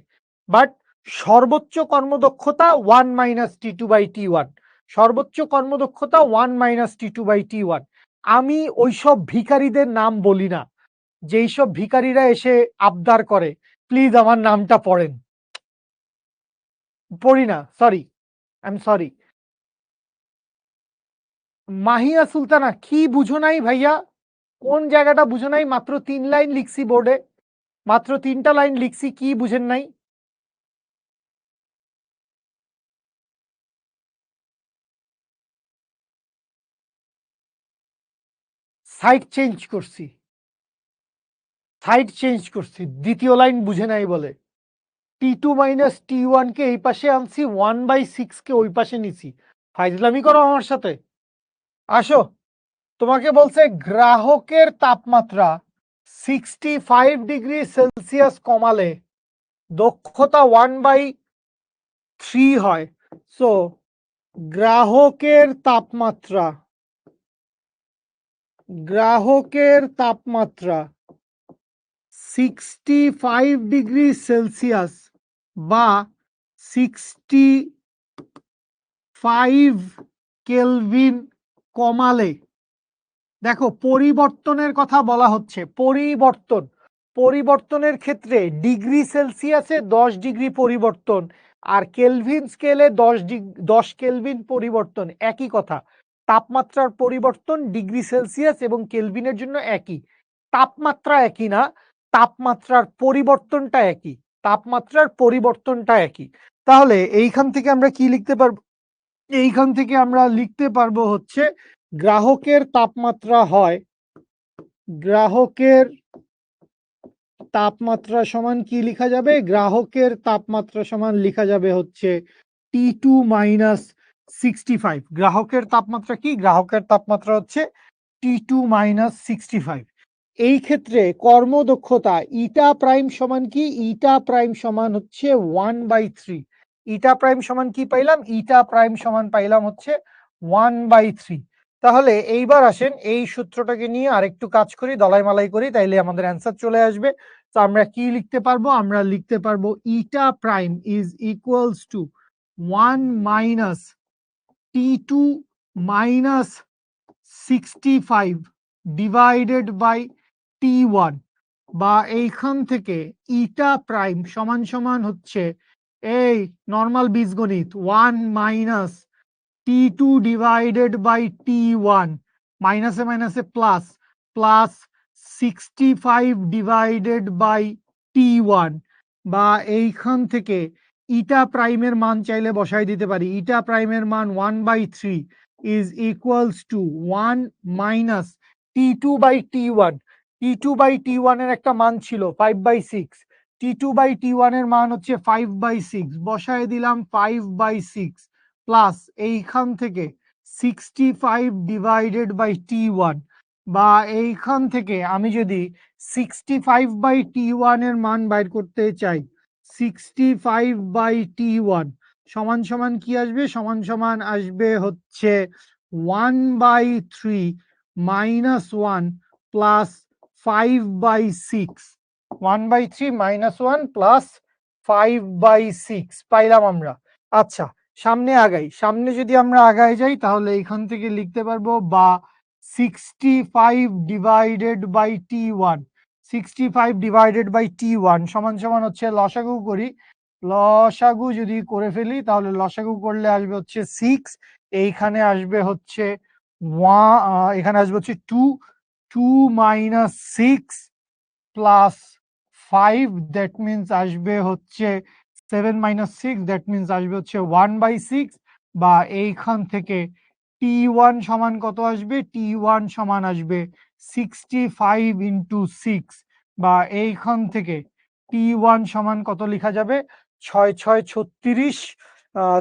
বাট সর্বোচ্চ কর্মদক্ষতা 1 - T2/T1, সর্বোচ্চ কর্মদক্ষতা 1 - T2/T1। আমি ওইসব ভিখারিদের নাম বলি না, যেই সব ভিখারিরা এসে আবদার করে প্লিজ আমার নামটা পড়েন, পড়ি না, sorry, I am sorry. Mahiya Sultana, কি বুঝো নাই ভাইয়া? কোন জায়গাটা বুঝো নাই? মাত্র 3 লাইন লিখছি বোর্ডে, মাত্র 3টা লাইন লিখছি, কি বুঝেন নাই? সাইড চেঞ্জ করছি, সাইড চেঞ্জ করছি, দ্বিতীয় লাইন বুঝে নাই বলে। T2 - T1 কে এই পাশে আনছি, 1/6 কে ওই পাশে নিছি। ফাইজলামি করো আমার সাথে? আসো, তোমাকে বলছে গ্রাহকের তাপমাত্রা 65°C কমালে দক্ষতা 1/3 হয়। সো গ্রাহকের তাপমাত্রা, গ্রাহকের তাপমাত্রা 65°C বা 65 কেলভিন কমালে, দেখো পরিবর্তনের কথা বলা হচ্ছে, পরিবর্তন, পরিবর্তনের ক্ষেত্রে ডিগ্রি সেলসিয়াসে 10 ডিগ্রি পরিবর্তন আর কেলভিন স্কেলে 10 কেলভিন পরিবর্তন একই কথা। তাপমাত্রার পরিবর্তন ডিগ্রি সেলসিয়াস এবং কেলভিনের জন্য একই। তাপমাত্রা একই না, তাপমাত্রার পরিবর্তনটা একই। তাপমাত্রার পরিবর্তনটা একই। তাহলে এইখান থেকে আমরা কি লিখতে পারবো? এইখান থেকে আমরা লিখতে পারবো হচ্ছে গ্রাহকের তাপমাত্রা হয়, গ্রাহকের তাপমাত্রা সমান কি লিখা যাবে? গ্রাহকের তাপমাত্রা সমান লিখা যাবে হচ্ছে T2 মাইনাস 65। গ্রাহকের তাপমাত্রা কি? গ্রাহকের তাপমাত্রা হচ্ছে T2 মাইনাস 65। এই ক্ষেত্রে কর্মদক্ষতা ইটা প্রাইম সমান কি? ইটা প্রাইম সমান হচ্ছে 1/3। ইটা প্রাইম সমান কি পাইলাম? ইটা প্রাইম সমান পাইলাম হচ্ছে 1/3। তাহলে এইবার আসেন এই সূত্রটাকে নিয়ে আরেকটু কাজ করি, দলাই মালাই করি, তাইলে আমাদের অ্যান্সার চলে আসবে। তো আমরা কি লিখতে পারবো? আমরা লিখতে পারবো eta prime is equals to 1 minus T2 minus 65 divided by T1, বা এইখান থেকে ইটা প্রাইম সমান সমান হচ্ছে এই নর্মাল বীজগণিত 1 minus T2 divided by T1, মাইনাসে মাইনাসে plus, plus 65 divided by T1, বা এইখান থেকে ইটা প্রাইমের মান চাইলে বসাই দিতে পারি। ইটা প্রাইমের মান 1/3 is equals to 1 minus T2/T1। T2/T1 এর একটা মান ছিল 5/6, T2/T1 এর মান হচ্ছে 5/6, বসায় দিলাম 5/6 প্লাস এইখান থেকে 65 ডিভাইডেড বাই T1, বা এইখান থেকে আমি যদি 65/T1 এর মান বাইর করতে চাই, 65/T1 সমান সমান কি আসবে? সমান সমান আসবে হচ্ছে 1/3 মাইনাস 1 প্লাস 5/6। 1/3 মাইনাস 1 প্লাস 5/6 পাইলাম আমরা। আচ্ছা, সামনে আগাই। সামনে যদি আমরা আগায় যাই তাহলে এখান থেকে লিখতে পারবো বা 65 divided by T1, 65 divided by T1 সমান সমান হচ্ছে লসাগু করি। লসাগু যদি করে ফেলি তাহলে লসাগু করলে আসবে হচ্ছে 6, এইখানে আসবে হচ্ছে 1, এখানে আসবে হচ্ছে 2, 2 মাইনাস 6 প্লাস 5, দ্যাট মিনস আসবে হচ্ছে 7 মাইনাস 6, দ্যাট মিনস আসবে হচ্ছে 1/6, বা এইখান থেকে T1 সমান কত আসবে? T1 সমান আসবে 65 ইন্টু 6, বা এইখান থেকে T1 সমান কত লিখা যাবে? 6 6 36,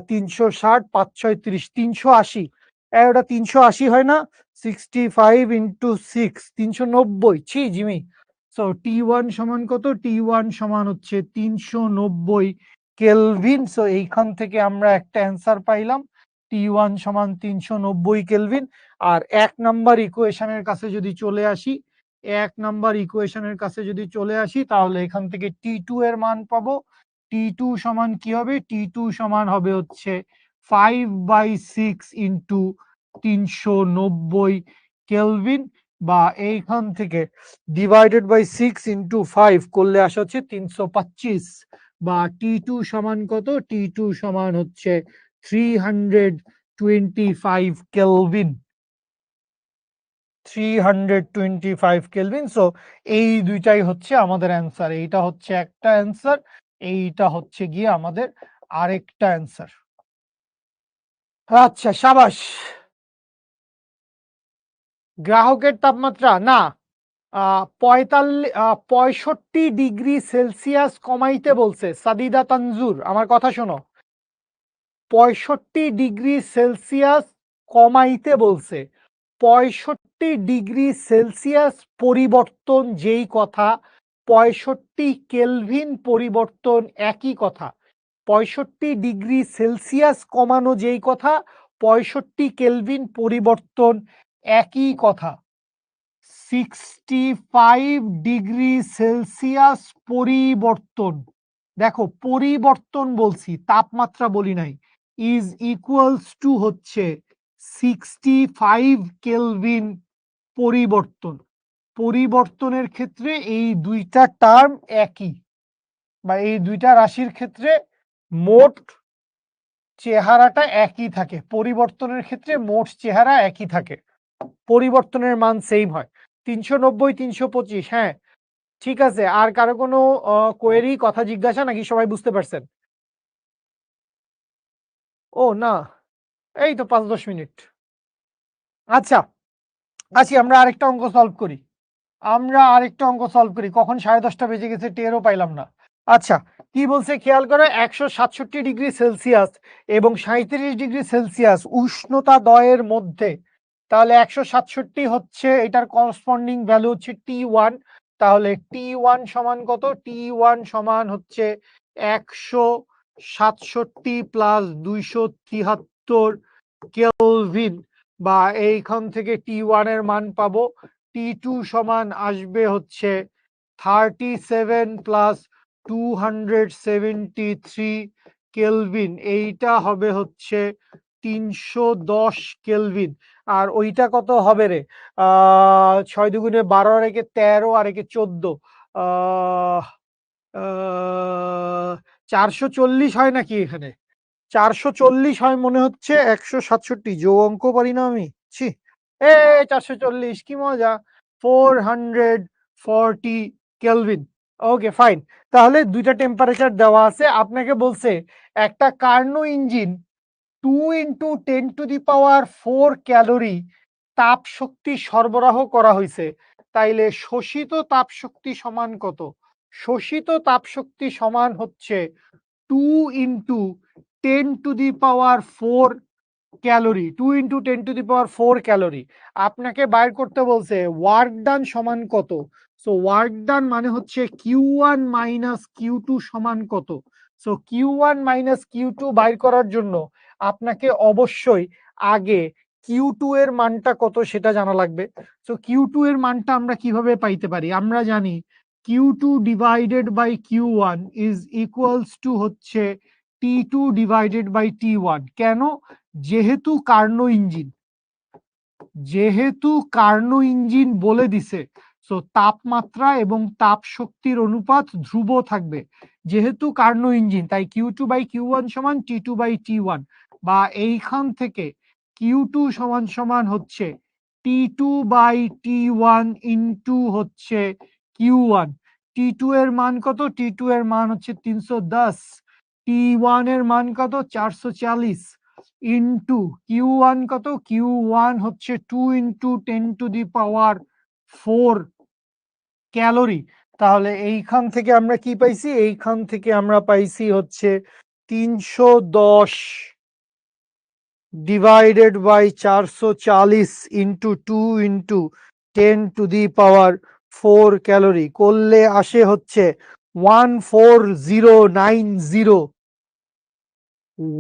360, 5 6 30, 380। ওটা 380 হয় না? 65 ইন্টু 6 390। ছি জিমি। সো T1 সমান কত? T1 সমান হচ্ছে 390 কেলভিন। সো এইখান থেকে আমরা একটা অ্যান্সার পাইলাম, T1 সমান 390 কেলভিন। আর 1 নাম্বার ইকুয়েশনের কাছে যদি চলে আসি, 1 নাম্বার ইকুয়েশনের কাছে যদি চলে আসি তাহলে এখান থেকে T2 এর মান পাবো। T2 সমান কি হবে? T2 সমান হবে হচ্ছে 5/6 ইন্টু 390 কেলভিন, বা এইখান থেকে ডিভাইডেড বাই 6 ইন্টু 5 করলে আসা হচ্ছে 325, বা T2 সমান কত? T2 সমান হচ্ছে 325 কেলভিন। 325 কেলভিন। সো এই দুইটাই হচ্ছে আমাদের অ্যান্সার। এইটা হচ্ছে একটা অ্যান্সার, এইটা হচ্ছে গিয়ে আমাদের আরেকটা অ্যান্সার। আচ্ছা, সাবাস। গ্রাহকের তাপমাত্রা না, 65 ডিগ্রি সেলসিয়াস কমাইতে বলছে সাদিদা তানজুর। আমার কথা শোনো, 65 ডিগ্রি সেলসিয়াস কমাইতে বলছে। 65 ডিগ্রি সেলসিয়াস পরিবর্তন যেই কথা, 65 কেলভিন পরিবর্তন একই কথা। 65 ডিগ্রি সেলসিয়াস কমানো যেই কথা, 65 কেলভিন পরিবর্তন একই কথা। 65 ডিগ্রি সেলসিয়াস পরিবর্তন, দেখো পরিবর্তন বলছি, তাপমাত্রা বলি নাই, ইজ ইকুয়ালস টু হচ্ছে 65 কেলভিন পরিবর্তন। পরিবর্তনের ক্ষেত্রে এই দুইটা টার্ম একই, বা এই দুইটা রাশির ক্ষেত্রে মোট চেহারাটা একই থাকে, পরিবর্তনের ক্ষেত্রে মোট চেহারা একই থাকে, পরিবর্তনের মান সেম হয়। 390, 325, হ্যাঁ ঠিক আছে। আর কারো কোনো কোয়েরি, কথা জিজ্ঞাসা নাকি সবাই বুঝতে পারছেন? ও না, এই তো 5-10 মিনিট। আচ্ছা, আসি আমরা আরেকটা অঙ্ক সলভ করি। কখন 10:30 বেজে গেছে টেরও পাইলাম না। আচ্ছা, কি বলছে খেয়াল করো, 167°C এবং 37°C উষ্ণতা দ্বয়ের মধ্যে, তাহলে 167 হচ্ছে এটার করসপন্ডিং ভ্যালু হচ্ছে T1, তাহলে T1 সমান কত? T1 সমান হচ্ছে 167 প্লাস 273 কেলভিন, বা এইখান থেকে T1 এর মান পাবো T2 সমান আসবে হচ্ছে 37 প্লাস 273 কেলভিন, এইটা হবে হচ্ছে 310 কেলভিন। আর ওইটা কত হবে রে? 6 দুগুণে 12, আর একে 13, আর একে 14, 440 হয় নাকি এখানে? 440 হয় মনে হচ্ছে। 167 যোগ অঙ্ক পারি না আমি, ছি। এ 440 কি মজা, 440 কেলভিন। Okay fine. তাহলে দুইটা টেম্পারেচার দেওয়া আছে, আপনাকে বলছে একটা কার্নো ইঞ্জিন 2 × 10⁴ ক্যালোরি তাপ শক্তি সরবরাহ করা হয়েছে, তাইলে শোষিত তাপ শক্তি সমান কত? শোষিত তাপ শক্তি সমান হচ্ছে 2 × 10⁴ ক্যালোরি, 2 × 10⁴ ক্যালোরি। আপনাকে বাইর করতে বলছে ওয়ার্ক ডান সমান কত। সো ওয়ার্ক ডান মানে হচ্ছে Q1 মাইনাস Q2 সমান কত। সো Q1 মাইনাস Q2 বাইর করার জন্য আপনাকে অবশ্যই আগে Q2 এর মানটা কত সেটা জানা লাগবে। সো Q2 এর মানটা আমরা কিভাবে পাইতে পারি? আমরা জানি Q2 divided by Q1 is equals to হচ্ছে T2 ডিভাইডেড বাই T1। কেন? যেহেতু কার্নো ইঞ্জিন বলে দিছে, সো তাপমাত্রা এবং তাপ শক্তির অনুপাত ধ্রুব থাকবে। যেহেতু কার্নো ইঞ্জিন, তাই Q2/Q1 সমান T2/T1, বা এইখান থেকে Q2 সমান সমান হচ্ছে T2/T1 ইন্টু হচ্ছে Q1। T2 এর মান কত? T2 এর মান হচ্ছে 310, T1 এর মান কত? 440, ইন্টু Q1 কত? Q1 হচ্ছে 2 × 10⁴ ক্যালোরি। তাহলে এইখান থেকে আমরা কি পাইছি? এইখান থেকে আমরা পাইছি হচ্ছে 310 ডিভাইডেড বাই 440 ইন্টু 2 × 10⁴ ক্যালোরি করলে আসে হচ্ছে 14090,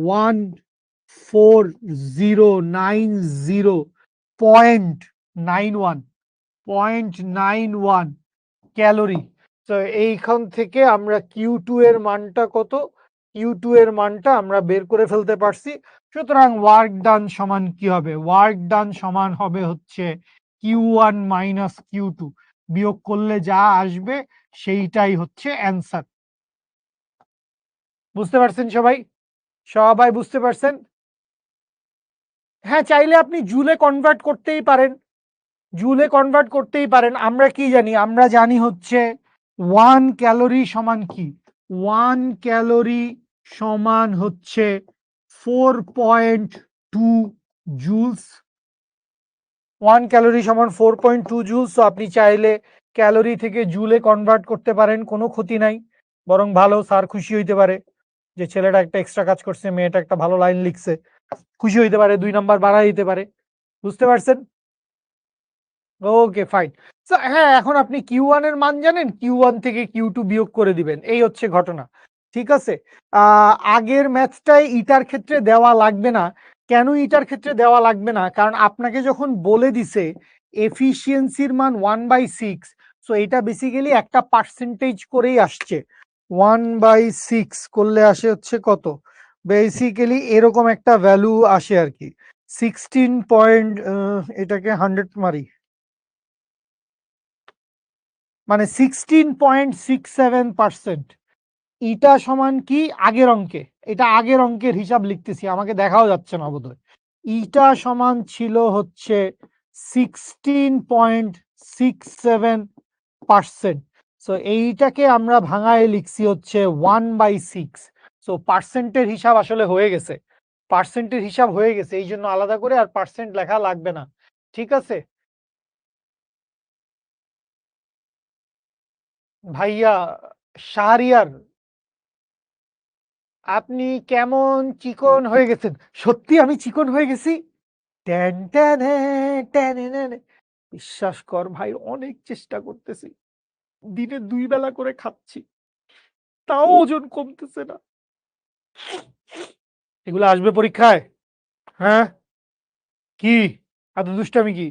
14090.91 ক্যালোরি। তো এইখান থেকে আমরা Q2 এর মানটা কত? Q2 এর মানটা আমরা বের করে ফেলতে পারছি। সুতরাং ওয়ার্ক ডান সমান কি হবে? ওয়ার্ক ডান সমান হবে হচ্ছে Q1 মাইনাস Q2, বিয়োগ করলে যা আসবে সেইটাই হচ্ছে অ্যান্সার। বুঝতে পারছেন সবাই? সবাই বুঝতে পারছেন? হ্যাঁ, চাইলে আপনি জুলে কনভার্ট করতেই পারেন, আমরা কি জানি? আমরা জানি হচ্ছে 1 ক্যালোরি সমান কি? 1 ক্যালোরি সমান হচ্ছে 4.2 জুলস। 1 ক্যালোরি সমান 4.2 জুলস। তো আপনি চাইলে ক্যালোরি থেকে জুলে কনভার্ট করতে পারেন, কোনো ক্ষতি নাই, বরং ভালো। স্যার খুশি হইতে পারে যে ছেলেটা একটা এক্সট্রা কাজ করছে, মেয়েটা একটা ভালো লাইন লিখছে, খুশি হইতে পারে, 2 নাম্বার বাড়াই দিতে পারে। বুঝতে পারছেন? Okay fine. সো হ্যাঁ, এখন আপনি Q1 এর মান জানেন, Q1 থেকে Q2 বিয়োগ করে দিবেন, এই হচ্ছে ঘটনা। ঠিক আছে? আগের ম্যাথটাই ইটার ক্ষেত্রে দেওয়া লাগবে না। কেন ইটার ক্ষেত্রে দেওয়া লাগবে না? কারণ আপনাকে যখন বলে দিছে এফিসিয়েন্সির মান 1/6, সো এটা বেসিক্যালি একটা পার্সেন্টেজ করেই আসছে। 1/6 করলে আসে হচ্ছে কত? বেসিক্যালি এরকম একটা ভ্যালু আসে আর কি। 16 পয়েন্ট, এটাকে 100 মারি, মানে 16.67%। ইটা সমান কি আগের অঙ্কে, এটা আগের অঙ্কের হিসাব লিখতেছি, আমাকে দেখাও যাচ্ছে না বোধহয়। ইটা সমান ছিল হচ্ছে 16.67%। সো এইটাকে আমরা ভাঙায় লিখছি হচ্ছে 1/6। সো পার্সেন্টের হিসাব আসলে হয়ে গেছে, পার্সেন্টের হিসাব হয়ে গেছে, এই জন্য আলাদা করে আর পার্সেন্ট লেখা লাগবে না। ঠিক আছে ভাইয়া শাহরিয়ার, আপনি কেমন চিকন হয়ে গেছেন? সত্যি আমি চিকন হয়ে গেছি? ট্যান ট্যান ট্যান বিশ্বাস কর ভাই, অনেক চেষ্টা করতেছি, দিনে 2 বেলা করে খাচ্ছি, তাও ওজন কমতেছে না। এগুলো আসবে পরীক্ষায়? হ্যাঁ, কি এত দুষ্টামি কি?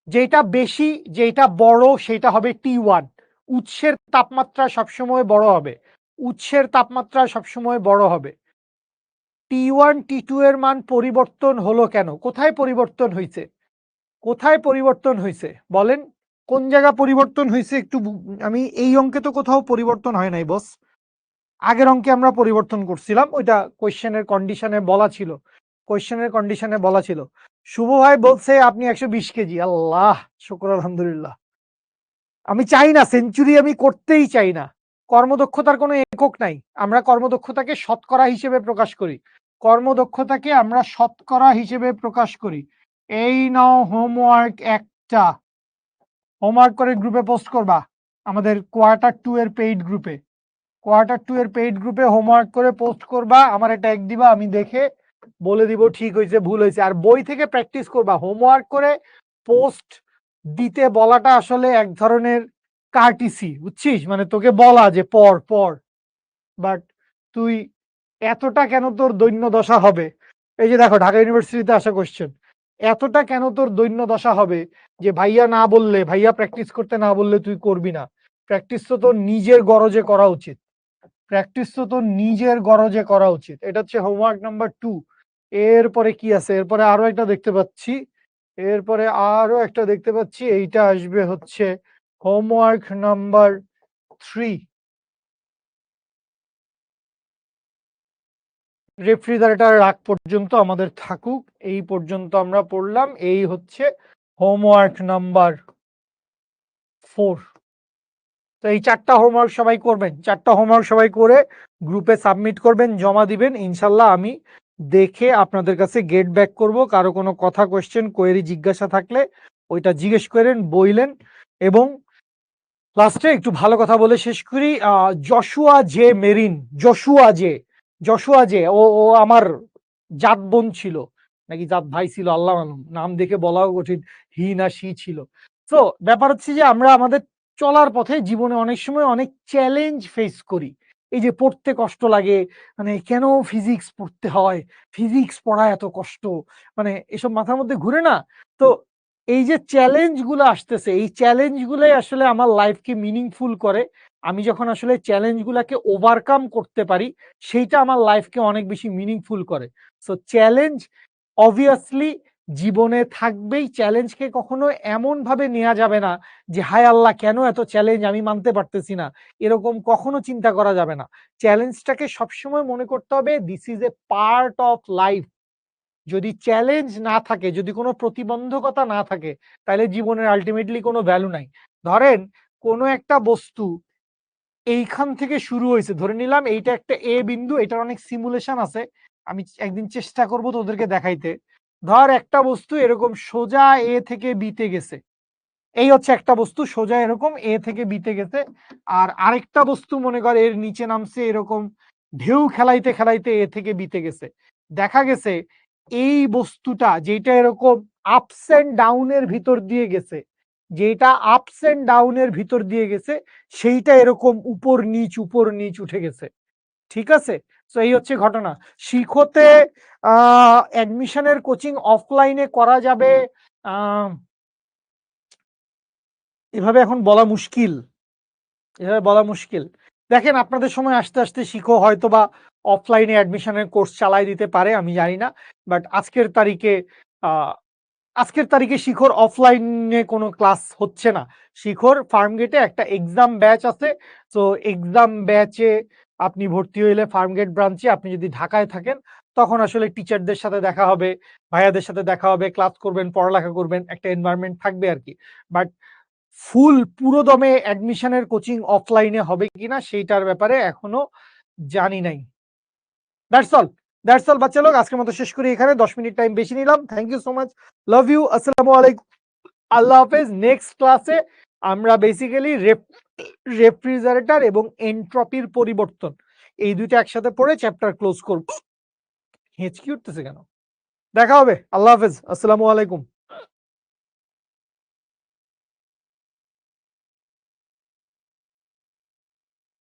যেটা বেশি, যেটা বড় সেটা হবে T1। উৎসের তাপমাত্রা সবসময় বড় হবে, উৎসের তাপমাত্রা সবসময় বড় হবে। T1 T2 এর মান পরিবর্তন হলো কেন? কোথায় পরিবর্তন হইছে? কোথায় পরিবর্তন হইছে বলেন? কোন জায়গা পরিবর্তন হইছে একটু আমি এই অঙ্কে তো কোথাও পরিবর্তন হয় নাই বস। আগের অঙ্কে আমরা পরিবর্তন করছিলাম, ওইটা কোয়েশ্চেনের কন্ডিশনে বলা ছিল, কোয়েশ্চেনের কন্ডিশনে বলা ছিল। শুভ ভাই বলছে আপনি 120 কেজি, আল্লাহ শুকর আলহামদুলিল্লাহ। আমি চাই না সেঞ্চুরি, আমি করতেই চাই না। কর্মদক্ষতার কোনো একক নাই, আমরা কর্মদক্ষতাকে শতকরা হিসেবে প্রকাশ করি, কর্মদক্ষতাকে আমরা শতকরা হিসেবে প্রকাশ করি। এই নাও হোমওয়ার্ক একটা, হোমওয়ার্ক করে গ্রুপে পোস্ট করবা, আমাদের Q2 এর পেইড গ্রুপে, Q2 এর পেইড গ্রুপে হোমওয়ার্ক করে পোস্ট করবা, আমারে ট্যাগ দিবা, আমি দেখে বলে দিব ঠিক হয়েছে ভুল হয়েছে। আর বই থেকে প্র্যাকটিস করবা, হোমওয়ার্ক করে পোস্ট দিতে বলাটা আসলে এক ধরনের কার্টিসি, বুঝছিস? মানে তোকে বলা যে পড় পড়, বাট তুই এতটা কেন তোর দৈন্য দশা হবে? এই যে দেখো ঢাকা ইউনিভার্সিটিতে আসা কোশ্চেন, এতটা কেন তোর দৈন্য দশা হবে যে ভাইয়া না বললে, ভাইয়া প্র্যাকটিস করতে না বললে তুই করবি না? প্র্যাকটিস তো তোর নিজের গরজে করা উচিত, প্র্যাকটিস তো তোর নিজের গরজে করা উচিত। এটা হচ্ছে হোমওয়ার্ক নাম্বার 2। এরপরে কি আছে? এরপরে আরো একটা দেখতে পাচ্ছি, এরপরে আরো একটা দেখতে পাচ্ছি, এইটা আসবে হচ্ছে হোমওয়ার্ক নাম্বার 3। রেফ্রিজারেটর রাখ পর্যন্ত আমাদের থাকুক, এই পর্যন্ত আমরা পড়লাম, এই হচ্ছে হোমওয়ার্ক নাম্বার 4। তো এই 4টা হোমওয়ার্ক সবাই করবেন, 4টা হোমওয়ার্ক সবাই করে গ্রুপে সাবমিট করবেন, জমা দিবেন, ইনশাল্লাহ আমি দেখে আপনাদের কাছে গেট ব্যাক করব। কারো কোনো কথা, কোয়েশ্চেন, কোয়েরি, জিজ্ঞাসা থাকলে ওইটা জিজ্ঞেস করেন, বইলেন। এবং লাস্টে একটু ভালো কথা বলে শেষ করি, Joshua J Marin, Joshua J ও ও আমার জাত বোন ছিল নাকি জাত ভাই ছিল, আল্লাহ মালুম, নাম দেখে বলাও কঠিন, হি না সি ছিল। তো ব্যাপার হচ্ছে যে আমরা আমাদের চলার পথে জীবনে অনেক সময় অনেক চ্যালেঞ্জ ফেস করি। এই যে পড়তে কষ্ট লাগে, মানে কেন ফিজিক্স পড়তে হয়, ফিজিক্স পড়া এত কষ্ট, মানে এসব মাথার মধ্যে ঘুরে না? তো এই যে চ্যালেঞ্জ গুলো আসতেছে, এই চ্যালেঞ্জ গুলোই আসলে আমার লাইফকে মিনিংফুল করে। আমি যখন আসলে চ্যালেঞ্জ গুলাকে ওভারকাম করতে পারি, সেইটা আমার লাইফকে অনেক বেশি মিনিংফুল করে। সো চ্যালেঞ্জ অবভিয়াসলি জীবনে থাকবেই, চ্যালেঞ্জকে কখনো এমন ভাবে নেওয়া যাবে না যে হায় আল্লাহ কেন এত চ্যালেঞ্জ, আমি মানতে পারতেছি না, এরকম কখনো চিন্তা করা যাবে না। চ্যালেঞ্জটাকে সবসময় মনে করতে হবে this is a part of life. যদি চ্যালেঞ্জ না থাকে, যদি কোনো প্রতিবন্ধকতা না থাকে, তাহলে জীবনের আলটিমেটলি কোনো ভ্যালু নাই। ধরেন কোনো একটা বস্তু এইখান থেকে শুরু হয়েছে, ধরে নিলাম এইটা একটা এ বিন্দু, এটার অনেক সিমুলেশন আছে, আমি একদিন চেষ্টা করব তোদেরকে দেখাইতে। ধর একটা বস্তু এরকম সোজা এ থেকে বিতে গেছে, এই হচ্ছে একটা বস্তু সোজা এরকম এ থেকে বিতে গেছে, আর আরেকটা বস্তু মনে কর এর নিচে নামছে এরকম ঢেউ খেলাইতে খেলাইতে এ থেকে বিতে গেছে। দেখা গেছে এই বস্তুটা যেটা এরকম আপস এন্ড ডাউনের ভিতর দিয়ে গেছে, যেটা আপস এন্ড ডাউনের ভিতর দিয়ে গেছে, সেইটা এরকম উপর নিচ উঠে গেছে। ঠিক আছে? তো এই হচ্ছে ঘটনা। শিখোতে অ্যাডমিশনের কোচিং অফলাইনে করা যাবে, আহ এভাবে এখন বলা মুশকিল, এভাবে বলা মুশকিল। দেখেন আপনাদের সময় আসতে আসতে শিখো হয়তো বা অফলাইনে অ্যাডমিশনের কোর্স চালাই দিতে পারে, আমি জানি না। বাট আহ আজকের তারিখে শিখর অফলাইনে কোনো ক্লাস হচ্ছে না। শিখর ফার্ম গেটে একটা এক্সাম ব্যাচ আছে, তো এক্সাম ব্যাচে আপনি ভর্তি হইলে ফার্মগেট ব্রাঞ্চে, আপনি যদি ঢাকায় থাকেন তখন আসলে টিচারদের সাথে দেখা হবে, ভাইয়াদের সাথে দেখা হবে, ক্লাস করবেন, পড়ালেখা করবেন, একটা এনভায়রনমেন্ট থাকবে আরকি। বাট পুরোদমে অ্যাডমিশনের কোচিং অফলাইনে হবে কিনা সেইটার ব্যাপারে এখনো জানি নাই। That's all. দ্যাটস অল বাচ্চা লোক। আজকের মতো শেষ করি এখানে। 10 মিনিট টাইম বেশি নিলাম। Thank you so much. Love you. আসসালামু আলাইকুম। আল্লাহ হাফেজ। নেক্সট ক্লাসে আমরা বেসিক্যালি রেফ্রিজারেটর এবং এনট্রপির পরিবর্তন এই দুইটা একসাথে পড়ে চ্যাপ্টার ক্লোজ করব। হেঁচকি উঠতেছে কেন? দেখা হবে। আল্লাহ হাফেজ। আসসালামু আলাইকুম।